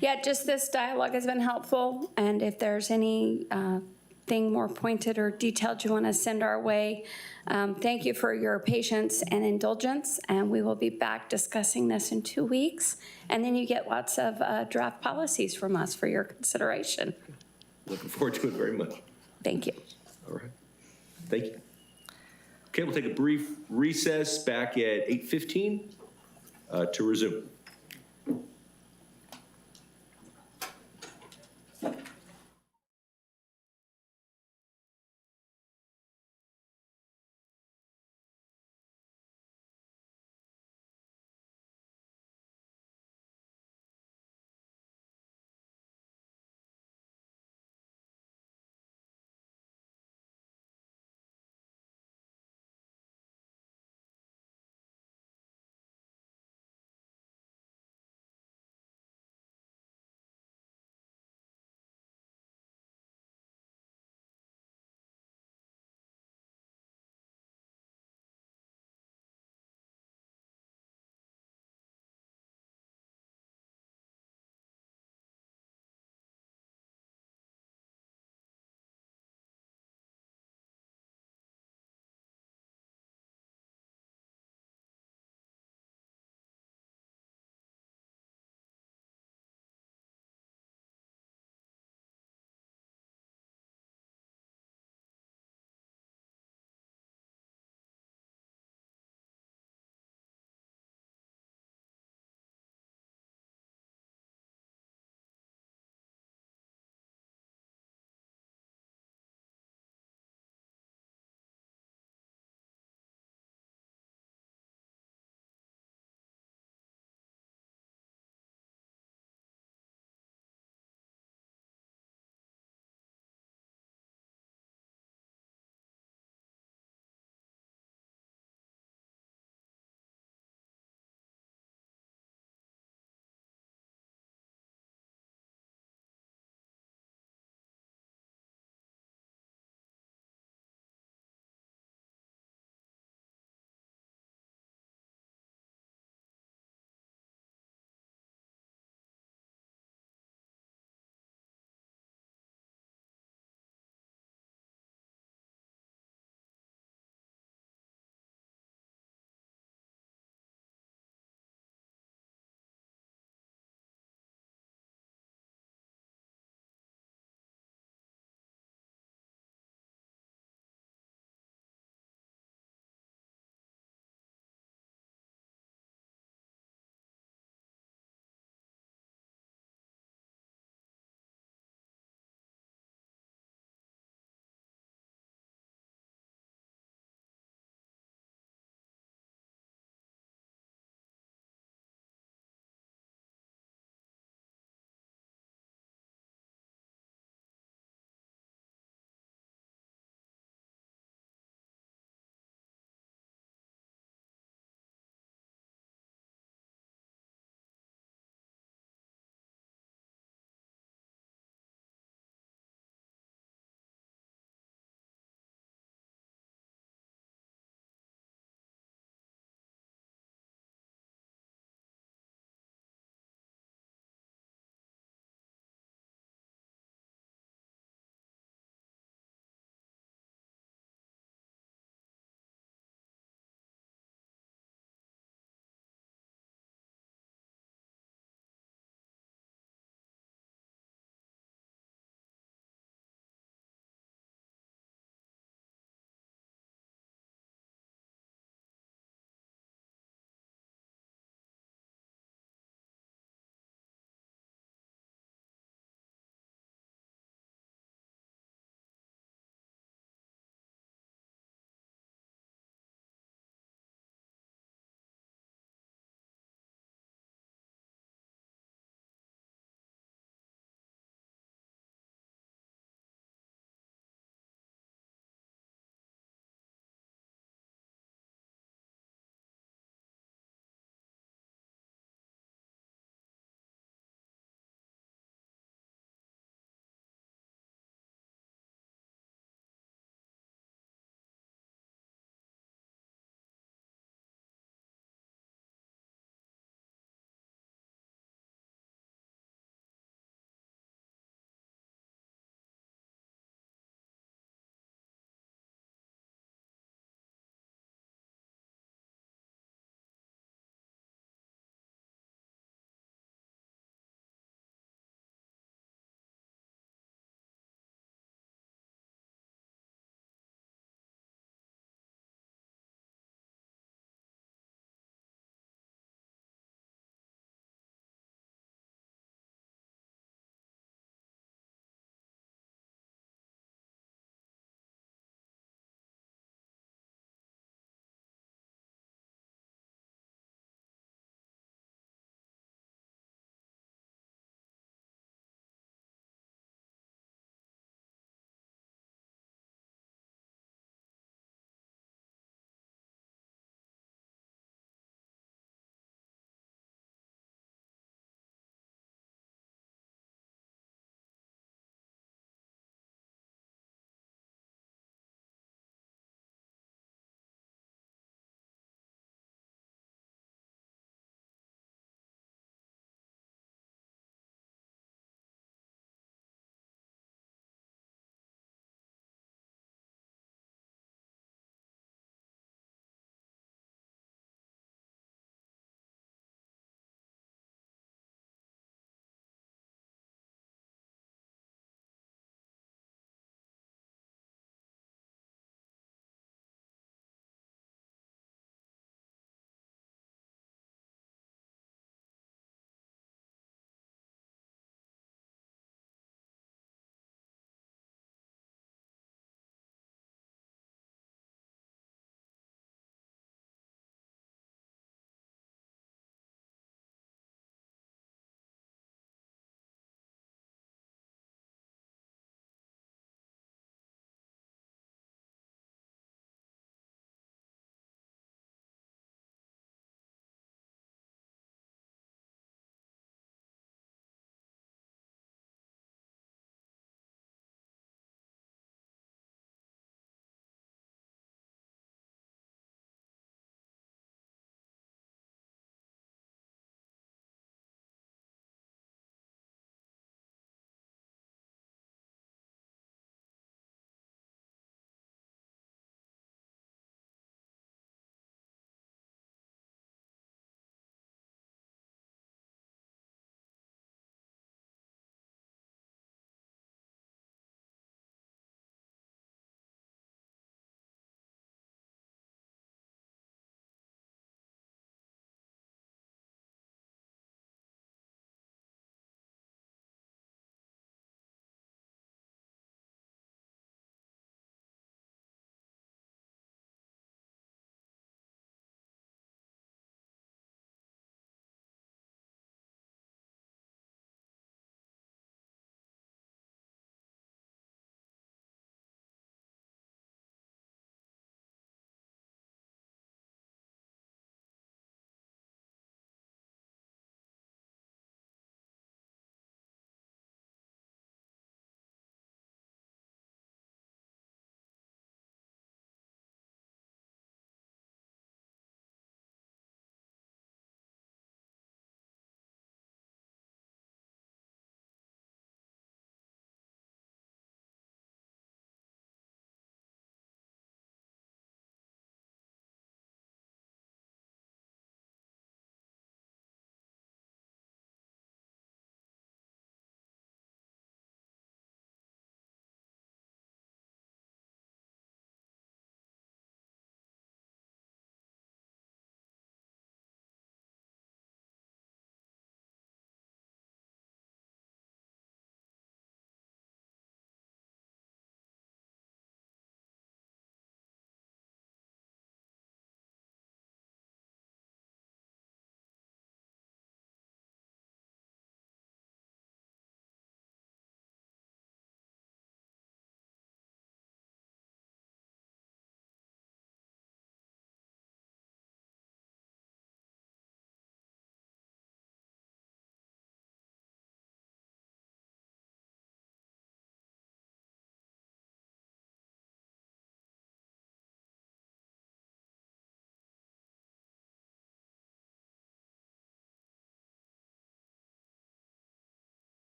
Yeah, just this dialogue has been helpful. And if there's any thing more pointed or detailed you want to send our way, thank you for your patience and indulgence. And we will be back discussing this in 2 weeks. And then you get lots of draft policies from us for your consideration. Looking forward to it very much. Thank you. All right. Thank you. Okay, we'll take a brief recess back at 8:15 to resume.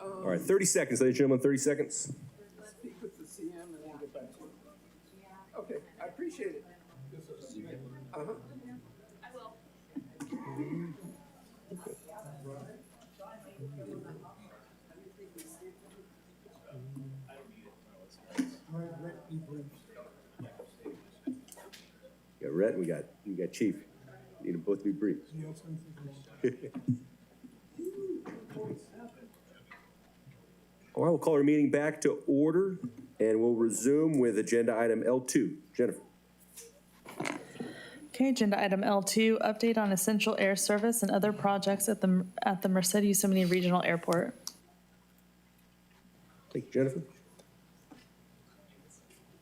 All right, 30 seconds, ladies and gentlemen, 30 seconds. Speak with the CM and then get back to you. Okay, I appreciate it. Uh-huh. We got Rhett, and we got Chief. Need them both to be brief. All right, we'll call our meeting back to order, and we'll resume with agenda item L2. Jennifer. Okay, agenda item L2, update on essential air service and other projects at the Merced Yosemite Regional Airport. Thank you, Jennifer.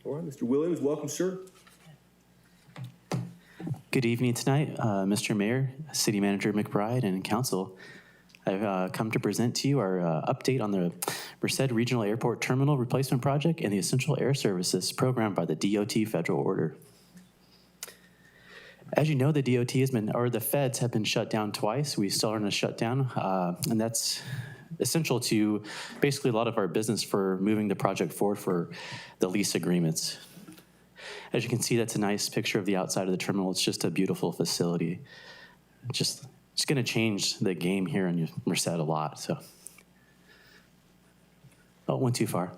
All right, Mr. Williams, welcome, sir. Good evening tonight, Mr. Mayor, City Manager McBride, and Council. I've come to present to you our update on the Merced Regional Airport Terminal Replacement Project and the Essential Air Services program by the DOT federal order. As you know, the DOT has been, or the feds have been shut down twice. We still are in a shutdown, and that's essential to basically a lot of our business for moving the project forward for the lease agreements. As you can see, that's a nice picture of the outside of the terminal. It's just a beautiful facility. It's going to change the game here in Merced a lot. So, oh, went too far.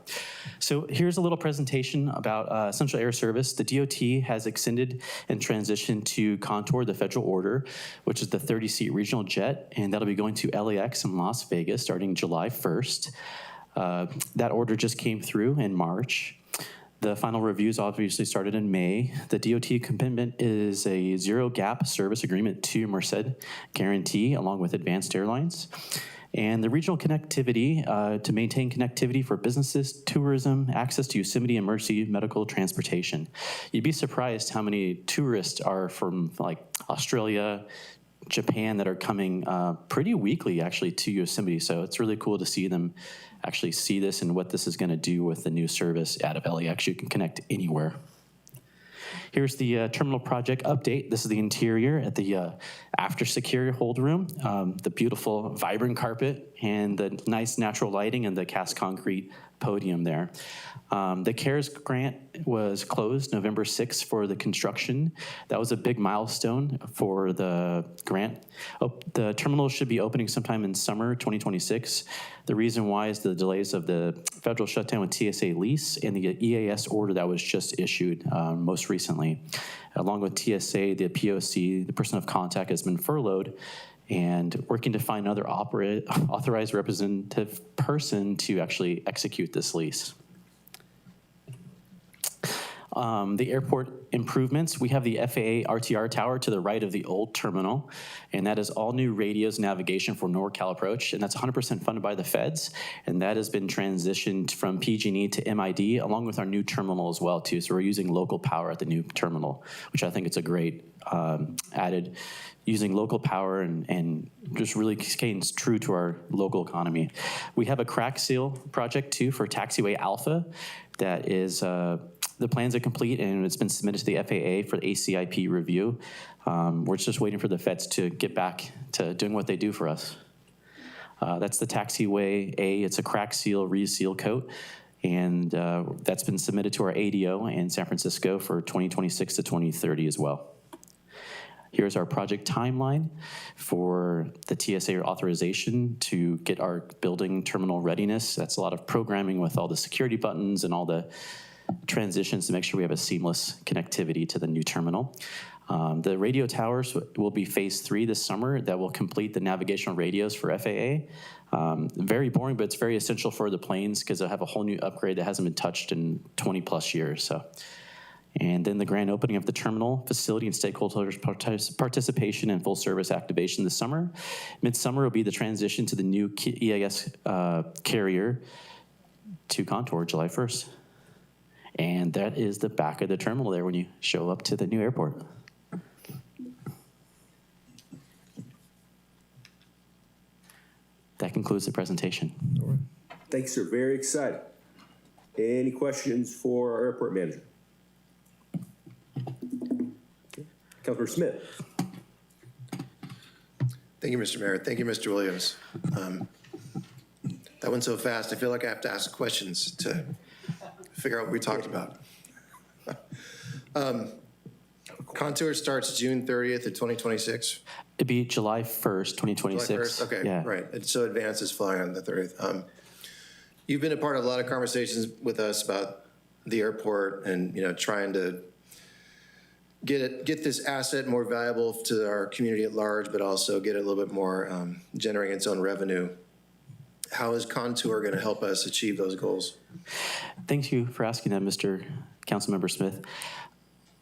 So here's a little presentation about Essential Air Service. The DOT has extended and transitioned to Contour, the federal order, which is the 30-seat regional jet, and that'll be going to LAX in Las Vegas starting July 1st. That order just came through in March. The final reviews obviously started in May. The DOT commitment is a zero-gap service agreement to Merced Guarantee along with Advanced Airlines. And the regional connectivity to maintain connectivity for businesses, tourism, access to Yosemite emergency medical transportation. You'd be surprised how many tourists are from like Australia, Japan that are coming pretty weekly actually to Yosemite. So it's really cool to see them actually see this and what this is going to do with the new service out of LAX. You can connect anywhere. Here's the terminal project update. This is the interior at the after security hold room. The beautiful vibrant carpet and the nice natural lighting and the cast concrete podium there. The CARES grant was closed November 6th for the construction. That was a big milestone for the grant. The terminal should be opening sometime in summer 2026. The reason why is the delays of the federal shutdown with TSA lease and the EAS order that was just issued most recently. Along with TSA, the POC, the person of contact, has been furloughed and working to find another authorized representative person to actually execute this lease. The airport improvements, we have the FAA RTR tower to the right of the old terminal, and that is all new radios navigation for NorCal approach, and that's 100% funded by the feds, and that has been transitioned from PG&E to MID, along with our new terminal as well, too. So we're using local power at the new terminal, which I think it's a great added, using local power and just really staying true to our local economy. We have a crack seal project, too, for Taxiway Alpha that is the plans are complete and it's been submitted to the FAA for the ACIP review. We're just waiting for the feds to get back to doing what they do for us. That's the Taxiway A. It's a crack seal, reseal coat, and that's been submitted to our ADO in San Francisco for 2026 to 2030 as well. Here's our project timeline for the TSA authorization to get our building terminal readiness. That's a lot of programming with all the security buttons and all the transitions to make sure we have a seamless connectivity to the new terminal. The radio towers will be phase 3 this summer. That will complete the navigational radios for FAA. Very boring, but it's very essential for the planes because they'll have a whole new upgrade that hasn't been touched in 20 plus years. So. And then the grand opening of the terminal facility and stakeholders participation and full service activation this summer. Midsummer will be the transition to the new EAS carrier to Contour July 1st. And that is the back of the terminal there when you show up to the new airport. That concludes the presentation. All right. Thanks, sir. Very excited. Any questions for our airport manager? Councilor Smith. Thank you, Mr. Mayor. Thank you, Mr. Williams. That went so fast, I feel like I have to ask questions to figure out what we talked about. Contour starts June 30th of 2026? It'd be July 1st, 2026. July 1st? Okay, Yeah. right. And so Advance is flying on the 30th. You've been a part of a lot of conversations with us about the airport and, trying to get this asset more valuable to our community at large, but also get it a little bit more generating its own revenue. How is Contour going to help us achieve those goals? Thank you for asking that, Mr. Councilmember Smith.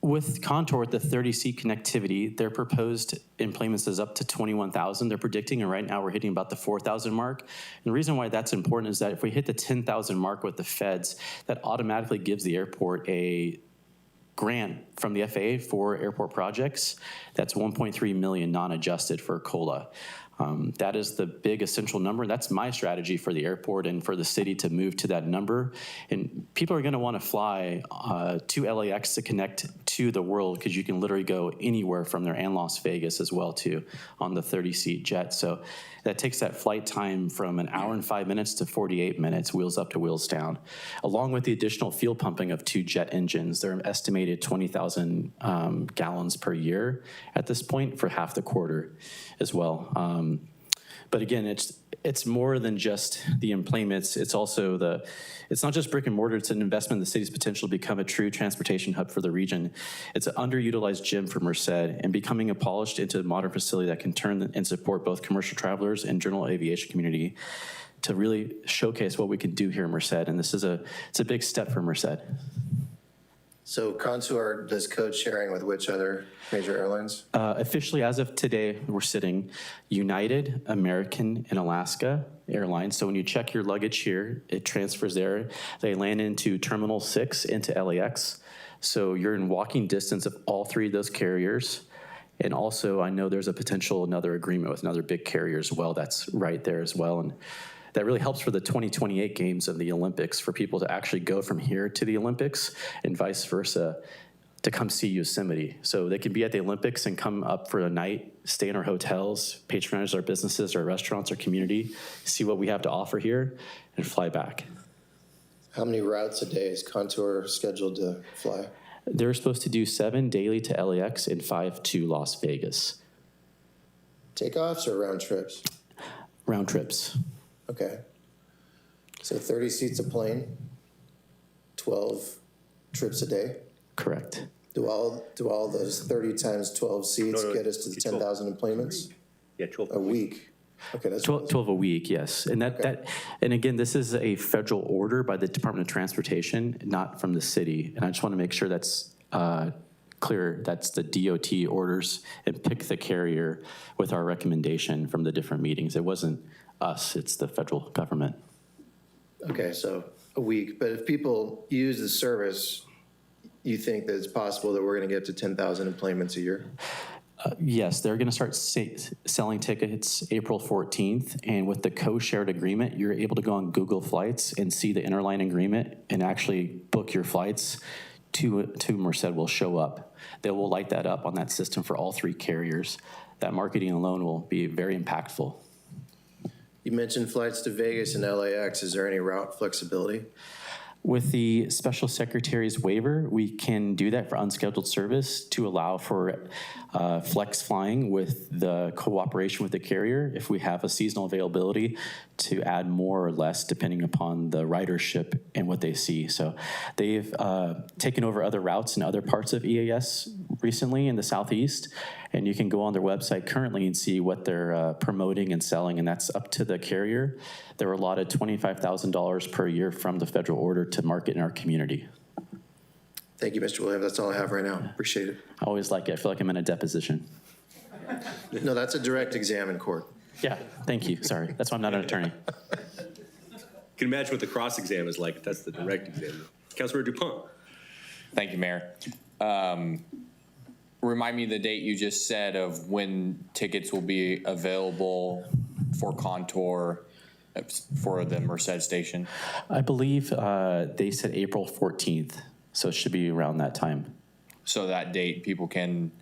With Contour, the 30-seat connectivity, their proposed employments is up to 21,000 they're predicting, and right now we're hitting about the 4,000 mark. And the reason why that's important is that if we hit the 10,000 mark with the feds, that automatically gives the airport a grant from the FAA for airport projects. That's 1.3 million non-adjusted for COLA. That is the big essential number. That's my strategy for the airport and for the city to move to that number. And people are going to want to fly to LAX to connect to the world, because you can literally go anywhere from there, and Las Vegas as well too, on the 30-seat jet. So that takes that flight time from an hour and 5 minutes to 48 minutes, wheels up to wheels down, along with the additional fuel pumping of 2 jet engines. They're estimated 20,000 gallons per year at this point for half the quarter as well. But again, it's more than just the employments. It's also it's not just brick and mortar, it's an investment in the city's potential to become a true transportation hub for the region. It's an underutilized gym for Merced, and becoming a polished into a modern facility that can turn and support both commercial travelers and general aviation community to really showcase what we can do here in Merced. And it's a big step for Merced. So Contour does code sharing with which other major airlines? Officially, as of today, we're sitting United, American, and Alaska Airlines. So when you check your luggage here, it transfers there. They land into Terminal 6 into LAX. So you're in walking distance of all 3 of those carriers. And also, I know there's a potential another agreement with another big carrier as well that's right there as well. And that really helps for the 2028 games of the Olympics, for people to actually go from here to the Olympics and vice versa to come see Yosemite. So they can be at the Olympics and come up for a night, stay in our hotels, patronize our businesses, our restaurants, our community, see what we have to offer here, and fly back. How many routes a day is Contour scheduled to fly? They're supposed to do 7 daily to LAX and 5 to Las Vegas. Takeoffs or round trips? Round trips. Okay. So 30 seats a plane, 12 trips a day? Correct. Do all those 30 times 12 seats No, get us to the 10,000 employments? Yeah, 12. A week. Okay, that's 12 a week, yes. And and again, this is a federal order by the Department of Transportation, not from the city. And I just want to make sure that's clear. That's the DOT orders, and pick the carrier with our recommendation from the different meetings. It wasn't us, it's the federal government. Okay, so a week. But if people use the service, you think that it's possible that we're going to get to 10,000 employments a year? Yes, they're going to start selling tickets April 14th. And with the co-shared agreement, you're able to go on Google Flights and see the interline agreement and actually book your flights to Merced will show up. They will light that up on that system for all 3 carriers. That marketing alone will be very impactful. You mentioned flights to Vegas and LAX. Is there any route flexibility? With the special secretary's waiver, we can do that for unscheduled service to allow for flex flying with the cooperation with the carrier if we have a seasonal availability to add more or less depending upon the ridership and what they see. So they've taken over other routes in other parts of EAS recently in the Southeast, and you can go on their website currently and see what they're promoting and selling, and that's up to the carrier. They're allotted $25,000 per year from the federal order to market in our community. Thank you, Mr. Williams. That's all I have right now. Appreciate it. I always like it. I feel like I'm in a deposition. No, that's a direct exam in court. Yeah, thank you. Sorry. That's why I'm not an attorney. You can imagine what the cross-exam is like. That's the direct exam. Councilmember Dupont. Thank you, Mayor. Remind me the date you just said of when tickets will be available for Contour for the Merced station. I believe they said April 14th, so it should be around that time. So that date, people can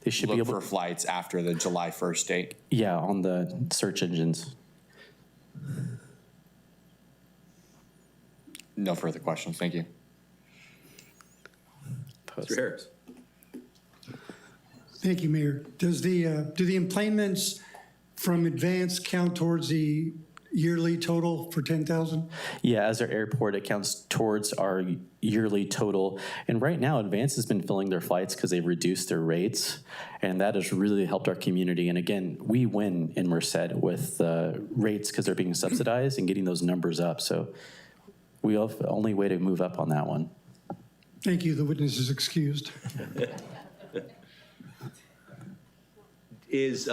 they should look be able for flights after the July 1st date? Yeah, on the search engines. No further questions. Thank you. Mr. Harris. Thank you, Mayor. Does the, do the emplanements from Advance count towards the yearly total for 10,000? Yeah, as our airport, it counts towards our yearly total. And right now, Advance has been filling their flights because they've reduced their rates. And that has really helped our community. And again, we win in Merced with rates because they're being subsidized and getting those numbers up. So we have the only way to move up on that one. Thank you. The witness is excused. Is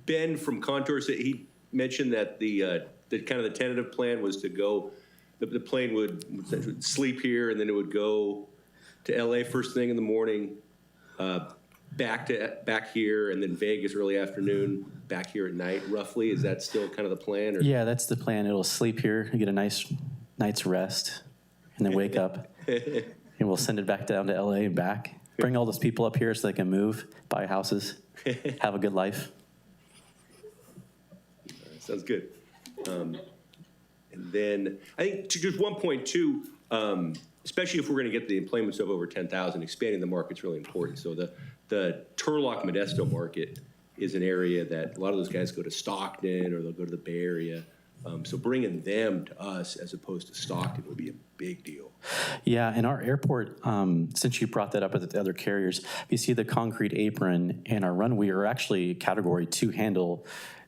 Ben from Contour, he mentioned that the kind of the tentative plan was to go, the plane would sleep here and then it would go to LA first thing in the morning, back here, and then Vegas early afternoon, back here at night, roughly. Is that still kind of the plan? Or? Yeah, that's the plan. It'll sleep here and get a nice night's rest and then wake up. And we'll send it back down to LA and back. Bring all those people up here so they can move, buy houses, have a good life. Sounds good. And then I think to just one point too, especially if we're going to get the employments of over 10,000, expanding the market's really important. So the Turlock Modesto market is an area that a lot of those guys go to Stockton or they'll go to the Bay Area. So bringing them to us as opposed to Stockton would be a big deal. Yeah, and our airport, since you brought that up with the other carriers, you see the concrete apron and our runway are actually Category 2 handle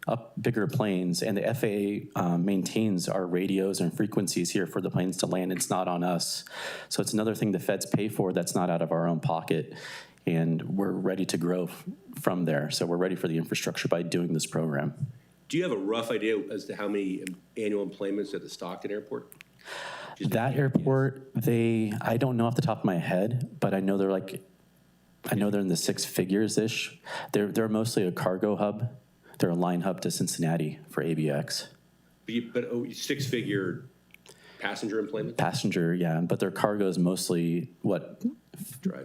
up bigger planes, and the FAA maintains our radios and frequencies here for the planes to land. It's not on us. So it's another thing the feds pay for that's not out of our own pocket, and we're ready to grow from there. So we're ready for the infrastructure by doing this program. Do you have a rough idea as to how many annual employments at the Stockton airport? That airport, I don't know off the top of my head, but I know they're in the six figures-ish. They're mostly a cargo hub. They're a line hub to Cincinnati for ABX. But six-figure passenger employment? Passenger, yeah, but their cargo is mostly what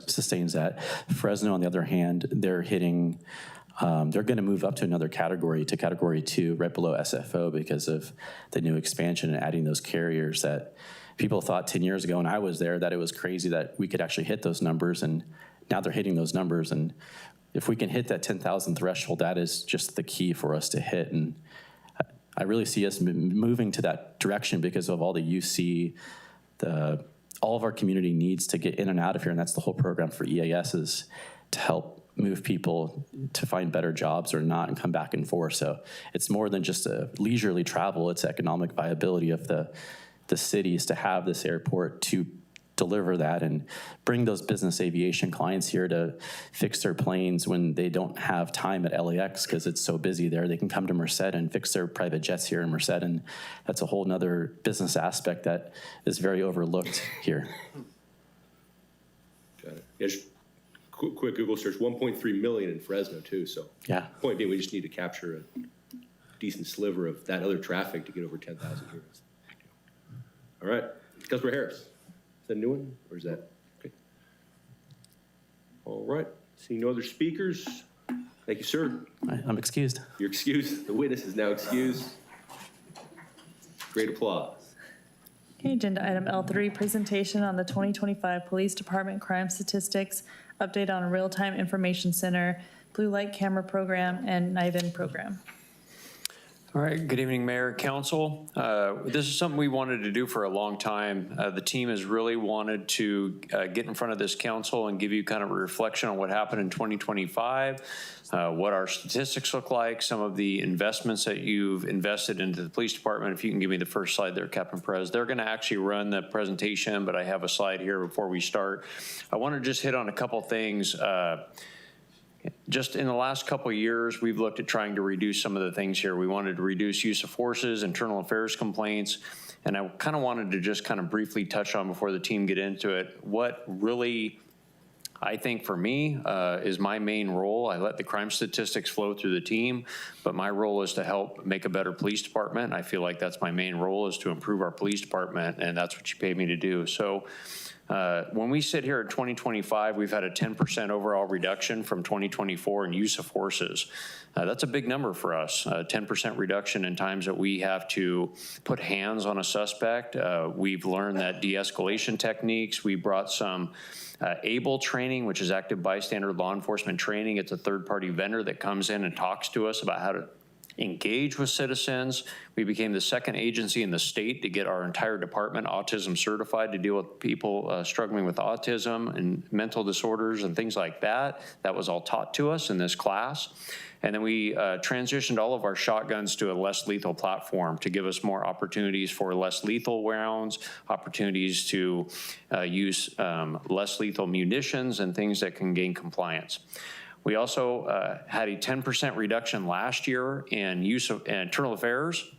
sustains that. Fresno, on the other hand, they're hitting, they're going to move up to another category, to Category 2, right below SFO, because of the new expansion and adding those carriers that people thought 10 years ago, and I was there, that it was crazy that we could actually hit those numbers, and now they're hitting those numbers. And if we can hit that 10,000 threshold, that is just the key for us to hit. And I really see us moving to that direction because of all the UC, all of our community needs to get in and out of here, and that's the whole program for EAS, is to help move people to find better jobs or not and come back and forth. So it's more than just a leisurely travel, it's economic viability of the cities to have this airport to deliver that and bring those business aviation clients here to fix their planes when they don't have time at LAX because it's so busy there. They can come to Merced and fix their private jets here in Merced, and that's a whole nother business aspect that is very overlooked here. Got it. Yeah, just quick Google search, 1.3 million in Fresno too. So yeah, point being, we just need to capture a decent sliver of that other traffic to get over 10,000 here. All right, Councilor Harris. Is that a new one, or is that, okay? All right, seeing no other speakers, thank you, sir. I'm excused. You're excused. The witness is now excused. Great applause. Okay, agenda item L3, presentation on the 2025 Police Department Crime Statistics, update on Real-Time Information Center, Blue Light Camera Program, and NIVIN Program. All right, good evening, Mayor, Council. This is something we wanted to do for a long time. The team has really wanted to get in front of this council and give you kind of a reflection on what happened in 2025, what our statistics look like, some of the investments that you've invested into the police department. If you can give me the first slide there, Captain Perez. They're gonna actually run the presentation, but I have a slide here before we start. I wanna just hit on a couple things. Just in the last couple of years, we've looked at trying to reduce some of the things here. We wanted to reduce use of forces, internal affairs complaints, and I kind of wanted to just kind of briefly touch on before the team get into it, what really, I think for me, is my main role. I let the crime statistics flow through the team, but my role is to help make a better police department. I feel like that's my main role, is to improve our police department, and that's what you pay me to do. So When we sit here in 2025, we've had a 10% overall reduction from 2024 in use of forces. That's a big number for us, 10% reduction in times that we have to put hands on a suspect. We've learned that de-escalation techniques. We brought some ABLE training, which is active bystander law enforcement training. It's a third-party vendor that comes in and talks to us about how to engage with citizens. We became the second agency in the state to get our entire department autism certified to deal with people struggling with autism and mental disorders and things like that. That was all taught to us in this class. And then we transitioned all of our shotguns to a less lethal platform to give us more opportunities for less lethal rounds, opportunities to use less lethal munitions and things that can gain compliance. We also had a 10% reduction last year in use of internal affairs,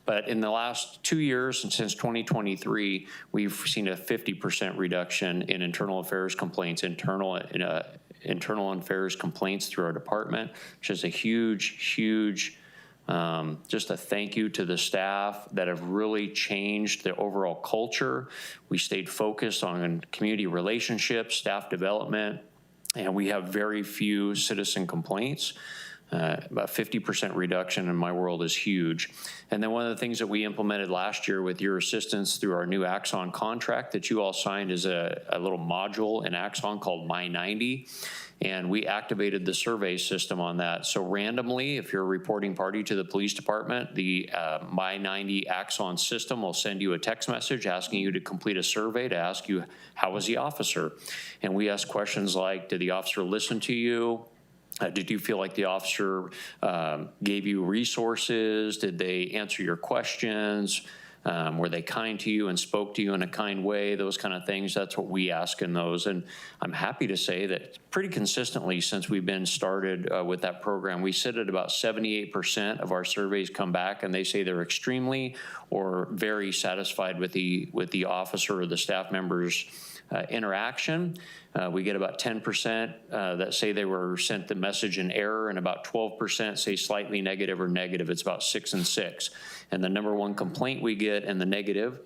but in the last 2 years and since 2023, we've seen a 50% reduction in internal affairs complaints, internal affairs complaints through our department, which is a huge just a thank you to the staff that have really changed the overall culture. We stayed focused on community relationships, staff development, and we have very few citizen complaints. About 50% reduction in my world is huge. And then one of the things that we implemented last year with your assistance through our new Axon contract that you all signed is a little module in Axon called My90. And we activated the survey system on that. So randomly, if you're a reporting party to the police department, the My90 Axon system will send you a text message asking you to complete a survey to ask you, how was the officer? And we ask questions like, did the officer listen to you? Did you feel like the officer gave you resources? Did they answer your questions? Were they kind to you and spoke to you in a kind way? Those kind of things, that's what we ask in those. And I'm happy to say that pretty consistently since we've been started with that program, we sit at about 78% of our surveys come back and they say they're extremely or very satisfied with the officer or the staff members' interaction. We get about 10% that say they were sent the message in error, and about 12% say slightly negative or negative. It's about 6 and 6. And the number one complaint we get in the negative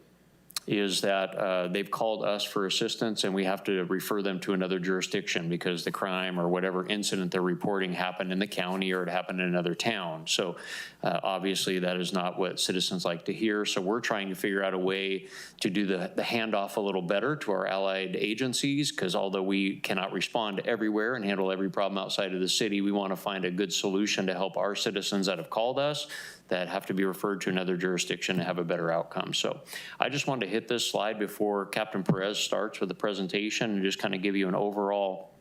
is that they've called us for assistance and we have to refer them to another jurisdiction because the crime or whatever incident they're reporting happened in the county or it happened in another town. So obviously that is not what citizens like to hear. So we're trying to figure out a way to do the handoff a little better to our allied agencies, because although we cannot respond everywhere and handle every problem outside of the city, we want to find a good solution to help our citizens that have called us that have to be referred to another jurisdiction to have a better outcome. So I just wanted to hit this slide before Captain Perez starts with the presentation and just kind of give you an overall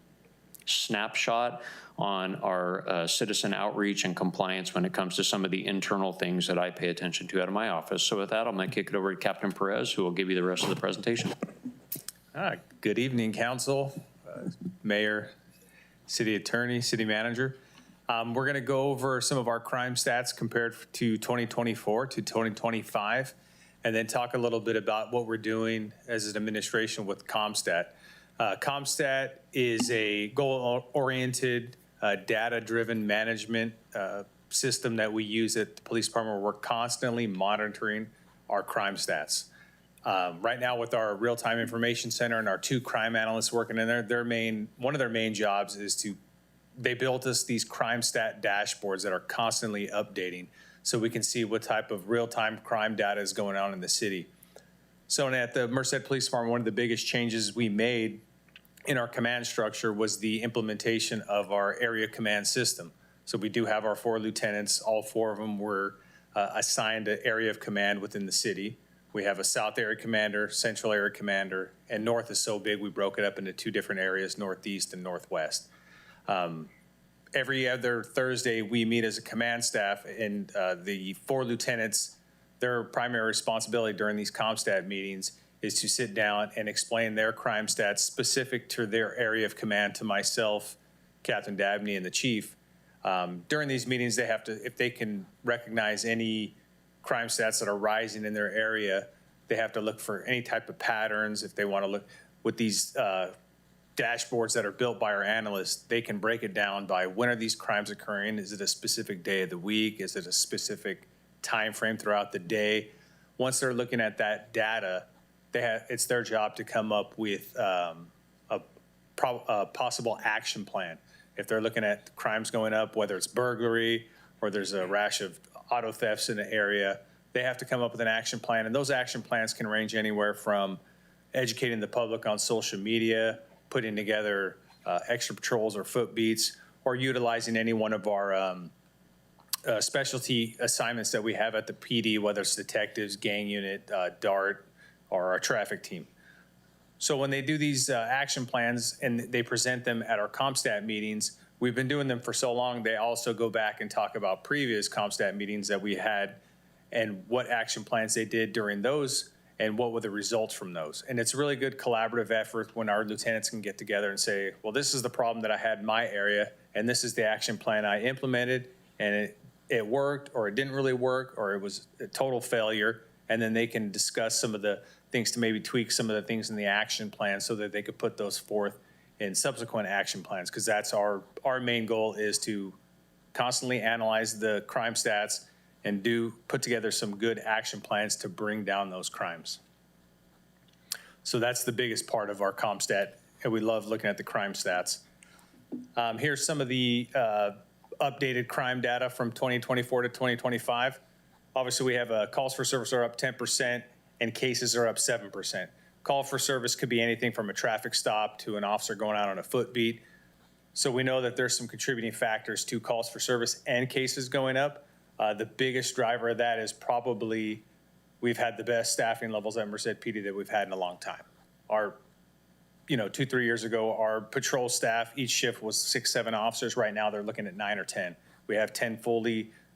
snapshot on our citizen outreach and compliance when it comes to some of the internal things that I pay attention to out of my office. So with that, I'm going to kick it over to Captain Perez, who will give you the rest of the presentation. Good evening, Council, Mayor, City Attorney, City Manager. We're going to go over some of our crime stats compared to 2024 to 2025, and then talk a little bit about what we're doing as an administration with CompStat. CompStat is a goal-oriented, data-driven management system that we use at the police department. We're constantly monitoring our crime stats. Right now with our real-time information center and our 2 crime analysts working in there, one of their main jobs is they built us these crime stat dashboards that are constantly updating so we can see what type of real-time crime data is going on in the city. So at the Merced Police Department, one of the biggest changes we made in our command structure was the implementation of our area command system. So we do have our 4 lieutenants. All 4 of them were assigned an area of command within the city. We have a South Area Commander, Central Area Commander, and North is so big we broke it up into 2 different areas, Northeast and Northwest. Every other Thursday, we meet as a command staff, and the 4 lieutenants, their primary responsibility during these CompStat meetings is to sit down and explain their crime stats specific to their area of command to myself, Captain Dabney, and the chief. During these meetings, they have to, if they can recognize any crime stats that are rising in their area, they have to look for any type of patterns. If they want to look with these dashboards that are built by our analysts, they can break it down by when are these crimes occurring? Is it a specific day of the week? Is it a specific time frame throughout the day? Once they're looking at that data, it's their job to come up with a possible action plan. If they're looking at crimes going up, whether it's burglary or there's a rash of auto thefts in the area, they have to come up with an action plan. And those action plans can range anywhere from educating the public on social media, putting together extra patrols or foot beats, or utilizing any one of our specialty assignments that we have at the PD, whether it's detectives, gang unit, DART, or our traffic team. So when they do these action plans and they present them at our CompStat meetings, we've been doing them for so long, they also go back and talk about previous CompStat meetings that we had and what action plans they did during those and what were the results from those. And it's a really good collaborative effort when our lieutenants can get together and say, well, this is the problem that I had in my area, and this is the action plan I implemented, and it worked, or it didn't really work, or it was a total failure. And then they can discuss some of the things to maybe tweak some of the things in the action plan so that they could put those forth in subsequent action plans, because that's our main goal, is to constantly analyze the crime stats and put together some good action plans to bring down those crimes. So that's the biggest part of our CompStat, and we love looking at the crime stats. Here's some of the updated crime data from 2024 to 2025. Obviously, we have calls for service are up 10% and cases are up 7%. Call for service could be anything from a traffic stop to an officer going out on a foot beat. So we know that there's some contributing factors to calls for service and cases going up. The biggest driver of that is probably we've had the best staffing levels at Merced PD that we've had in a long time. 2-3 years ago, our patrol staff, each shift was 6-7 officers. Right now, they're looking at 9 or 10. We have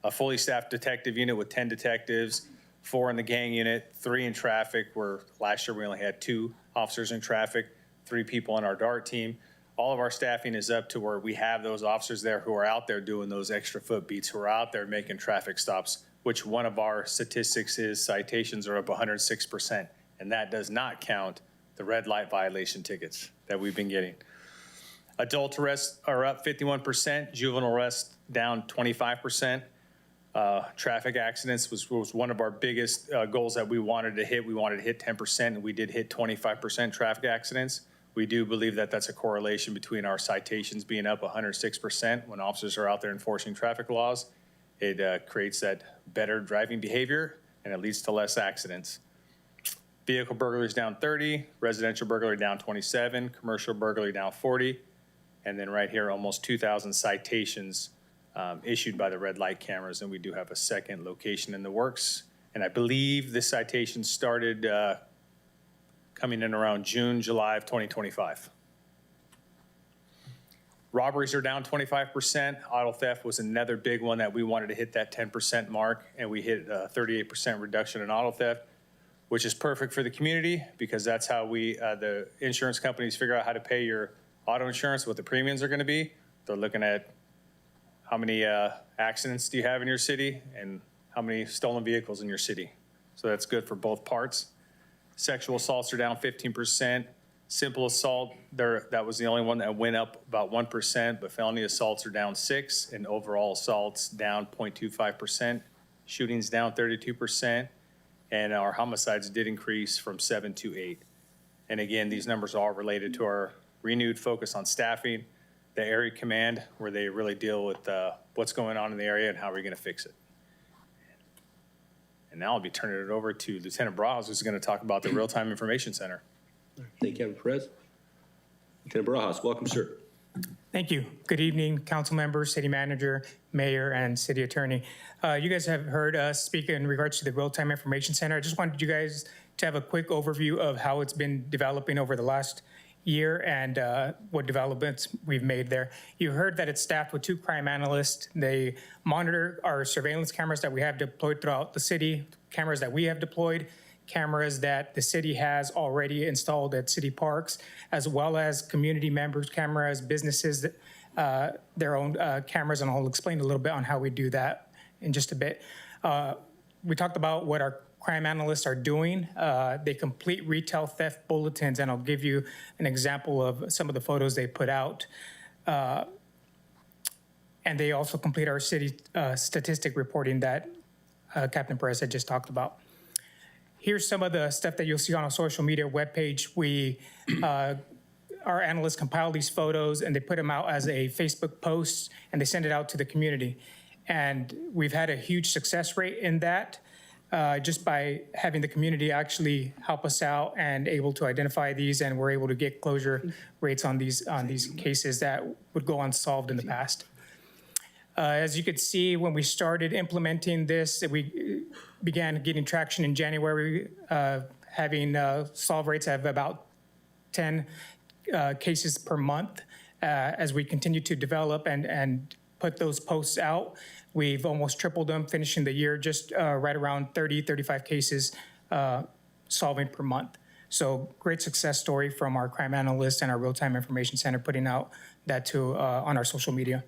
a fully staffed detective unit with 10 detectives, 4 in the gang unit, 3 in traffic, where last year we only had 2 officers in traffic, 3 people on our DART team. All of our staffing is up to where we have those officers there who are out there doing those extra foot beats, who are out there making traffic stops, which one of our statistics is citations are up 106%. And that does not count the red light violation tickets that we've been getting. Adult arrests are up 51%, juvenile arrests down 25%. Traffic accidents was one of our biggest goals that we wanted to hit. We wanted to hit 10%, and we did hit 25% traffic accidents. We do believe that that's a correlation between our citations being up 106% when officers are out there enforcing traffic laws. It creates that better driving behavior, and it leads to less accidents. Vehicle burglaries down 30, residential burglary down 27, commercial burglary down 40, and then right here, almost 2,000 citations issued by the red light cameras, and we do have a second location in the works. And I believe this citation started coming in around June, July of 2025. Robberies are down 25%. Auto theft was another big one that we wanted to hit that 10% mark, and we hit a 38% reduction in auto theft, which is perfect for the community because that's how the insurance companies figure out how to pay your auto insurance, what the premiums are going to be. They're looking at how many accidents do you have in your city and how many stolen vehicles in your city. So that's good for both parts. Sexual assaults are down 15%. Simple assault, that was the only one that went up about 1%, but felony assaults are down 6%, and overall assaults down 0.25%. Shootings down 32%, and our homicides did increase from 7 to 8. And again, these numbers are all related to our renewed focus on staffing, the area command, where they really deal with what's going on in the area and how we're going to fix it. And now I'll be turning it over to Lieutenant Barajas, who's going to talk about the Real-Time Information Center. Thank you, Captain Perez. Lieutenant Barajas, welcome, sir. Thank you. Good evening, council members, city manager, mayor, and city attorney. You guys have heard us speak in regards to the Real-Time Information Center. I just wanted you guys to have a quick overview of how it's been developing over the last year and what developments we've made there. You heard that it's staffed with 2 crime analysts. They monitor our surveillance cameras that we have deployed throughout the city, cameras that we have deployed, cameras that the city has already installed at city parks, as well as community members' cameras, businesses, their own cameras, and I'll explain a little bit on how we do that in just a bit. We talked about what our crime analysts are doing. They complete retail theft bulletins, and I'll give you an example of some of the photos they put out. And they also complete our city statistic reporting that Captain Perez had just talked about. Here's some of the stuff that you'll see on our social media webpage. Our analysts compile these photos and they put them out as a Facebook post and they send it out to the community. And we've had a huge success rate in that just by having the community actually help us out and able to identify these, and we're able to get closure rates on these cases that would go unsolved in the past. As you could see, when we started implementing this, we began getting traction in January, having solve rates of about 10 cases per month. As we continue to develop and put those posts out, we've almost tripled them, finishing the year just right around 30, 35 cases solving per month. So great success story from our crime analyst and our real-time information center putting out that too on our social media.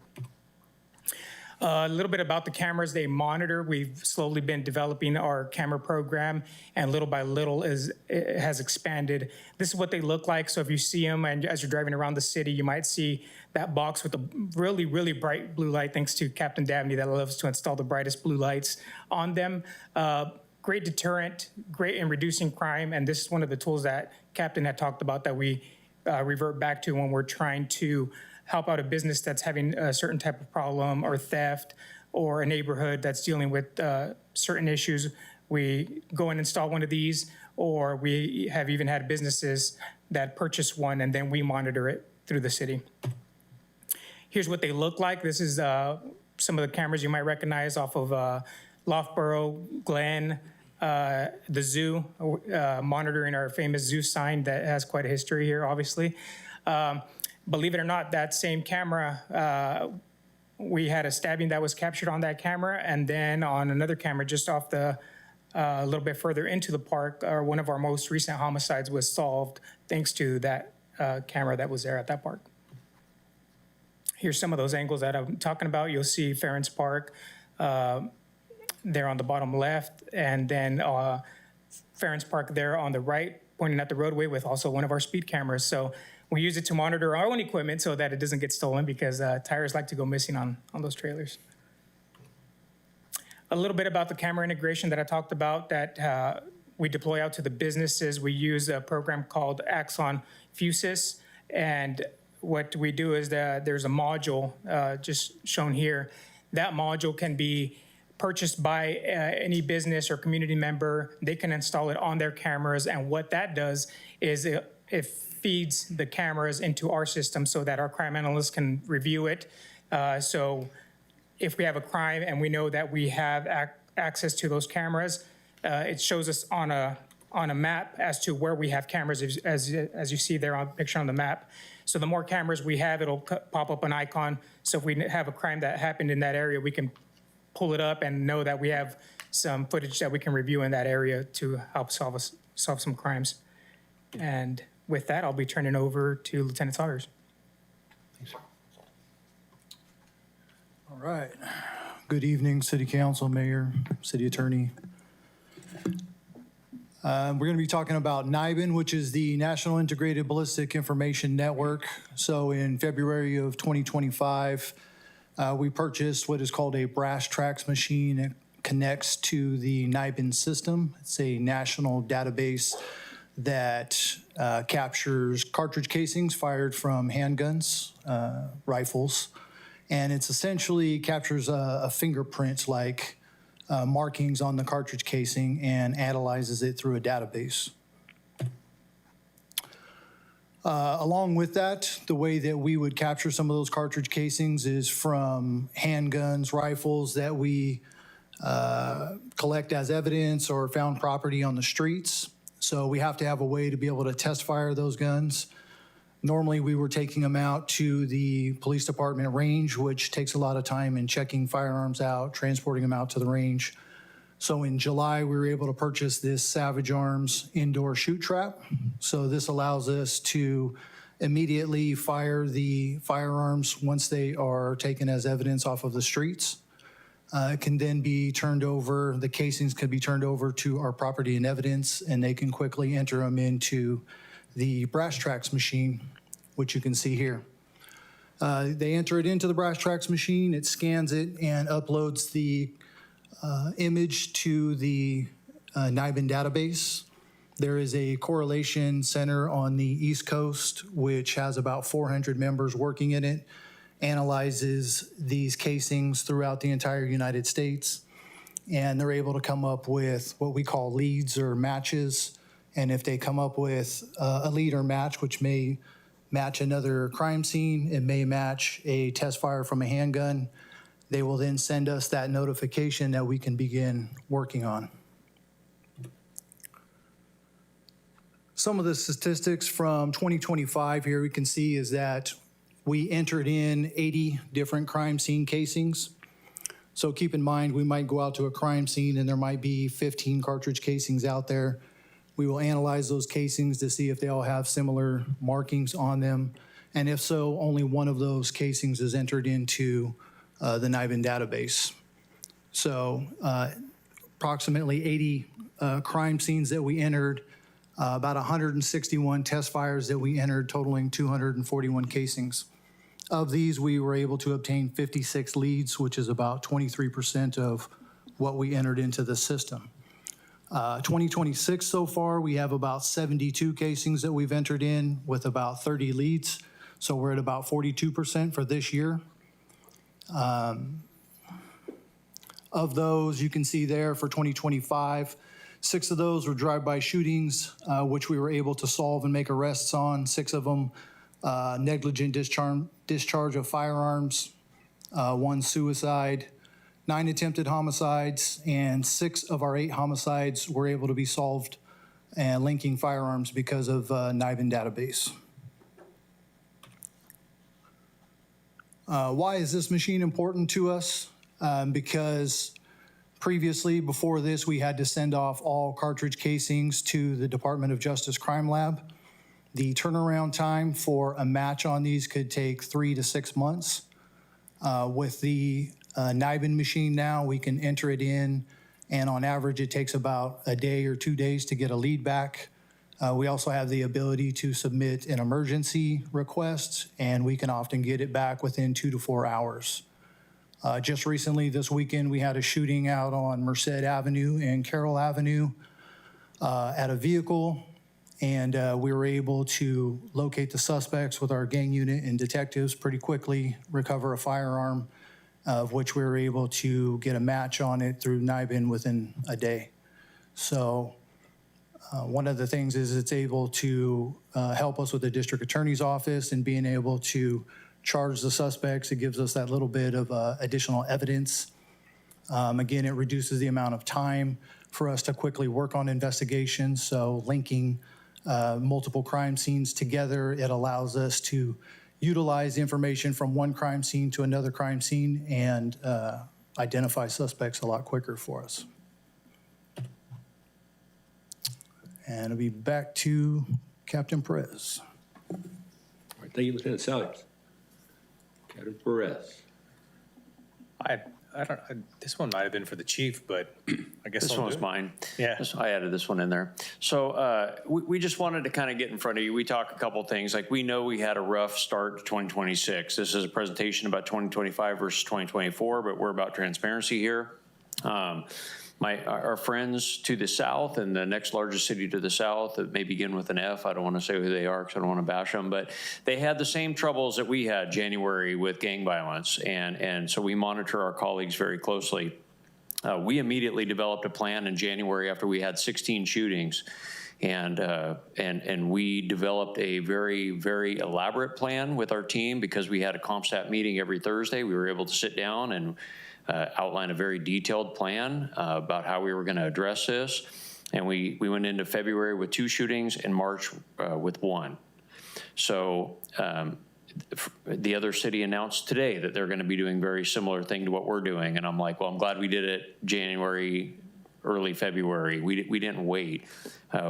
A little bit about the cameras they monitor. We've slowly been developing our camera program, and little by little it has expanded. This is what they look like. So if you see them, and as you're driving around the city, you might see that box with a really, really bright blue light, thanks to Captain Dabney that loves to install the brightest blue lights on them. Great deterrent, great in reducing crime, and this is one of the tools that Captain had talked about that we revert back to when we're trying to help out a business that's having a certain type of problem or theft, or a neighborhood that's dealing with certain issues. We go and install one of these, or we have even had businesses that purchase one and then we monitor it through the city. Here's what they look like. This is some of the cameras you might recognize off of Loughborough, Glen, the zoo, monitoring our famous zoo sign that has quite a history here, obviously. Believe it or not, that same camera, we had a stabbing that was captured on that camera, and then on another camera just off the, a little bit further into the park, one of our most recent homicides was solved thanks to that camera that was there at that park. Here's some of those angles that I'm talking about. You'll see Ferens Park there on the bottom left, and then Ferens Park there on the right, pointing at the roadway with also one of our speed cameras. So we use it to monitor our own equipment so that it doesn't get stolen, because tires like to go missing on those trailers. A little bit about the camera integration that I talked about that we deploy out to the businesses. We use a program called Axon Fusus, and what we do is that there's a module just shown here. That module can be purchased by any business or community member. They can install it on their cameras, and what that does is it feeds the cameras into our system so that our crime analysts can review it. So if we have a crime and we know that we have access to those cameras, it shows us on a map as to where we have cameras, as you see there on the picture on the map. So the more cameras we have, it'll pop up an icon. So if we have a crime that happened in that area, we can pull it up and know that we have some footage that we can review in that area to help solve some crimes. And with that, I'll be turning over to Lieutenant Saunders. All right. Good evening, City Council, Mayor, City Attorney. We're going to be talking about NIBIN, which is the National Integrated Ballistic Information Network. So in February of 2025, we purchased what is called a brass tracks machine. It connects to the NIBIN system. It's a national database that captures cartridge casings fired from handguns, rifles, and it's essentially captures a fingerprint-like markings on the cartridge casing and analyzes it through a database. Along with that, the way that we would capture some of those cartridge casings is from handguns, rifles that we collect as evidence or found property on the streets. So we have to have a way to be able to test fire those guns. Normally, we were taking them out to the police department range, which takes a lot of time in checking firearms out, transporting them out to the range. So in July, we were able to purchase this Savage Arms indoor shoot trap. So this allows us to immediately fire the firearms once they are taken as evidence off of the streets. It can then be turned over, the casings can be turned over to our property and evidence, and they can quickly enter them into the brass tracks machine, which you can see here. They enter it into the brass tracks machine, it scans it and uploads the image to the NIBIN database. There is a correlation center on the East Coast, which has about 400 members working in it, analyzes these casings throughout the entire United States, and they're able to come up with what we call leads or matches. And if they come up with a lead or match, which may match another crime scene, it may match a test fire from a handgun, they will then send us that notification that we can begin working on. Some of the statistics from 2025 here we can see is that we entered in 80 different crime scene casings. So keep in mind, we might go out to a crime scene and there might be 15 cartridge casings out there. We will analyze those casings to see if they all have similar markings on them. And if so, only one of those casings is entered into the NIBIN database. So approximately 80 crime scenes that we entered, about 161 test fires that we entered, totaling 241 casings. Of these, we were able to obtain 56 leads, which is about 23% of what we entered into the system. 2026 so far, we have about 72 casings that we've entered in with about 30 leads. So we're at about 42% for this year. Of those, you can see there for 2025, 6 of those were drive-by shootings, which we were able to solve and make arrests on. 6 of them, negligent discharge of firearms, 1 suicide, 9 attempted homicides, and 6 of our 8 homicides were able to be solved and linking firearms because of NIBIN database. Why is this machine important to us? Because previously, before this, we had to send off all cartridge casings to the Department of Justice Crime Lab. The turnaround time for a match on these could take 3 to 6 months. With the NIBIN machine now, we can enter it in, and on average, it takes about a day or 2 days to get a lead back. We also have the ability to submit an emergency request, and we can often get it back within 2 to 4 hours. Just recently, this weekend, we had a shooting out on Merced Avenue and Carroll Avenue at a vehicle, and we were able to locate the suspects with our gang unit and detectives pretty quickly, recover a firearm, of which we were able to get a match on it through NIBIN within a day. So one of the things is it's able to help us with the district attorney's office and being able to charge the suspects. It gives us that little bit of additional evidence. Again, it reduces the amount of time for us to quickly work on investigations. So linking multiple crime scenes together, it allows us to utilize information from one crime scene to another crime scene and identify suspects a lot quicker for us. And I'll be back to Captain Perez. All right, thank you, Lieutenant Salyers. Captain Perez. This one might have been for the chief, but I guess This I'll one was do it. mine. Yeah. I added this one in there. So we just wanted to kind of get in front of you. We talk a couple things. Like, we know we had a rough start to 2026. This is a presentation about 2025 versus 2024, but we're about transparency here. Our friends to the south and the next largest city to the south, that may begin with an F. I don't want to say who they are because I don't want to bash them, but they had the same troubles that we had January with gang violence. And so we monitor our colleagues very closely. We immediately developed a plan in January after we had 16 shootings. And we developed a very, very elaborate plan with our team because we had a CompStat meeting every Thursday. We were able to sit down and outline a very detailed plan about how we were going to address this. And we went into February with 2 shootings and March with 1. So the other city announced today that they're going to be doing very similar thing to what we're doing. And I'm like, well, I'm glad we did it January, early February. We didn't wait.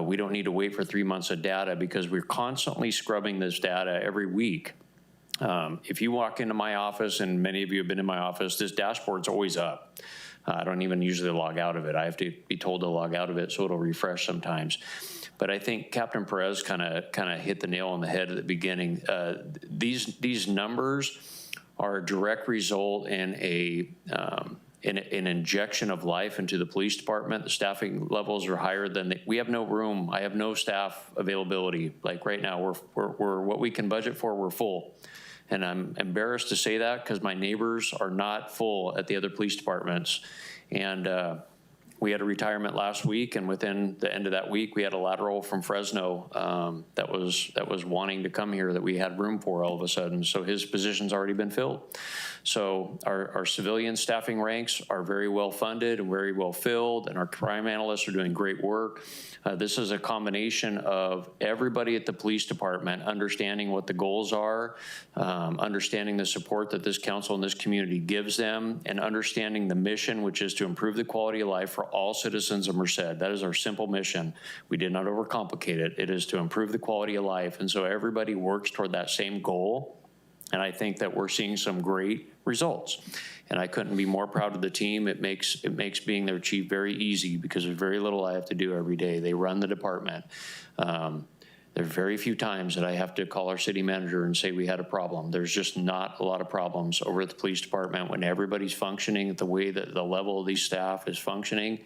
We don't need to wait for 3 months of data because we're constantly scrubbing this data every week. If you walk into my office, and many of you have been in my office, this dashboard's always up. I don't even usually log out of it. I have to be told to log out of it, so it'll refresh sometimes. But I think Captain Perez kind of hit the nail on the head at the beginning. These numbers are a direct result in an injection of life into the police department. The staffing levels are higher than, we have no room. I have no staff availability. Like right now, we're what we can budget for, we're full. And I'm embarrassed to say that because my neighbors are not full at the other police departments. And we had a retirement last week, and within the end of that week, we had a lateral from Fresno that was wanting to come here that we had room for all of a sudden. So his position's already been filled. So our civilian staffing ranks are very well funded and very well filled, and our crime analysts are doing great work. This is a combination of everybody at the police department understanding what the goals are, understanding the support that this council and this community gives them, and understanding the mission, which is to improve the quality of life for all citizens of Merced. That is our simple mission. We did not overcomplicate it. It is to improve the quality of life. And so everybody works toward that same goal. And I think that we're seeing some great results. And I couldn't be more proud of the team. It makes being their chief very easy because there's very little I have to do every day. They run the department. There are very few times that I have to call our city manager and say we had a problem. There's just not a lot of problems over at the police department when everybody's functioning at the way that the level of these staff is functioning.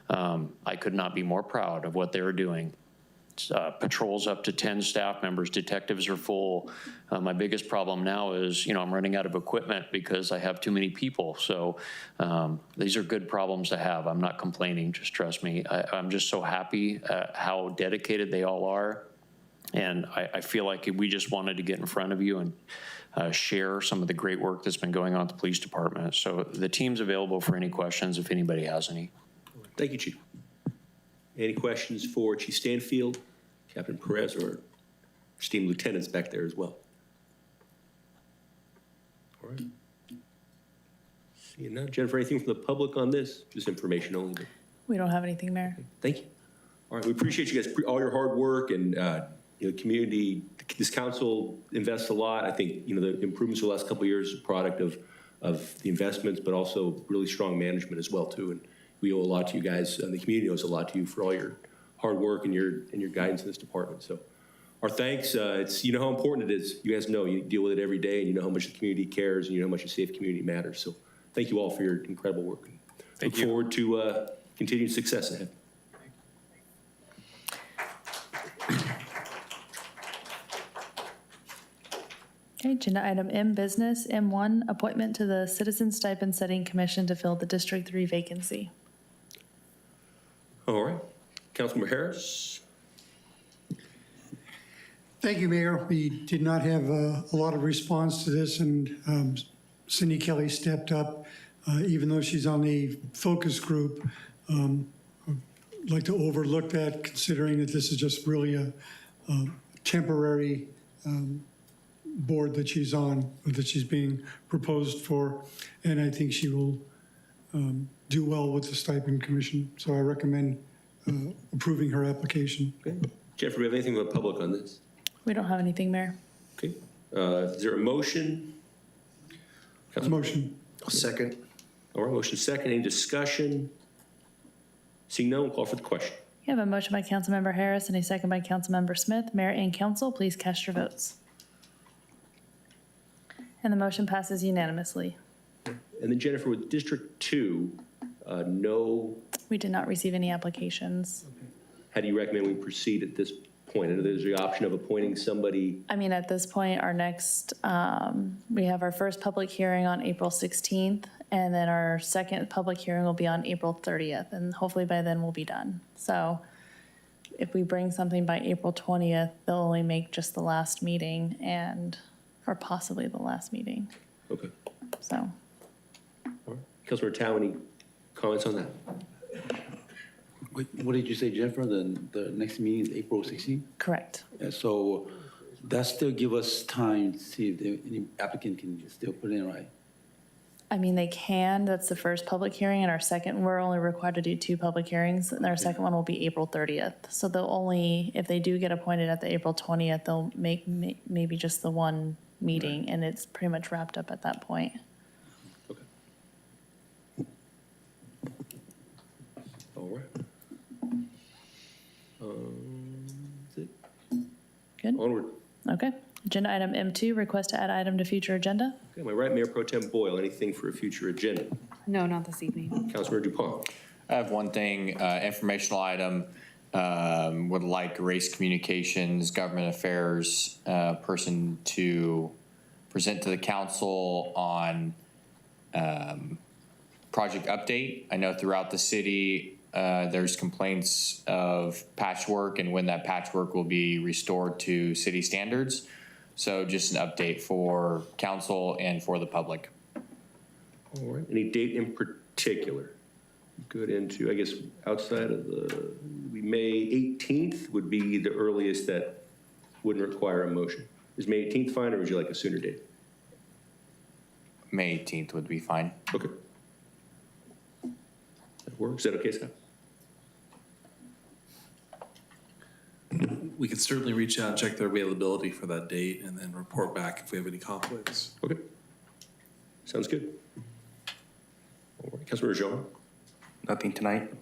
I could not be more proud of what they're doing. Patrols up to 10 staff members, detectives are full. My biggest problem now is, I'm running out of equipment because I have too many people. So these are good problems to have. I'm not complaining, just trust me. I'm just so happy how dedicated they all are. And I feel like we just wanted to get in front of you and share some of the great work that's been going on at the police department. So the team's available for any questions if anybody has any. Thank you, Chief. Any questions for Chief Stanfield, Captain Perez, or esteemed lieutenants back there as well? All right. Seeing none. Jennifer, anything from the public on this? Just information only. We don't have anything, Mayor. Thank you. All right, we appreciate you guys, all your hard work, and the community, this council invests a lot. I think, the improvements of the last couple of years are a product of the investments, but also really strong management as well, too. And we owe a lot to you guys, and the community owes a lot to you for all your hard work and your guidance in this department. So our thanks. It's, how important it is. You guys know, you deal with it every day, and you know how much the community cares, and you know how much a safe community matters. So thank you all for your incredible work. Look forward to continued success ahead. Okay, agenda item M, business. M1, appointment to the Citizen Stipend Setting Commission to fill the District 3 vacancy. All right. Councilmember Harris. Thank you, Mayor. We did not have a lot of response to this, and Cindy Kelly stepped up, even though she's on the focus group. I'd like to overlook that, considering that this is just really a temporary board that she's on, or that she's being proposed for, and I think she will do well with the stipend commission. So I recommend approving her application. Okay. Jennifer, do we have anything from the public on this? We don't have anything, Mayor. Okay. Is there a motion? Motion. Second. All right, motion second. Any discussion? Seeing none, we'll call for the question. You have a motion by Councilmember Harris and a second by Councilmember Smith. Mayor and council, please cast your votes. And the motion passes unanimously. And then Jennifer, with District 2, no. We did not receive any applications. How do you recommend we proceed at this point? I know there's the option of appointing somebody. I mean, at this point, our next, we have our first public hearing on April 16th, and then our second public hearing will be on April 30th, and hopefully by then we'll be done. So if we bring something by April 20th, they'll only make just the last meeting or possibly the last meeting. Okay. So. All right. Councilmember Tao, any comments on that? Wait, what did you say, Jennifer? The next meeting is April 16th? Correct. So that still give us time to see if any applicant can still put in, right? I mean, they can. That's the first public hearing, and our second, we're only required to do 2 public hearings, and our second one will be April 30th. So they'll only, if they do get appointed at the April 20th, they'll make maybe just the one meeting, and it's pretty much wrapped up at that point. Okay. All right. That's it. Good. Onward. Okay. Agenda item M2, request to add item to future agenda. Okay, my right, Mayor Pro Tem Boyle, anything for a future agenda? No, not this evening. Councilmember Dupont. I have one thing, informational item. Would like Race Communications, Government Affairs person to present to the council on project update. I know throughout the city, there's complaints of patchwork and when that patchwork will be restored to city standards. So just an update for council and for the public. All right. Any date in particular? Good into, I guess, outside of the, May 18th would be the earliest that wouldn't require a motion. Is May 18th fine, or would you like a sooner date? May 18th would be fine. Okay. That works. Is that okay, Scott? We can certainly reach out, check their availability for that date, and then report back if we have any conflicts. Okay. Sounds good. All right. Councilmember Jean. Nothing tonight.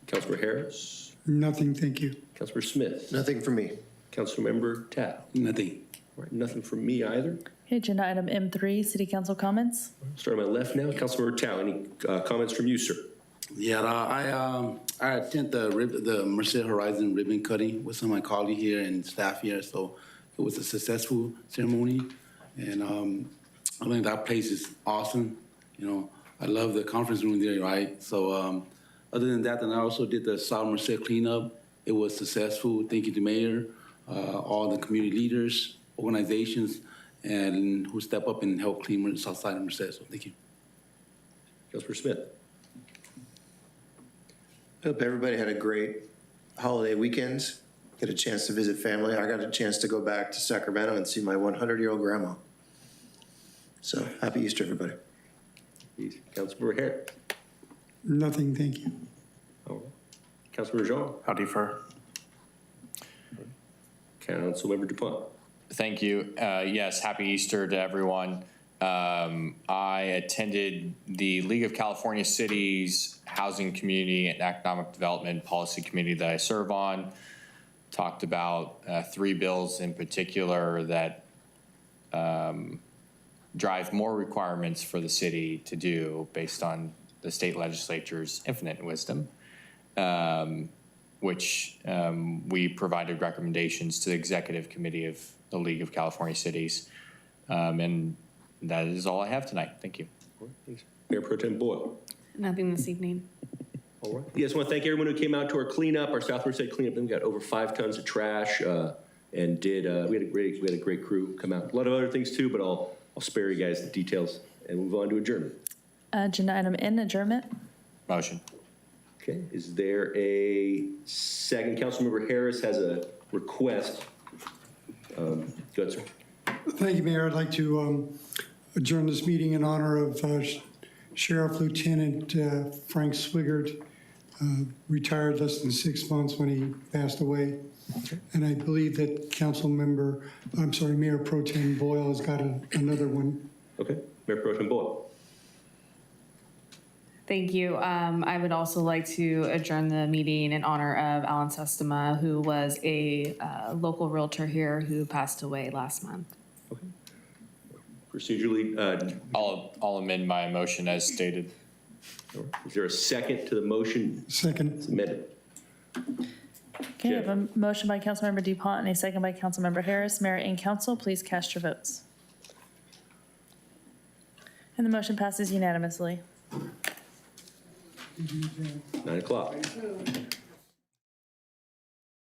Councilmember Harris. Nothing, thank you. Councilmember Smith. Nothing for me. Councilmember Tao. Nothing. All right. Nothing from me either. Okay, agenda item M3, city council comments. Start on my left now. Councilmember Tao. Any comments from you, sir? Yeah, I attend the Merced Horizon ribbon cutting with some of my colleagues here and staff here, so it was a successful ceremony, and I think that place is awesome. You know, I love the conference room there, right? So other than that, then I also did the South Merced cleanup. It was successful. Thank you to Mayor, all the community leaders, organizations, and who step up and help clean the south side of Merced. So thank you. Councilmember Smith. Hope everybody had a great holiday weekend. Get a chance to visit family. I got a chance to go back to Sacramento and see my 100-year-old grandma. So happy Easter, everybody. Councilmember Harris. Nothing, thank you. All right. Councilmember Jean. I'll defer. Councilmember Dupont. Thank you. Yes, happy Easter to everyone. I attended the League of California Cities Housing, Community, and Economic Development Policy Committee that I serve on. Talked about 3 bills in particular that drive more requirements for the city to do based on the state legislature's infinite wisdom, which we provided recommendations to the Executive Committee of the League of California Cities. And that is all I have tonight. Thank you. Mayor Pro Tem Boyle. Nothing this evening. All right. Yes, I want to thank everyone who came out to our cleanup, our South Merced cleanup. We got over 5 tons of trash, and we had a great crew come out. A lot of other things too, but I'll spare you guys the details and move on to adjournment. Agenda item N, adjournment. Motion. Okay. Is there a second? Councilmember Harris has a request. Go ahead, sir. Thank you, Mayor. I'd like to adjourn this meeting in honor of Sheriff Lieutenant Frank Swigert, retired less than 6 months when he passed away. And I believe that Mayor Pro Tem Boyle has got another one. Okay, Mayor Pro Tem Boyle. Thank you. I would also like to adjourn the meeting in honor of Alan Sestema, who was a local realtor here who passed away last month. Okay. Procedurally, I'll amend my motion as stated. Is there a second to the motion? Second. It's amended. Okay, I have a motion by Councilmember DuPont and a second by Councilmember Harris. Mayor and council, please cast your votes. And the motion passes unanimously. 9 o'clock.